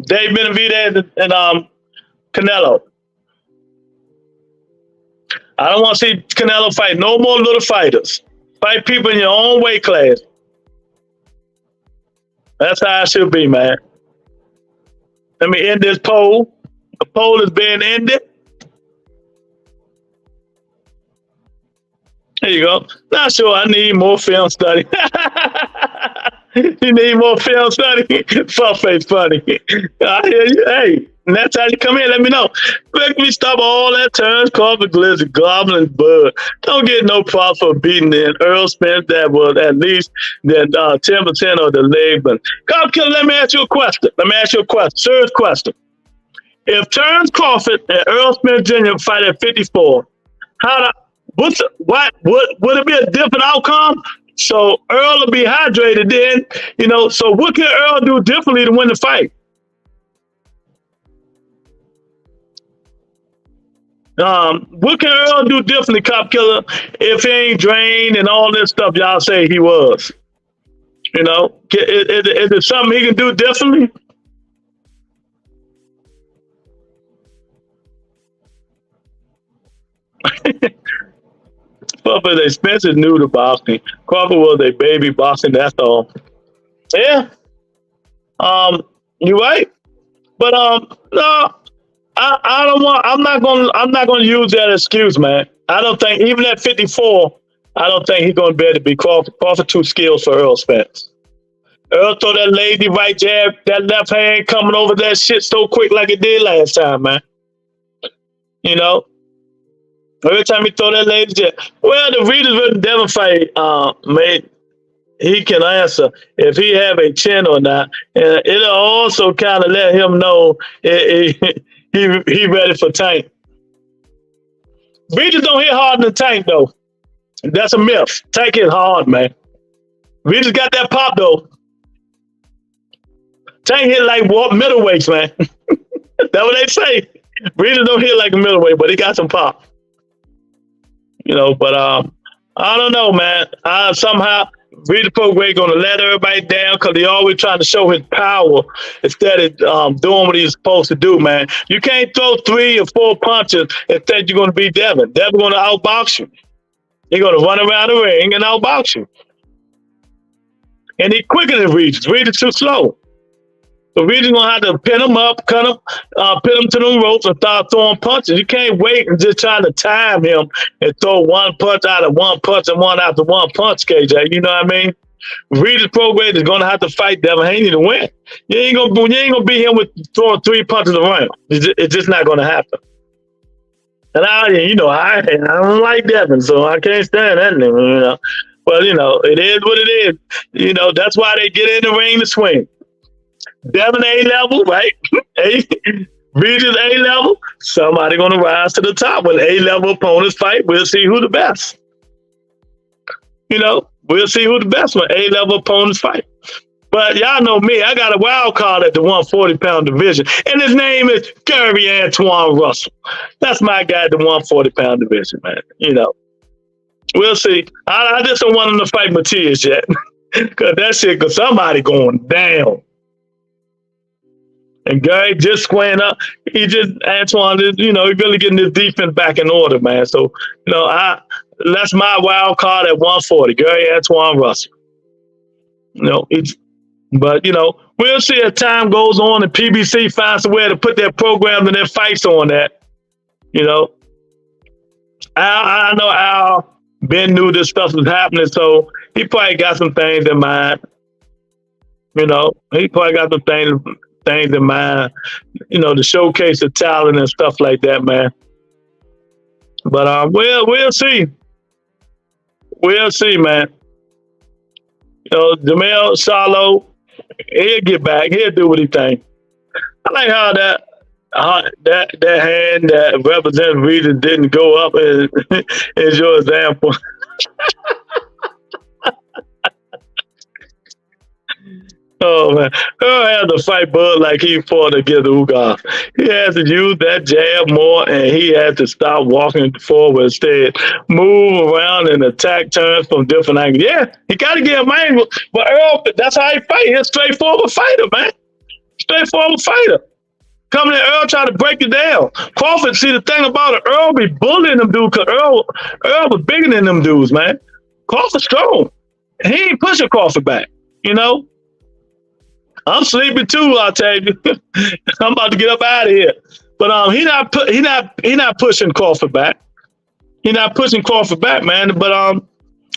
Dave Benavidez and Canelo. I don't want to see Canelo fight no more little fighters. Fight people in your own weight class. That's how it should be, man. Let me end this poll. The poll is being ended. There you go. Not sure. I need more film study. You need more film study? Fuckface funny. I hear you. Hey, next time you come in, let me know. Make me stop all that Terrence Crawford, Glizzy, Goblin, Bud. Don't get no props for beating the Earl Spence that was at least the 10% of the leg. But Cop Killer, let me ask you a question. Serious question. If Terrence Crawford and Earl Spence Jr. fight at 54, would it be a different outcome? So Earl will be hydrated then, so what can Earl do differently to win the fight? What can Earl do differently, Cop Killer, if he ain't drained and all this stuff y'all say he was? Is it something he can do differently? But Spencer knew the boxing. Crawford was a baby boxing, that's all. Yeah. You right. But no, I don't want I'm not gonna use that excuse, man. I don't think even at 54, I don't think he's gonna be able to beat Crawford. Crawford too skilled for Earl Spence. Earl throw that lazy right jab, that left hand coming over that shit so quick like it did last time, man. Every time he throw that lazy jab. Well, the readers with the Devin fight, man, he can answer if he have a chin or not. And it'll also kind of let him know he ready for Tank. Readers don't hit hard than Tank, though. That's a myth. Tank hit hard, man. Readers got that pop, though. Tank hit like middleweights, man. That's what they say. Readers don't hit like a middleweight, but he got some pop. But I don't know, man. Somehow Reader Prograde gonna let everybody down because he always trying to show his power instead of doing what he's supposed to do, man. You can't throw 3 or 4 punches and think you're gonna beat Devin. Devin gonna outbox you. He's gonna run around the ring and outbox you. And he quicker than Reader's. Reader's too slow. So Reader's gonna have to pin him up, pin him to the ropes and start throwing punches. You can't wait and just try to time him and throw one punch out of one punch and one after one punch, KJ. You know what I mean? Reader's Prograde is gonna have to fight Devin Haney to win. You ain't gonna beat him with throwing 3 punches around. It's just not gonna happen. And I don't like Devin, so I can't stand that nigga, But it is what it is. That's why they get in the ring to swing. Devin A-level, right? Reader's A-level. Somebody gonna rise to the top. When A-level opponents fight, we'll see who the best. We'll see who the best when A-level opponents fight. But y'all know me, I got a wild card at the 140-pound division, and his name is Gary Antoine Russell. That's my guy at the 140-pound division, man. We'll see. I just don't want him to fight Matias yet, because somebody going down. And Gary just squaring up. Antoine is, he really getting his defense back in order, man. So, that's my wild card at 140, Gary Antoine Russell. But we'll see as time goes on and PBC finds a way to put their programs and their fights on that. I know Al Ben knew this stuff was happening, so he probably got some things in mind. He probably got some things in mind, to showcase the talent and stuff like that, man. But we'll see. We'll see, man. Jamel Salo, he'll get back. He'll do what he thinks. I like how that hand that represents Reader didn't go up as your example. Oh, man. Earl had to fight Bud like he fought against Ugas. He has to use that jab more, and he had to stop walking forward instead. Move around and attack turns from different angles. Yeah, he got to get him angle. But Earl, that's how he fight. He's a straightforward fighter, man. Straightforward fighter. Coming in, Earl trying to break it down. Crawford, see, the thing about it, Earl be bullying them dudes because Earl was bigger than them dudes, man. Crawford strong. He ain't pushing Crawford back, I'm sleepy too, I'll tell you. I'm about to get up out of here. But he not pushing Crawford back. He not pushing Crawford back, man. But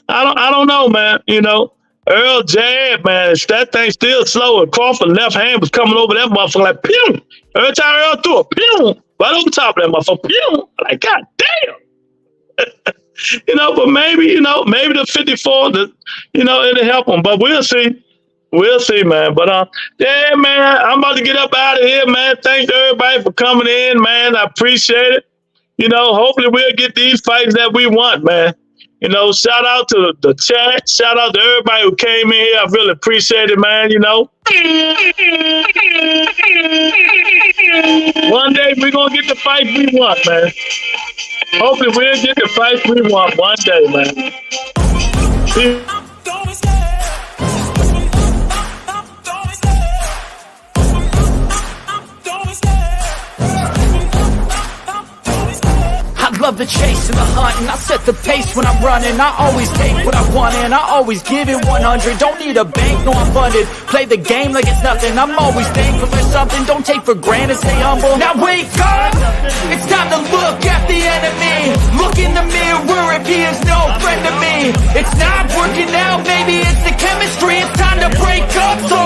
I don't know, man. You know, Earl jab, man, that thing still slow. And Crawford left hand was coming over that motherfucker like pew. Every time Earl threw a pew, right over top of that motherfucker, pew. Like, god damn. You know, but maybe the 54, it'll help him. But we'll see. We'll see, man. But yeah, man, I'm about to get up out of here, man. Thanks to everybody for coming in, man. I appreciate it. You know, hopefully we'll get these fights that we want, man. You know, shout out to the chat. Shout out to everybody who came in here. I really appreciate it, man. You know, one day we're gonna get the fight we want, man. Hopefully we'll get the fight we want one day, man. I love the chase and the hunt, and I set the pace when I'm running. I always take what I want and I always give it 100. Don't need a bank, no I'm funded. Play the game like it's nothing. I'm always thankful for something. Don't take for granted, stay humble. Now wake up, it's time to look at the enemy. Look in the mirror if he is no friend to me. It's not working out, maybe it's the chemistry. It's time to break up, so